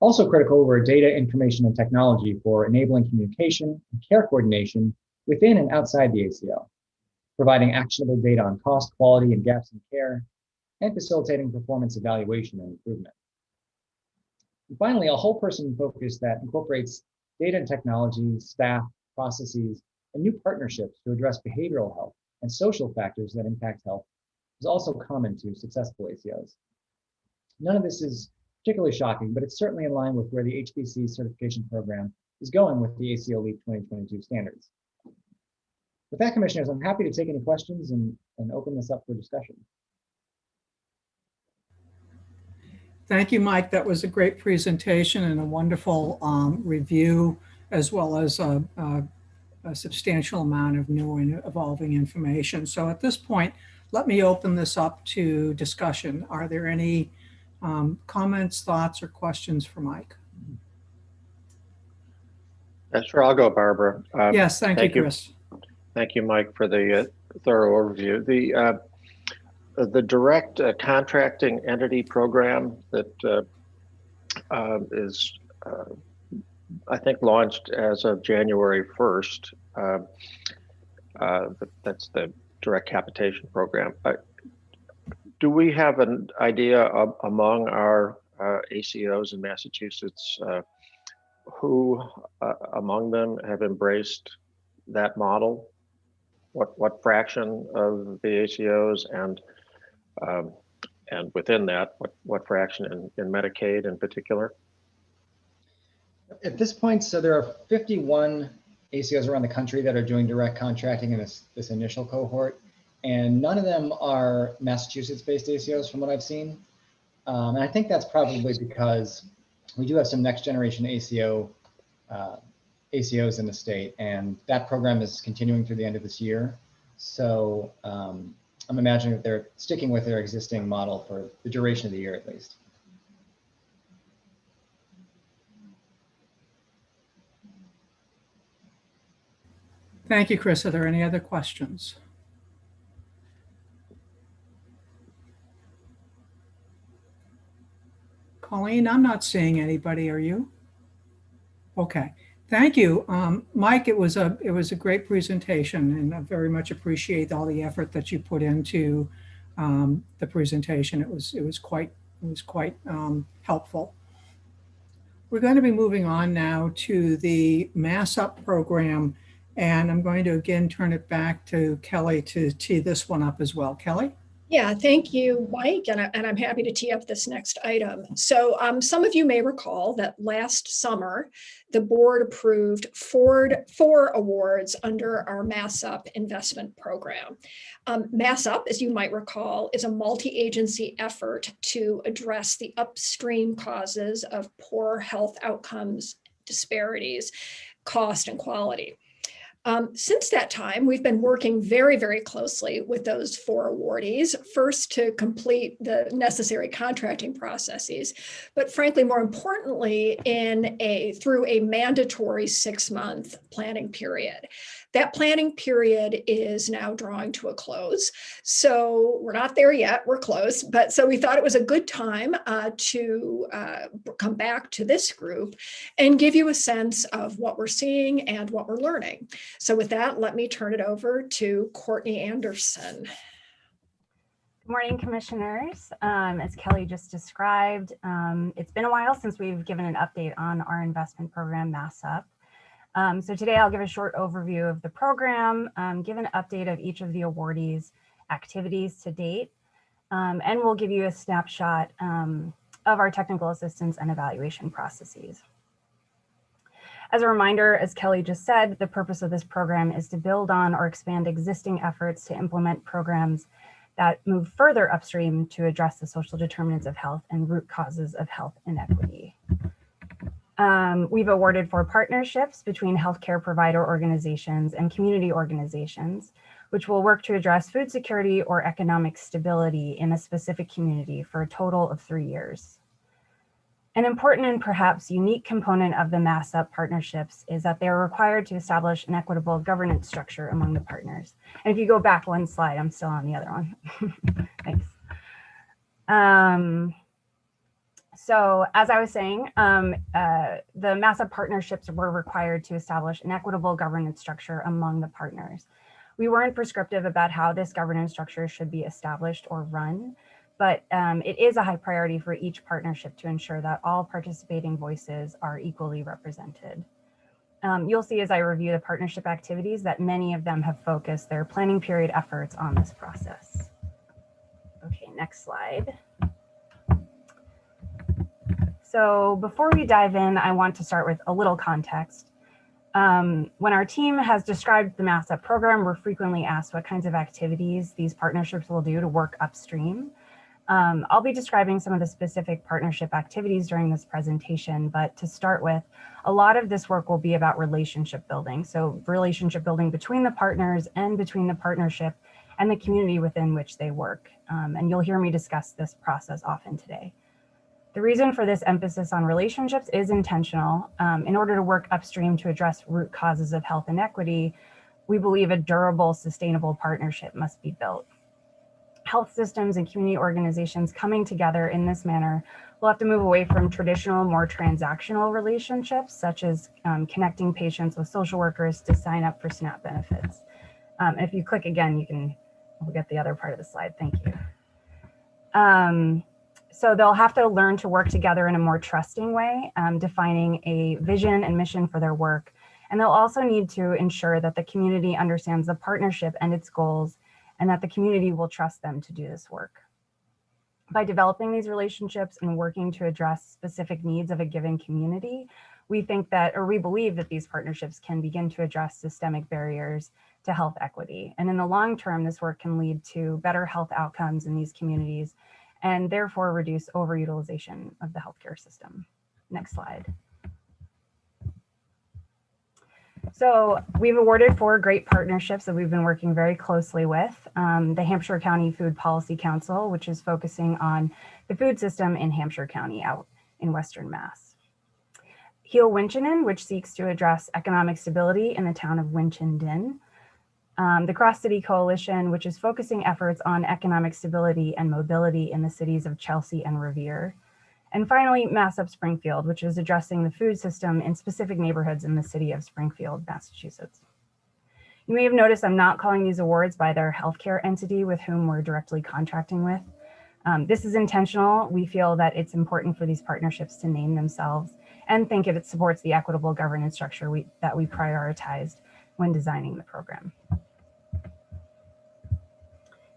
T: Also critical were data, information, and technology for enabling communication and care coordination within and outside the ACO, providing actionable data on cost, quality, and gaps in care, and facilitating performance evaluation and improvement. And finally, a whole person focus that incorporates data and technology, staff, processes, and new partnerships to address behavioral health and social factors that impact health is also common to successful ACOs. None of this is particularly shocking, but it's certainly in line with where the HPC certification program is going with the ACO LEAP 2022 standards. With that, commissioners, I'm happy to take any questions and open this up for discussion.
L: Thank you, Mike. That was a great presentation and a wonderful review, as well as a substantial amount of new and evolving information. So at this point, let me open this up to discussion. Are there any comments, thoughts, or questions for Mike?
R: Sure, I'll go, Barbara.
L: Yes, thank you, Chris.
R: Thank you, Mike, for the thorough overview. The direct contracting entity program that is, I think, launched as of January 1st. That's the direct capitation program. Do we have an idea of, among our ACOs in Massachusetts who among them have embraced that model? What fraction of the ACOs and within that, what fraction in Medicaid in particular?
T: At this point, so there are 51 ACOs around the country that are doing direct contracting in this initial cohort, and none of them are Massachusetts-based ACOs from what I've seen. And I think that's probably because we do have some next generation ACOs in the state, and that program is continuing through the end of this year. So I'm imagining that they're sticking with their existing model for the duration of the year at least.
L: Thank you, Chris. Are there any other questions? Colleen, I'm not seeing anybody. Are you? Okay. Thank you, Mike. It was a great presentation, and I very much appreciate all the effort that you put into the presentation. It was quite helpful. We're going to be moving on now to the MassUP program, and I'm going to again turn it back to Kelly to tee this one up as well. Kelly?
S: Yeah, thank you, Mike, and I'm happy to tee up this next item. So some of you may recall that last summer, the board approved four awards under our MassUP investment program. MassUP, as you might recall, is a multi-agency effort to address the upstream causes of poor health outcomes, disparities, cost, and quality. Since that time, we've been working very, very closely with those four awardees, first to complete the necessary contracting processes, but frankly, more importantly, through a mandatory 6-month planning period. That planning period is now drawing to a close. So we're not there yet, we're close, but so we thought it was a good time to come back to this group and give you a sense of what we're seeing and what we're learning. So with that, let me turn it over to Courtney Anderson.
U: Good morning, commissioners. As Kelly just described, it's been a while since we've given an update on our investment program, MassUP. So today I'll give a short overview of the program, give an update of each of the awardees' activities to date, and we'll give you a snapshot of our technical assistance and evaluation processes. As a reminder, as Kelly just said, the purpose of this program is to build on or expand existing efforts to implement programs that move further upstream to address the social determinants of health and root causes of health inequity. We've awarded 4 partnerships between healthcare provider organizations and community organizations, which will work to address food security or economic stability in a specific community for a total of 3 years. An important and perhaps unique component of the MassUP partnerships is that they are required to establish an equitable governance structure among the partners. And if you go back one slide, I'm still on the other one. Thanks. So as I was saying, the MassUP partnerships were required to establish an equitable governance structure among the partners. We weren't prescriptive about how this governance structure should be established or run, but it is a high priority for each partnership to ensure that all participating voices are equally represented. You'll see as I review the partnership activities that many of them have focused their planning period efforts on this process. Okay, next slide. So before we dive in, I want to start with a little context. When our team has described the MassUP program, we're frequently asked what kinds of activities these partnerships will do to work upstream. I'll be describing some of the specific partnership activities during this presentation, but to start with, a lot of this work will be about relationship building. So relationship building between the partners and between the partnership and the community within which they work. And you'll hear me discuss this process often today. The reason for this emphasis on relationships is intentional. In order to work upstream to address root causes of health inequity, we believe a durable, sustainable partnership must be built. Health systems and community organizations coming together in this manner will have to move away from traditional, more transactional relationships, such as connecting patients with social workers to sign up for SNAP benefits. If you click again, we'll get the other part of the slide. Thank you. So they'll have to learn to work together in a more trusting way, defining a vision and mission for their work. And they'll also need to ensure that the community understands the partnership and its goals, and that the community will trust them to do this work. By developing these relationships and working to address specific needs of a given community, we believe that these partnerships can begin to address systemic barriers to health equity. And in the long term, this work can lead to better health outcomes in these communities and therefore reduce overutilization of the healthcare system. Next slide. So we've awarded 4 great partnerships that we've been working very closely with. The Hampshire County Food Policy Council, which is focusing on the food system in Hampshire County out in Western Mass. Heal Winchendon, which seeks to address economic stability in the town of Winchendon. The Cross City Coalition, which is focusing efforts on economic stability and mobility in the cities of Chelsea and Revere. And finally, MassUP Springfield, which is addressing the food system in specific neighborhoods in the city of Springfield, Massachusetts. You may have noticed I'm not calling these awards by their healthcare entity with whom we're directly contracting with. This is intentional. We feel that it's important for these partnerships to name themselves and think if it supports the equitable governance structure that we prioritized when designing the program.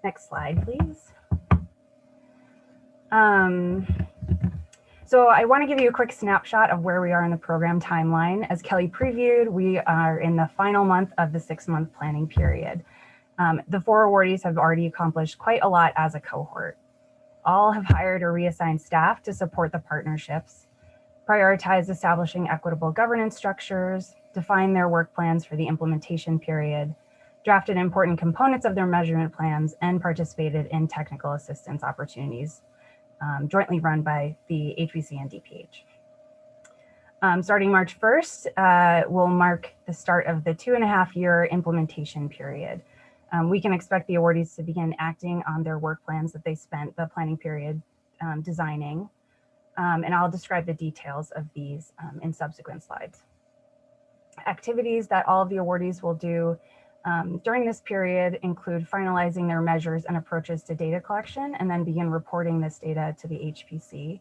U: Next slide, please. So I want to give you a quick snapshot of where we are in the program timeline. As Kelly previewed, we are in the final month of the 6-month planning period. The 4 awardees have already accomplished quite a lot as a cohort. All have hired or reassigned staff to support the partnerships, prioritize establishing equitable governance structures, define their work plans for the implementation period, drafted important components of their measurement plans, and participated in technical assistance opportunities jointly run by the HBC and DPH. Starting March 1st, will mark the start of the 2.5-year implementation period. We can expect the awardees to begin acting on their work plans that they spent the planning period designing, and I'll describe the details of these in subsequent slides. Activities that all of the awardees will do during this period include finalizing their measures and approaches to data collection, and then begin reporting this data to the HPC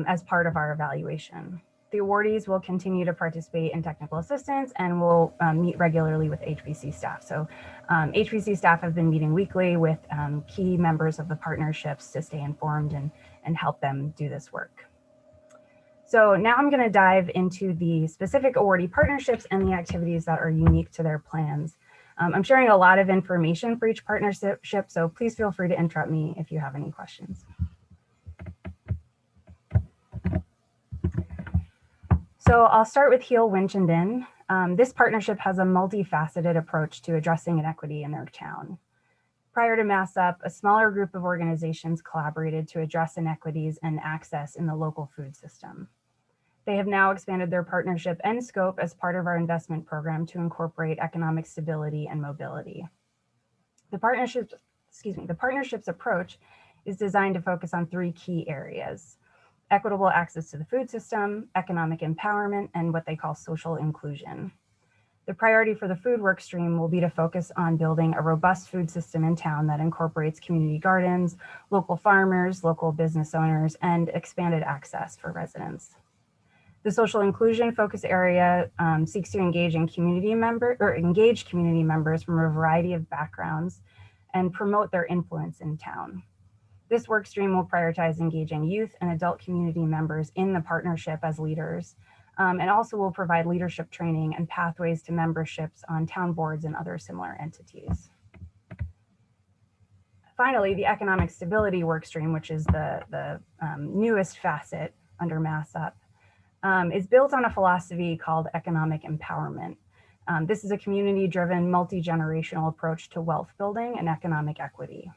U: as part of our evaluation. The awardees will continue to participate in technical assistance and will meet regularly with HPC staff. So HPC staff have been meeting weekly with key members of the partnerships to stay informed and help them do this work. So now I'm going to dive into the specific awardee partnerships and the activities that are unique to their plans. I'm sharing a lot of information for each partnership, so please feel free to interrupt me if you have any questions. So I'll start with Heal Winchendon. This partnership has a multifaceted approach to addressing inequity in their town. Prior to MassUP, a smaller group of organizations collaborated to address inequities and access in the local food system. They have now expanded their partnership and scope as part of our investment program to incorporate economic stability and mobility. The partnership's approach is designed to focus on 3 key areas: equitable access to the food system, economic empowerment, and what they call social inclusion. The priority for the food work stream will be to focus on building a robust food system in town that incorporates community gardens, local farmers, local business owners, and expanded access for residents. The social inclusion focus area seeks to engage community members from a variety of backgrounds and promote their influence in town. This work stream will prioritize engaging youth and adult community members in the partnership as leaders, and also will provide leadership training and pathways to memberships on town boards and other similar entities. Finally, the economic stability work stream, which is the newest facet under MassUP, is built on a philosophy called economic empowerment. This is a community-driven, multi-generational approach to wealth building and economic equity.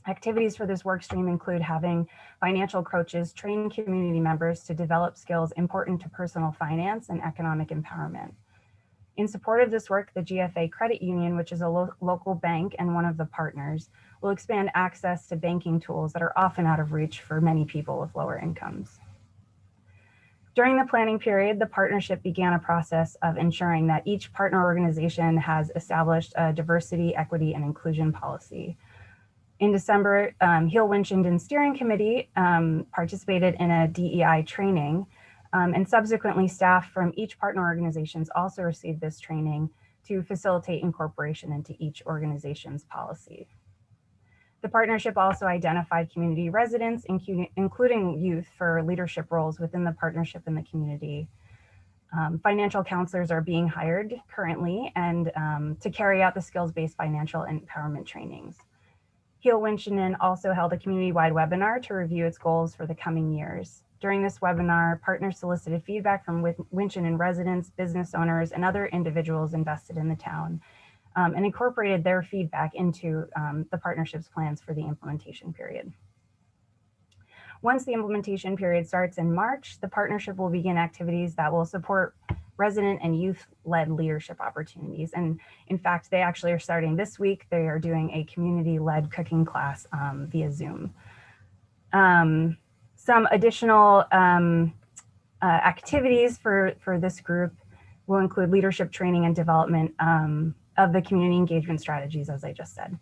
U: Activities for this work stream include having financial coaches train community members to develop skills important to personal finance and economic empowerment. In support of this work, the GFA Credit Union, which is a local bank and one of the partners, will expand access to banking tools that are often out of reach for many people with lower incomes. During the planning period, the partnership began a process of ensuring that each partner organization has established a diversity, equity, and inclusion policy. In December, Heal Winchendon Steering Committee participated in a DEI training, and subsequently staff from each partner organizations also received this training to facilitate incorporation into each organization's policy. The partnership also identified community residents, including youth, for leadership roles within the partnership in the community. Financial counselors are being hired currently and to carry out the skills-based financial empowerment trainings. Heal Winchendon also held a community-wide webinar to review its goals for the coming years. During this webinar, partners solicited feedback from Winchendon residents, business owners, and other individuals invested in the town, and incorporated their feedback into the partnership's plans for the implementation period. Once the implementation period starts in March, the partnership will begin activities that will support resident and youth-led leadership opportunities. And in fact, they actually are starting this week. They are doing a community-led cooking class via Zoom. Some additional activities for this group will include leadership training and development of the community engagement strategies, as I just said.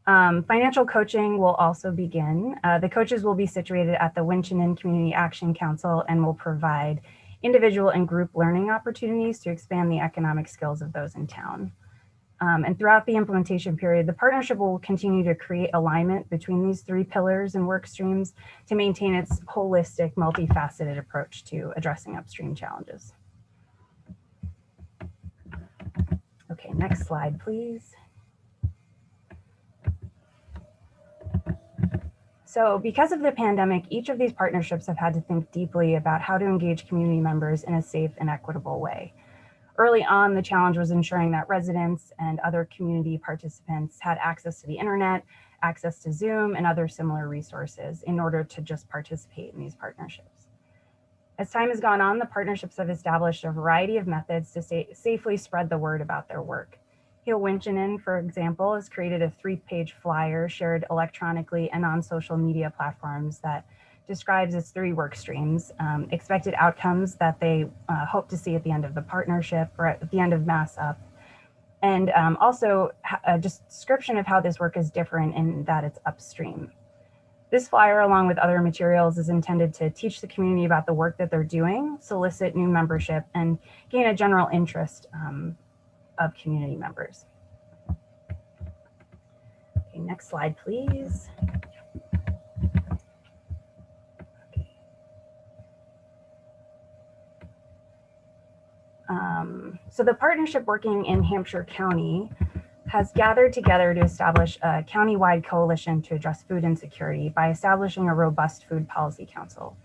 U: Financial coaching will also begin. The coaches will be situated at the Winchendon Community Action Council and will provide individual and group learning opportunities to expand the economic skills of those in town. And throughout the implementation period, the partnership will continue to create alignment between these 3 pillars and work streams to maintain its holistic, multifaceted approach to addressing upstream challenges. Okay, next slide, please. So because of the pandemic, each of these partnerships have had to think deeply about how to engage community members in a safe and equitable way. Early on, the challenge was ensuring that residents and other community participants had access to the internet, access to Zoom, and other similar resources in order to just participate in these partnerships. As time has gone on, the partnerships have established a variety of methods to safely spread the word about their work. Heal Winchendon, for example, has created a 3-page flyer shared electronically and on social media platforms that describes its 3 work streams, expected outcomes that they hope to see at the end of the partnership or at the end of MassUP, and also a description of how this work is different in that it's upstream. This flyer, along with other materials, is intended to teach the community about the work that they're doing, solicit new membership, and gain a general interest of community members. Okay, next slide, please. So the partnership working in Hampshire County has gathered together to establish a county-wide coalition to address food insecurity by establishing a robust food policy council.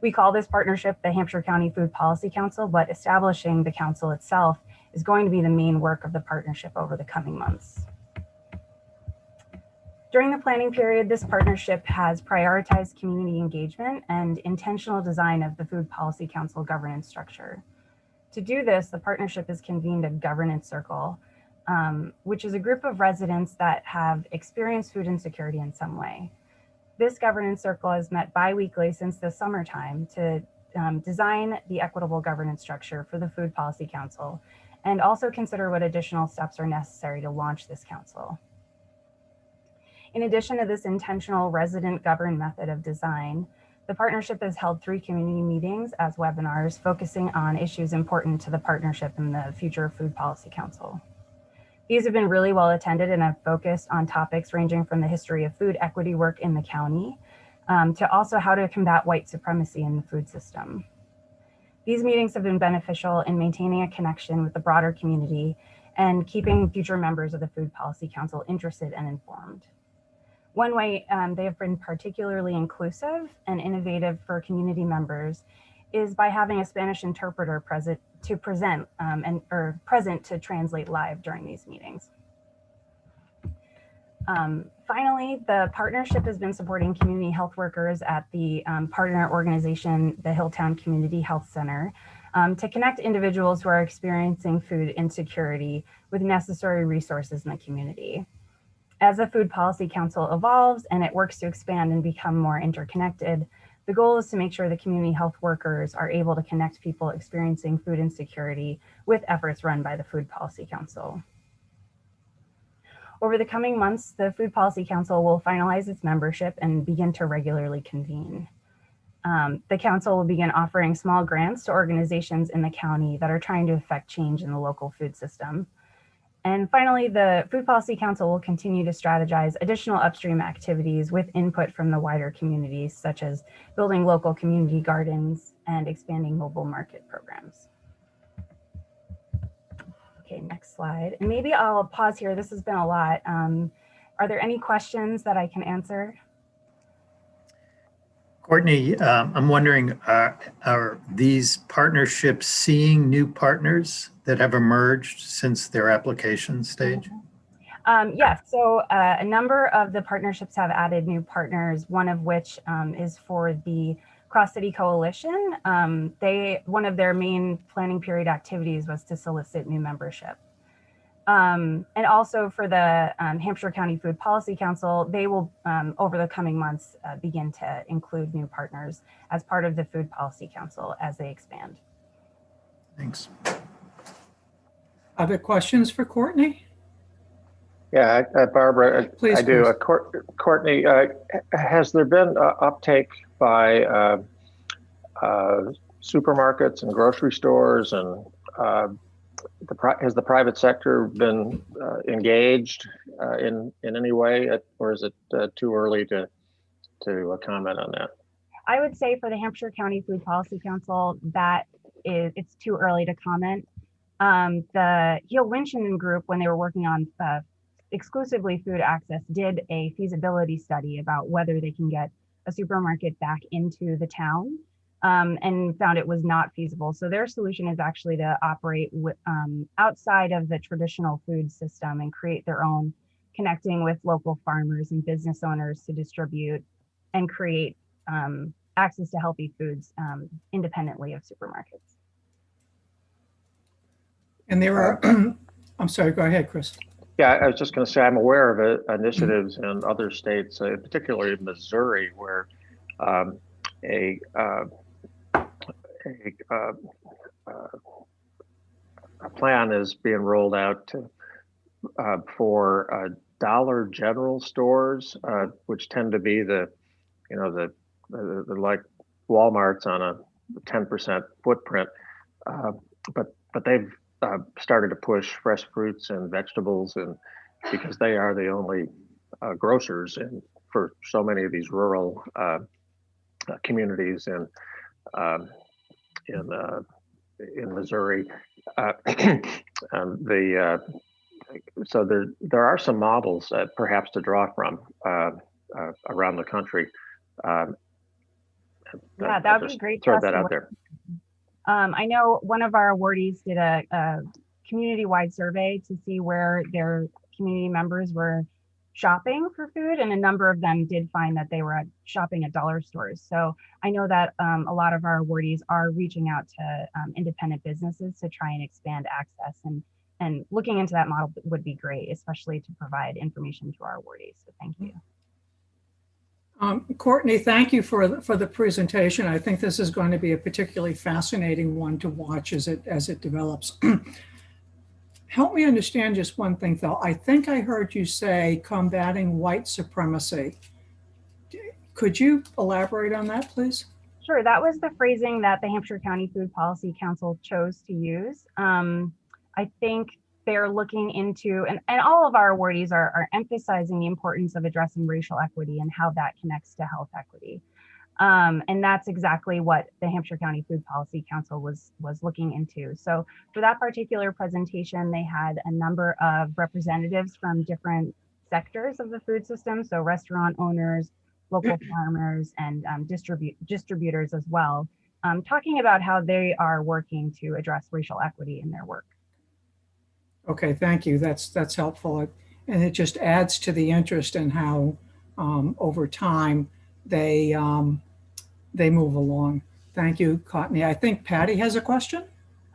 U: We call this partnership the Hampshire County Food Policy Council, but establishing the council itself is going to be the main work of the partnership over the coming months. During the planning period, this partnership has prioritized community engagement and intentional design of the Food Policy Council governance structure. To do this, the partnership has convened a governance circle, which is a group of residents that have experienced food insecurity in some way. This governance circle has met bi-weekly since the summertime to design the equitable governance structure for the Food Policy Council and also consider what additional steps are necessary to launch this council. In addition to this intentional resident governed method of design, the partnership has held 3 community meetings as webinars focusing on issues important to the partnership and the future Food Policy Council. These have been really well attended and have focused on topics ranging from the history of food equity work in the county to also how to combat white supremacy in the food system. These meetings have been beneficial in maintaining a connection with the broader community and keeping future members of the Food Policy Council interested and informed. One way they have been particularly inclusive and innovative for community members is by having a Spanish interpreter present to translate live during these meetings. Finally, the partnership has been supporting community health workers at the partner organization, the Hilltown Community Health Center, to connect individuals who are experiencing food insecurity with necessary resources in the community. As the Food Policy Council evolves and it works to expand and become more interconnected, the goal is to make sure the community health workers are able to connect people experiencing food insecurity with efforts run by the Food Policy Council. Over the coming months, the Food Policy Council will finalize its membership and begin to regularly convene. The council will begin offering small grants to organizations in the county that are trying to affect change in the local food system. And finally, the Food Policy Council will continue to strategize additional upstream activities with input from the wider communities, such as building local community gardens and expanding mobile market programs. Okay, next slide. And maybe I'll pause here. This has been a lot. Are there any questions that I can answer?
P: Courtney, I'm wondering, are these partnerships seeing new partners that have emerged since their application stage?
U: Yes, so a number of the partnerships have added new partners, one of which is for the Cross-City Coalition. One of their main planning period activities was to solicit new membership. And also for the Hampshire County Food Policy Council, they will, over the coming months, begin to include new partners as part of the Food Policy Council as they expand.
P: Thanks.
L: Other questions for Courtney?
R: Yeah, Barbara,
L: Please,
R: I do. Courtney, has there been uptake by supermarkets and grocery stores, and has the private sector been engaged in any way, or is it too early to comment on that?
U: I would say for the Hampshire County Food Policy Council, it's too early to comment. The Heal-Winchenden group, when they were working on exclusively food access, did a feasibility study about whether they can get a supermarket back into the town, and found it was not feasible. So their solution is actually to operate outside of the traditional food system and create their own, connecting with local farmers and business owners to distribute and create access to healthy foods independently of supermarkets.
L: And there are, I'm sorry, go ahead, Chris.
R: Yeah, I was just going to say, I'm aware of initiatives in other states, particularly Missouri, where a plan is being rolled out for Dollar General stores, which tend to be the like Walmart's on a 10% footprint, but they've started to push fresh fruits and vegetables, and because they are the only grocers for so many of these rural communities in Missouri. So there are some models perhaps to draw from around the country.
U: Yeah, that would be great.
R: Throw that out there.
U: I know one of our awardees did a community-wide survey to see where their community members were shopping for food, and a number of them did find that they were shopping at dollar stores. So I know that a lot of our awardees are reaching out to independent businesses to try and expand access, and looking into that model would be great, especially to provide information to our awardees. So thank you.
L: Courtney, thank you for the presentation. I think this is going to be a particularly fascinating one to watch as it develops. Help me understand just one thing, though. I think I heard you say combating white supremacy. Could you elaborate on that, please?
U: Sure, that was the phrasing that the Hampshire County Food Policy Council chose to use. I think they're looking into, and all of our awardees are emphasizing the importance of addressing racial equity and how that connects to health equity. And that's exactly what the Hampshire County Food Policy Council was looking into. So for that particular presentation, they had a number of representatives from different sectors of the food system, so restaurant owners, local farmers, and distributors as well, talking about how they are working to address racial equity in their work.
L: Okay, thank you. That's helpful. And it just adds to the interest in how over time they move along. Thank you, Courtney. I think Patty has a question.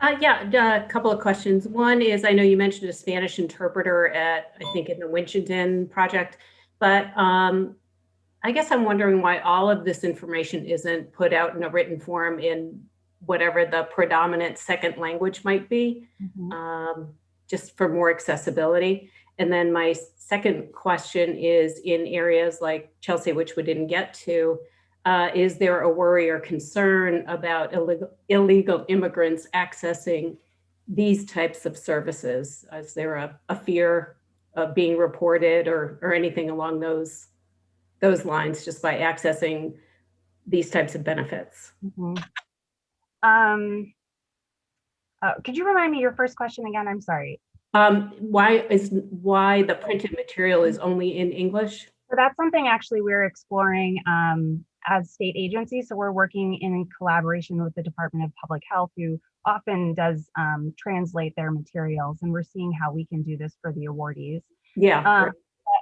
I: Yeah, a couple of questions. One is, I know you mentioned a Spanish interpreter at, I think, in the Winchendon project, but I guess I'm wondering why all of this information isn't put out in a written form in whatever the predominant second language might be, just for more accessibility. And then my second question is, in areas like Chelsea, which we didn't get to, is there a worry or concern about illegal immigrants accessing these types of services? Is there a fear of being reported or anything along those lines just by accessing these types of benefits?
U: Could you remind me your first question again? I'm sorry.
I: Why the printed material is only in English?
U: So that's something actually we're exploring as state agencies. So we're working in collaboration with the Department of Public Health, who often does translate their materials, and we're seeing how we can do this for the awardees.
I: Yeah.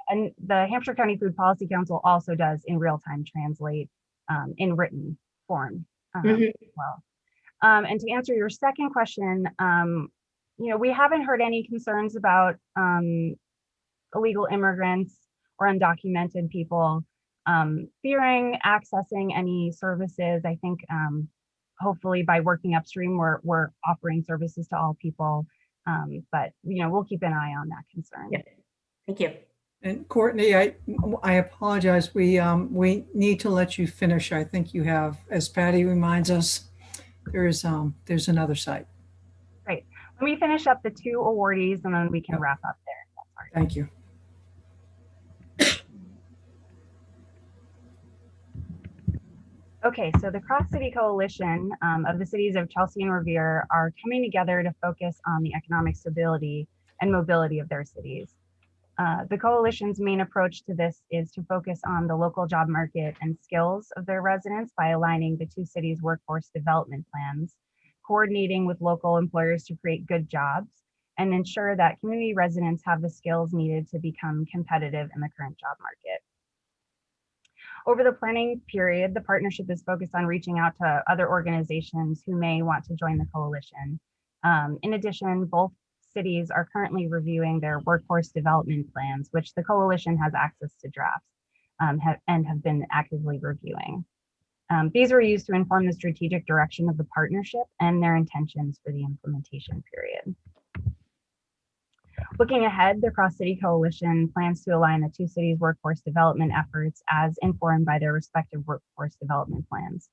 U: And the Hampshire County Food Policy Council also does in real time translate in written form as well. And to answer your second question, we haven't heard any concerns about illegal immigrants or undocumented people fearing accessing any services. I think hopefully by working upstream, we're offering services to all people, but we'll keep an eye on that concern.
I: Yeah. Thank you.
L: And Courtney, I apologize. We need to let you finish. I think you have, as Patty reminds us, there's another site.
U: Great. Let me finish up the two awardees and then we can wrap up there.
L: Thank you.
U: Okay, so the Cross-City Coalition of the cities of Chelsea and Revere are coming together to focus on the economic stability and mobility of their cities. The coalition's main approach to this is to focus on the local job market and skills of their residents by aligning the two cities' workforce development plans, coordinating with local employers to create good jobs, and ensure that community residents have the skills needed to become competitive in the current job market. Over the planning period, the partnership is focused on reaching out to other organizations who may want to join the coalition. In addition, both cities are currently reviewing their workforce development plans, which the coalition has access to drafts and have been actively reviewing. These are used to inform the strategic direction of the partnership and their intentions for the implementation period. Looking ahead, the Cross-City Coalition plans to align the two cities' workforce development efforts as informed by their respective workforce development plans.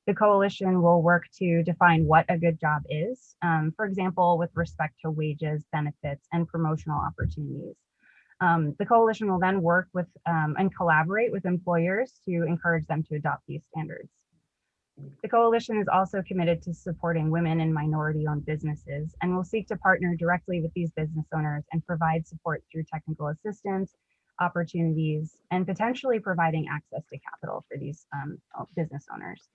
U: The coalition will work to define what a good job is, for example, with respect to wages, benefits, and promotional opportunities. The coalition will then work with and collaborate with employers to encourage them to adopt these standards. The coalition is also committed to supporting women and minority-owned businesses and will seek to partner directly with these business owners and provide support through technical assistance, opportunities, and potentially providing access to capital for these business owners.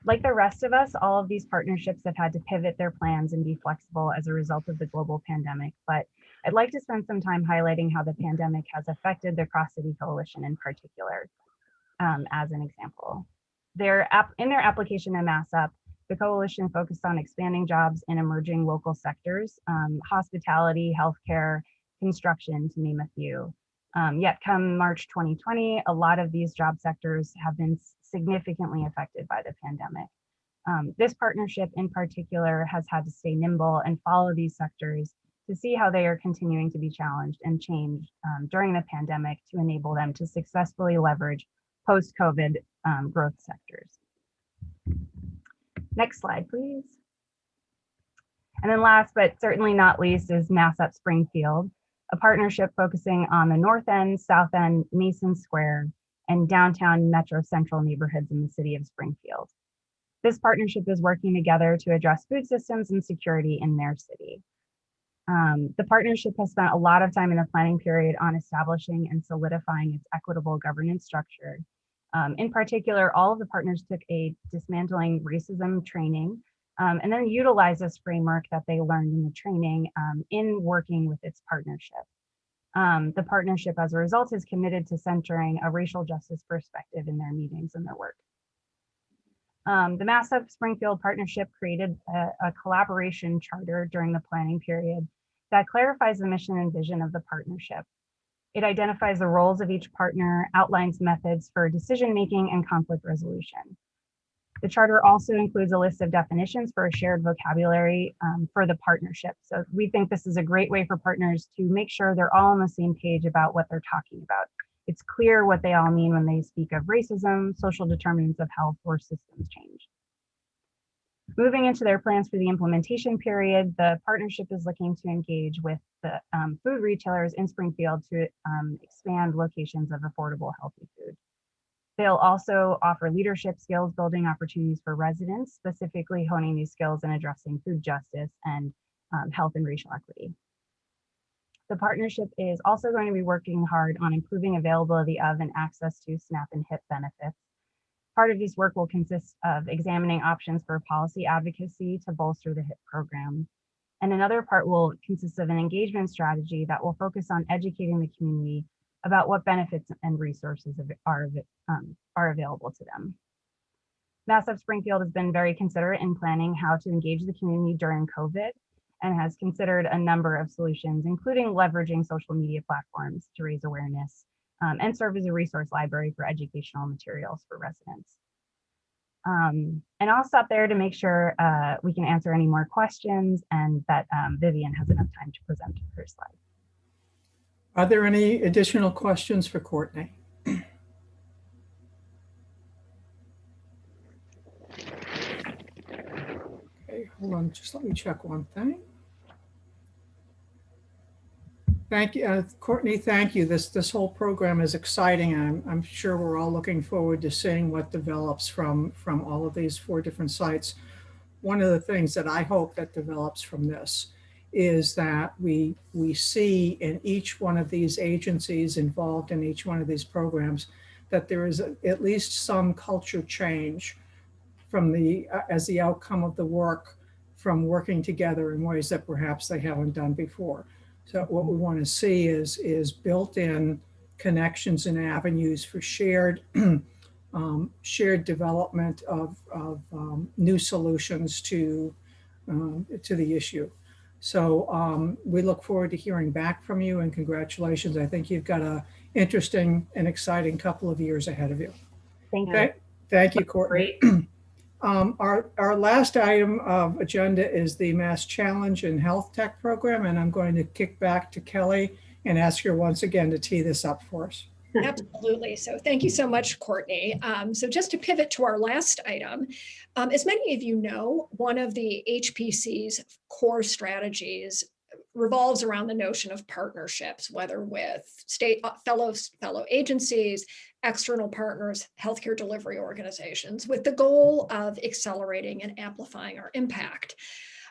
U: Like the rest of us, all of these partnerships have had to pivot their plans and be flexible as a result of the global pandemic, but I'd like to spend some time highlighting how the pandemic has affected the Cross-City Coalition in particular, as an example. In their application to MassUP, the coalition focused on expanding jobs in emerging local sectors, hospitality, healthcare, construction, to name a few. Yet come March 2020, a lot of these job sectors have been significantly affected by the pandemic. This partnership in particular has had to stay nimble and follow these sectors to see how they are continuing to be challenged and changed during the pandemic to enable them to successfully leverage post-COVID growth sectors. Next slide, please. And then last, but certainly not least, is MassUP Springfield, a partnership focusing on the North End, South End, Mason Square, and downtown Metro Central neighborhoods in the city of Springfield. This partnership is working together to address food systems and security in their city. The partnership has spent a lot of time in the planning period on establishing and solidifying its equitable governance structure. In particular, all of the partners took a dismantling racism training and then utilized this framework that they learned in the training in working with its partnership. The partnership, as a result, is committed to centering a racial justice perspective in their meetings and their work. The MassUP Springfield partnership created a collaboration charter during the planning period that clarifies the mission and vision of the partnership. It identifies the roles of each partner, outlines methods for decision-making and conflict resolution. The charter also includes a list of definitions for a shared vocabulary for the partnership. So we think this is a great way for partners to make sure they're all on the same page about what they're talking about. It's clear what they all mean when they speak of racism, social determinants of health, or systems change. Moving into their plans for the implementation period, the partnership is looking to engage with the food retailers in Springfield to expand locations of affordable, healthy food. They'll also offer leadership skills building opportunities for residents, specifically honing these skills in addressing food justice and health and racial equity. The partnership is also going to be working hard on improving availability of and access to SNAP and HIP benefits. Part of this work will consist of examining options for policy advocacy to bolster the HIP program. And another part will consist of an engagement strategy that will focus on educating the community about what benefits and resources are available to them. MassUP Springfield has been very considerate in planning how to engage the community during COVID and has considered a number of solutions, including leveraging social media platforms to raise awareness and serve as a resource library for educational materials for residents. And I'll stop there to make sure we can answer any more questions and that Vivian has enough time to present her slide.
L: Are there any additional questions for Courtney? Okay, hold on, just let me check one thing. Thank you, Courtney, thank you. This whole program is exciting. I'm sure we're all looking forward to seeing what develops from all of these 4 different sites. One of the things that I hope that develops from this is that we see in each one of these agencies involved in each one of these programs that there is at least some culture change from as the outcome of the work from working together in ways that perhaps they haven't done before. So what we want to see is built-in connections and avenues for shared development of new solutions to the issue. So we look forward to hearing back from you, and congratulations. I think you've got an interesting and exciting couple of years ahead of you.
U: Thank you.
L: Thank you, Courtney. Our last item of agenda is the MassChallenge HealthTech program, and I'm going to kick back to Kelly and ask her once again to tee this up for us.
S: Absolutely. So thank you so much, Courtney. So just to pivot to our last item, as many of you know, one of the HPC's core strategies revolves around the notion of partnerships, whether with state fellow agencies, external partners, healthcare delivery organizations, with the goal of accelerating and amplifying our impact.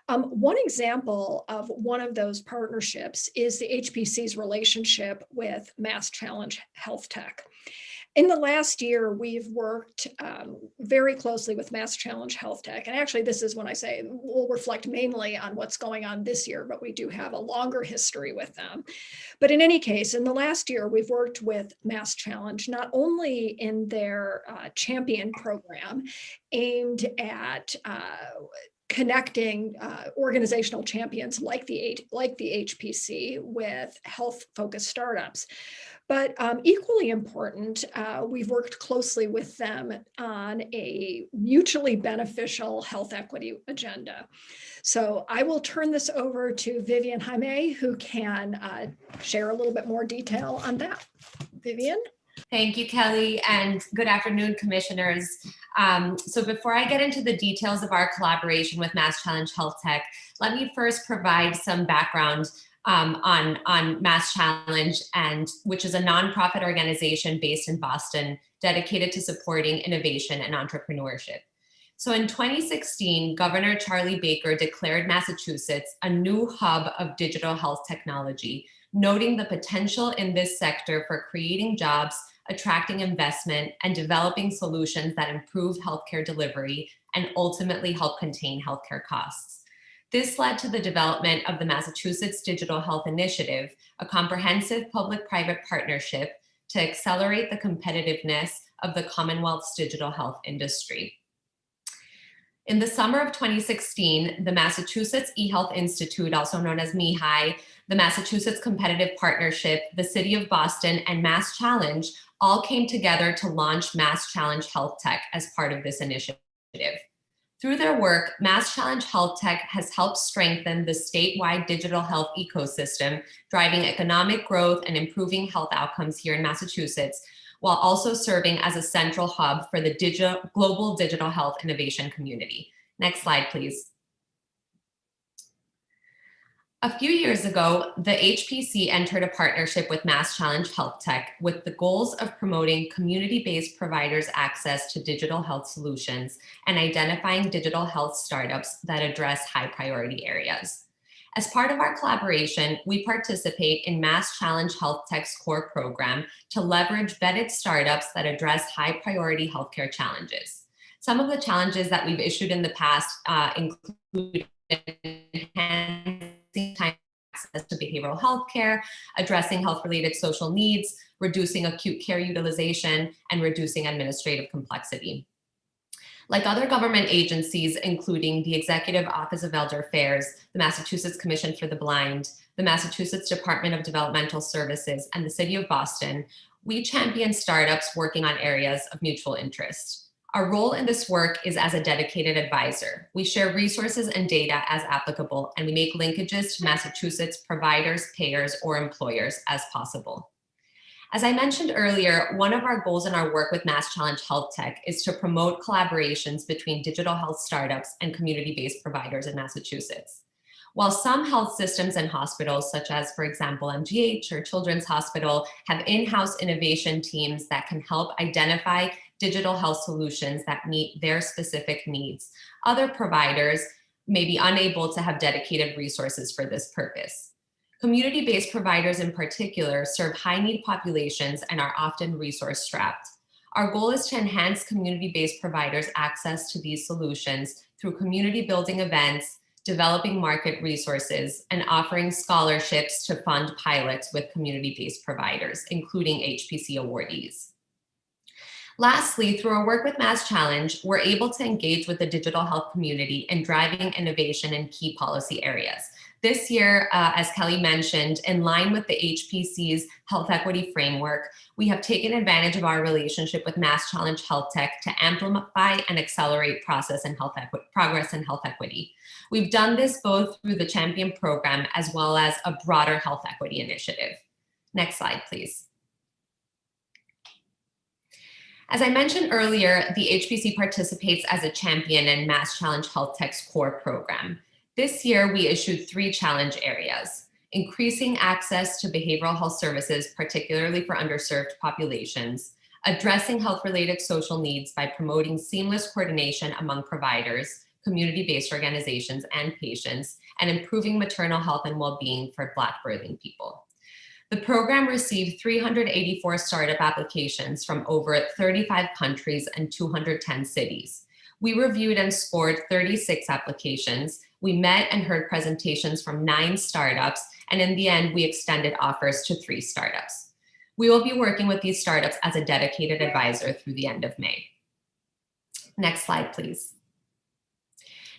S: One example of one of those partnerships is the HPC's relationship with MassChallenge HealthTech. In the last year, we've worked very closely with MassChallenge HealthTech. And actually, this is when I say we'll reflect mainly on what's going on this year, but we do have a longer history with them. But in any case, in the last year, we've worked with MassChallenge not only in their champion program aimed at connecting organizational champions like the HPC with health-focused startups. But equally important, we've worked closely with them on a mutually beneficial health equity agenda. So I will turn this over to Vivian Jaime, who can share a little bit more detail on that. Vivian?
C: Thank you, Kelly, and good afternoon, commissioners. So before I get into the details of our collaboration with MassChallenge HealthTech, let me first provide some background on MassChallenge, which is a nonprofit organization based in Boston dedicated to supporting innovation and entrepreneurship. So in 2016, Governor Charlie Baker declared Massachusetts a new hub of digital health technology, noting the potential in this sector for creating jobs, attracting investment, and developing solutions that improve healthcare delivery and ultimately help contain healthcare costs. This led to the development of the Massachusetts Digital Health Initiative, a comprehensive public-private partnership to accelerate the competitiveness of the Commonwealth's digital health industry. In the summer of 2016, the Massachusetts eHealth Institute, also known as MHI, the Massachusetts Competitive Partnership, the City of Boston, and MassChallenge all came together to launch MassChallenge HealthTech as part of this initiative. Through their work, MassChallenge HealthTech has helped strengthen the statewide digital health ecosystem, driving economic growth and improving health outcomes here in Massachusetts, while also serving as a central hub for the global digital health innovation community. Next slide, please. A few years ago, the HPC entered a partnership with MassChallenge HealthTech with the goals of promoting community-based providers' access to digital health solutions and identifying digital health startups that address high-priority areas. As part of our collaboration, we participate in MassChallenge HealthTech's core program to leverage vetted startups that address high-priority healthcare challenges. Some of the challenges that we've issued in the past include enhancing time access to behavioral health care, addressing health-related social needs, reducing acute care utilization, and reducing administrative complexity. Like other government agencies, including the Executive Office of Elder Affairs, the Massachusetts Commission for the Blind, the Massachusetts Department of Developmental Services, and the City of Boston, we champion startups working on areas of mutual interest. Our role in this work is as a dedicated advisor. We share resources and data as applicable, and we make linkages to Massachusetts providers, payers, or employers as possible. As I mentioned earlier, one of our goals in our work with MassChallenge HealthTech is to promote collaborations between digital health startups and community-based providers in Massachusetts. While some health systems and hospitals, such as, for example, MGH or Children's Hospital, have in-house innovation teams that can help identify digital health solutions that meet their specific needs, other providers may be unable to have dedicated resources for this purpose. Community-based providers in particular serve high-need populations and are often resource-strapped. Our goal is to enhance community-based providers' access to these solutions through community-building events, developing market resources, and offering scholarships to fund pilots with community-based providers, including HPC awardees. Lastly, through our work with MassChallenge, we're able to engage with the digital health community in driving innovation in key policy areas. This year, as Kelly mentioned, in line with the HPC's health equity framework, we have taken advantage of our relationship with MassChallenge HealthTech to amplify and accelerate progress in health equity. We've done this both through the Champion program as well as a broader health equity initiative. Next slide, please. As I mentioned earlier, the HPC participates as a champion in MassChallenge HealthTech's core program. This year, we issued 3 challenge areas: increasing access to behavioral health services, particularly for underserved populations, addressing health-related social needs by promoting seamless coordination among providers, community-based organizations, and patients, and improving maternal health and well-being for Black birthing people. The program received 384 startup applications from over 35 countries and 210 cities. We reviewed and scored 36 applications. We met and heard presentations from 9 startups, and in the end, we extended offers to 3 startups. We will be working with these startups as a dedicated advisor through the end of May. Next slide, please.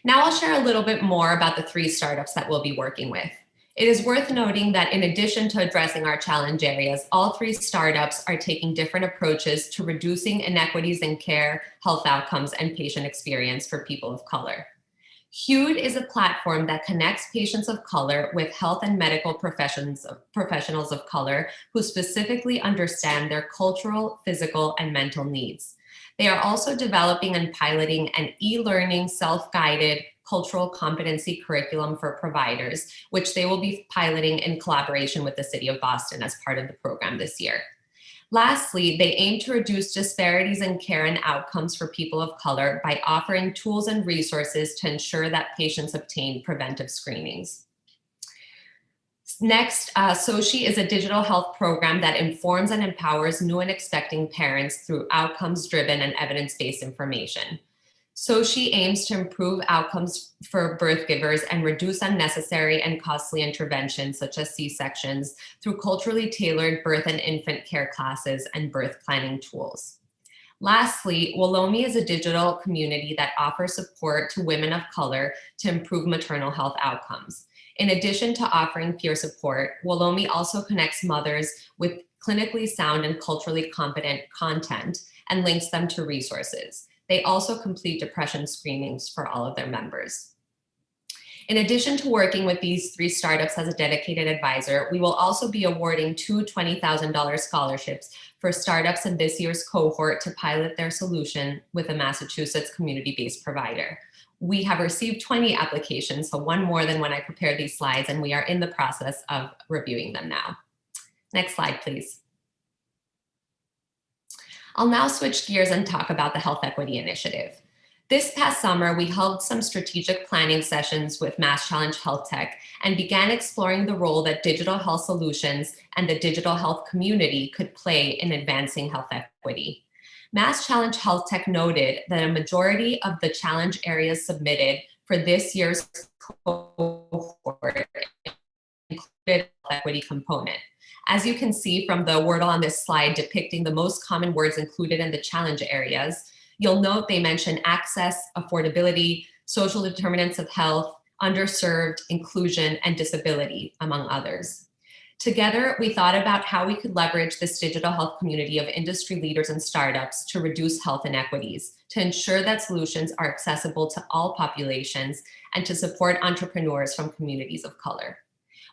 C: Now I'll share a little bit more about the 3 startups that we'll be working with. It is worth noting that in addition to addressing our challenge areas, all 3 startups are taking different approaches to reducing inequities in care, health outcomes, and patient experience for people of color. HUD is a platform that connects patients of color with health and medical professionals of color who specifically understand their cultural, physical, and mental needs. They are also developing and piloting an e-learning, self-guided cultural competency curriculum for providers, which they will be piloting in collaboration with the City of Boston as part of the program this year. Lastly, they aim to reduce disparities in care and outcomes for people of color by offering tools and resources to ensure that patients obtain preventive screenings. Next, SOCHI is a digital health program that informs and empowers new and expecting parents through outcomes-driven and evidence-based information. SOCHI aims to improve outcomes for birth givers and reduce unnecessary and costly interventions such as C-sections through culturally tailored birth and infant care classes and birth planning tools. Lastly, Wolomi is a digital community that offers support to women of color to improve maternal health outcomes. In addition to offering peer support, Wolomi also connects mothers with clinically sound and culturally competent content and links them to resources. They also complete depression screenings for all of their members. In addition to working with these 3 startups as a dedicated advisor, we will also be awarding 2 $20,000 scholarships for startups in this year's cohort to pilot their solution with a Massachusetts community-based provider. We have received 20 applications, so 1 more than when I prepared these slides, and we are in the process of reviewing them now. Next slide, please. I'll now switch gears and talk about the Health Equity Initiative. This past summer, we held some strategic planning sessions with MassChallenge HealthTech and began exploring the role that digital health solutions and the digital health community could play in advancing health equity. MassChallenge HealthTech noted that a majority of the challenge areas submitted for this year's cohort included health equity component. As you can see from the Wordle on this slide depicting the most common words included in the challenge areas, you'll note they mention access, affordability, social determinants of health, underserved, inclusion, and disability, among others. Together, we thought about how we could leverage this digital health community of industry leaders and startups to reduce health inequities, to ensure that solutions are accessible to all populations, and to support entrepreneurs from communities of color.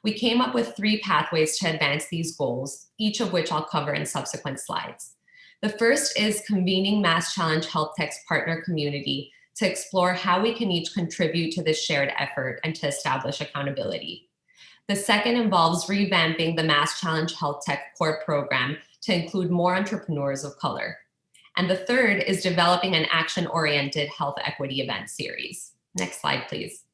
C: We came up with 3 pathways to advance these goals, each of which I'll cover in subsequent slides. The first is convening MassChallenge HealthTech's partner community to explore how we can each contribute to this shared effort and to establish accountability. The second involves revamping the MassChallenge HealthTech core program to include more entrepreneurs of color. And the third is developing an action-oriented health equity event series. Next slide, please.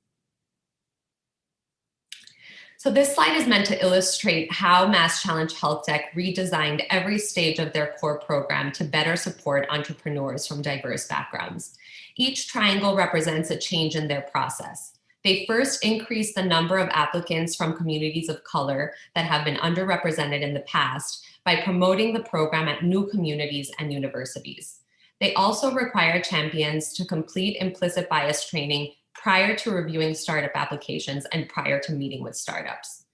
C: So this slide is meant to illustrate how MassChallenge HealthTech redesigned every stage of their core program to better support entrepreneurs from diverse backgrounds. Each triangle represents a change in their process. They first increased the number of applicants from communities of color that have been underrepresented in the past by promoting the program at new communities and universities. They also require champions to complete implicit bias training prior to reviewing startup applications and prior to meeting with startups.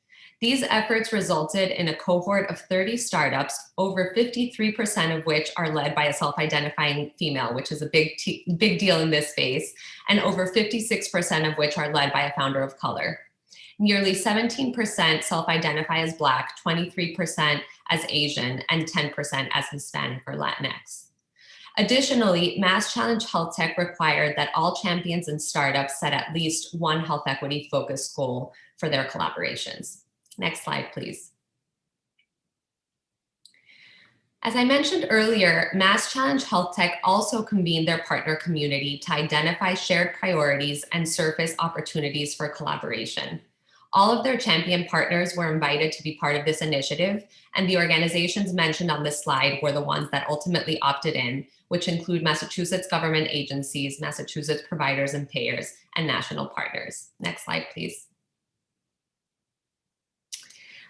C: These efforts resulted in a cohort of 30 startups, over 53% of which are led by a self-identifying female, which is a big deal in this space, and over 56% of which are led by a founder of color. Nearly 17% self-identify as Black, 23% as Asian, and 10% as Hispanic or Latinx. Additionally, MassChallenge HealthTech required that all champions and startups set at least one health equity focused goal for their collaborations. Next slide, please. As I mentioned earlier, MassChallenge HealthTech also convened their partner community to identify shared priorities and surface opportunities for collaboration. All of their champion partners were invited to be part of this initiative, and the organizations mentioned on this slide were the ones that ultimately opted in, which include Massachusetts government agencies, Massachusetts providers and payers, and national partners. Next slide, please.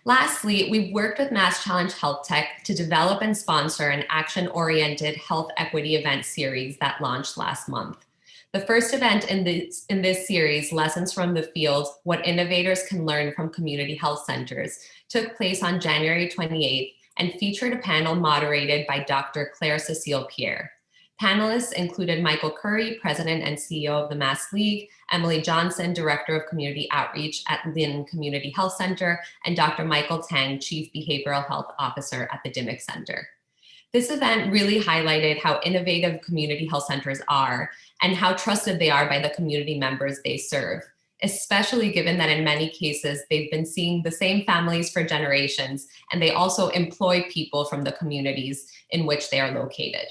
C: Lastly, we've worked with MassChallenge HealthTech to develop and sponsor an action-oriented health equity event series that launched last month. The first event in this series, Lessons from the Field, What Innovators Can Learn from Community Health Centers, took place on January 28th and featured a panel moderated by Dr. Claire Cecile Pierre. Panelists included Michael Curry, President and CEO of the Mass League, Emily Johnson, Director of Community Outreach at Lynn Community Health Center, and Dr. Michael Tang, Chief Behavioral Health Officer at the Dimick Center. This event really highlighted how innovative community health centers are and how trusted they are by the community members they serve, especially given that in many cases, they've been seeing the same families for generations, and they also employ people from the communities in which they are located.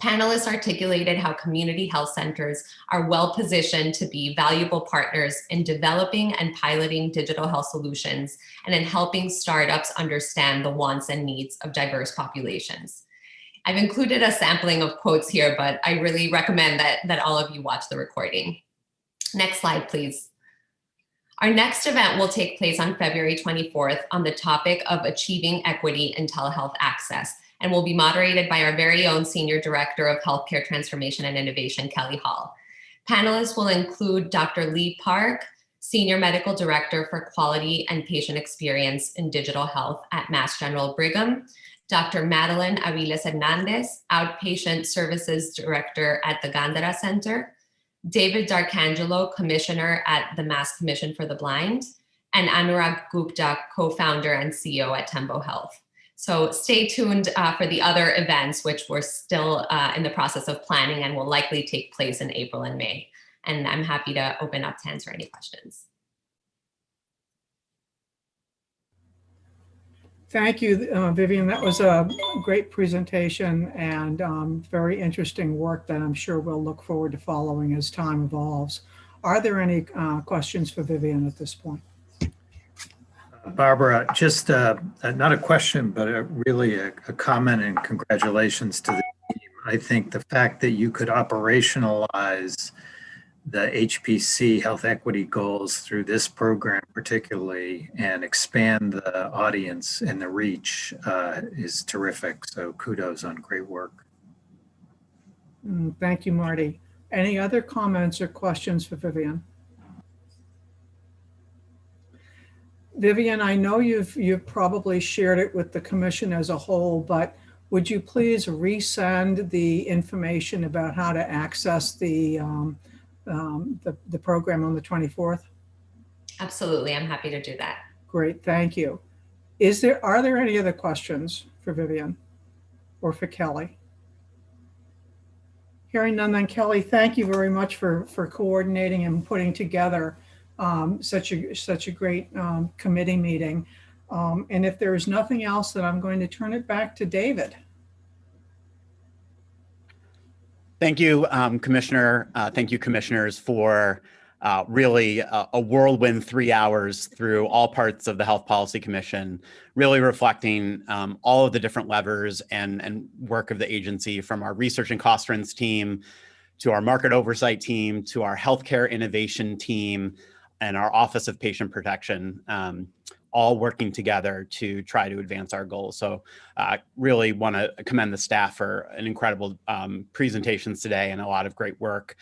C: Panelists articulated how community health centers are well positioned to be valuable partners in developing and piloting digital health solutions and in helping startups understand the wants and needs of diverse populations. I've included a sampling of quotes here, but I really recommend that all of you watch the recording. Next slide, please. Our next event will take place on February 24th on the topic of achieving equity in telehealth access, and will be moderated by our very own Senior Director of Healthcare Transformation and Innovation, Kelly Hall. Panelists will include Dr. Lee Park, Senior Medical Director for Quality and Patient Experience in Digital Health at Mass General Brigham, Dr. Madeline Aviles Hernandez, Outpatient Services Director at the Gandara Center, David Darkangelo, Commissioner at the Mass Commission for the Blind, and Anurag Gupta, Co-Founder and CEO at Tembo Health. So stay tuned for the other events, which we're still in the process of planning and will likely take place in April and May. And I'm happy to open up to answer any questions.
L: Thank you, Vivian. That was a great presentation and very interesting work that I'm sure we'll look forward to following as time evolves. Are there any questions for Vivian at this point?
P: Barbara, just not a question, but really a comment and congratulations to the team. I think the fact that you could operationalize the HPC health equity goals through this program particularly and expand the audience and the reach is terrific. So kudos on great work.
L: Thank you, Marty. Any other comments or questions for Vivian? Vivian, I know you've probably shared it with the commission as a whole, but would you please resend the information about how to access the program on the 24th?
C: Absolutely, I'm happy to do that.
L: Great, thank you. Are there any other questions for Vivian or for Kelly? Hearing none, then Kelly, thank you very much for coordinating and putting together such a great committee meeting. And if there is nothing else, then I'm going to turn it back to David.
E: Thank you, Commissioner. Thank you, commissioners, for really a whirlwind 3 hours through all parts of the Health Policy Commission, really reflecting all of the different levers and work of the agency, from our research and cost trends team to our market oversight team to our healthcare innovation team and our Office of Patient Protection, all working together to try to advance our goals. So really want to commend the staff for an incredible presentations today and a lot of great work.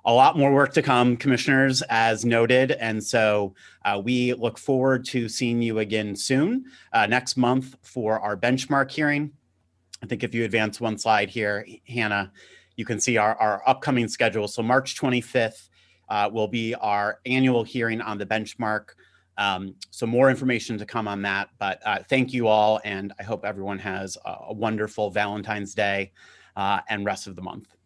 E: A lot more work to come, commissioners, as noted. And so we look forward to seeing you again soon, next month for our benchmark hearing. I think if you advance one slide here, Hannah, you can see our upcoming schedule. So March 25th will be our annual hearing on the benchmark. So more information to come on that, but thank you all. And I hope everyone has a wonderful Valentine's Day and rest of the month.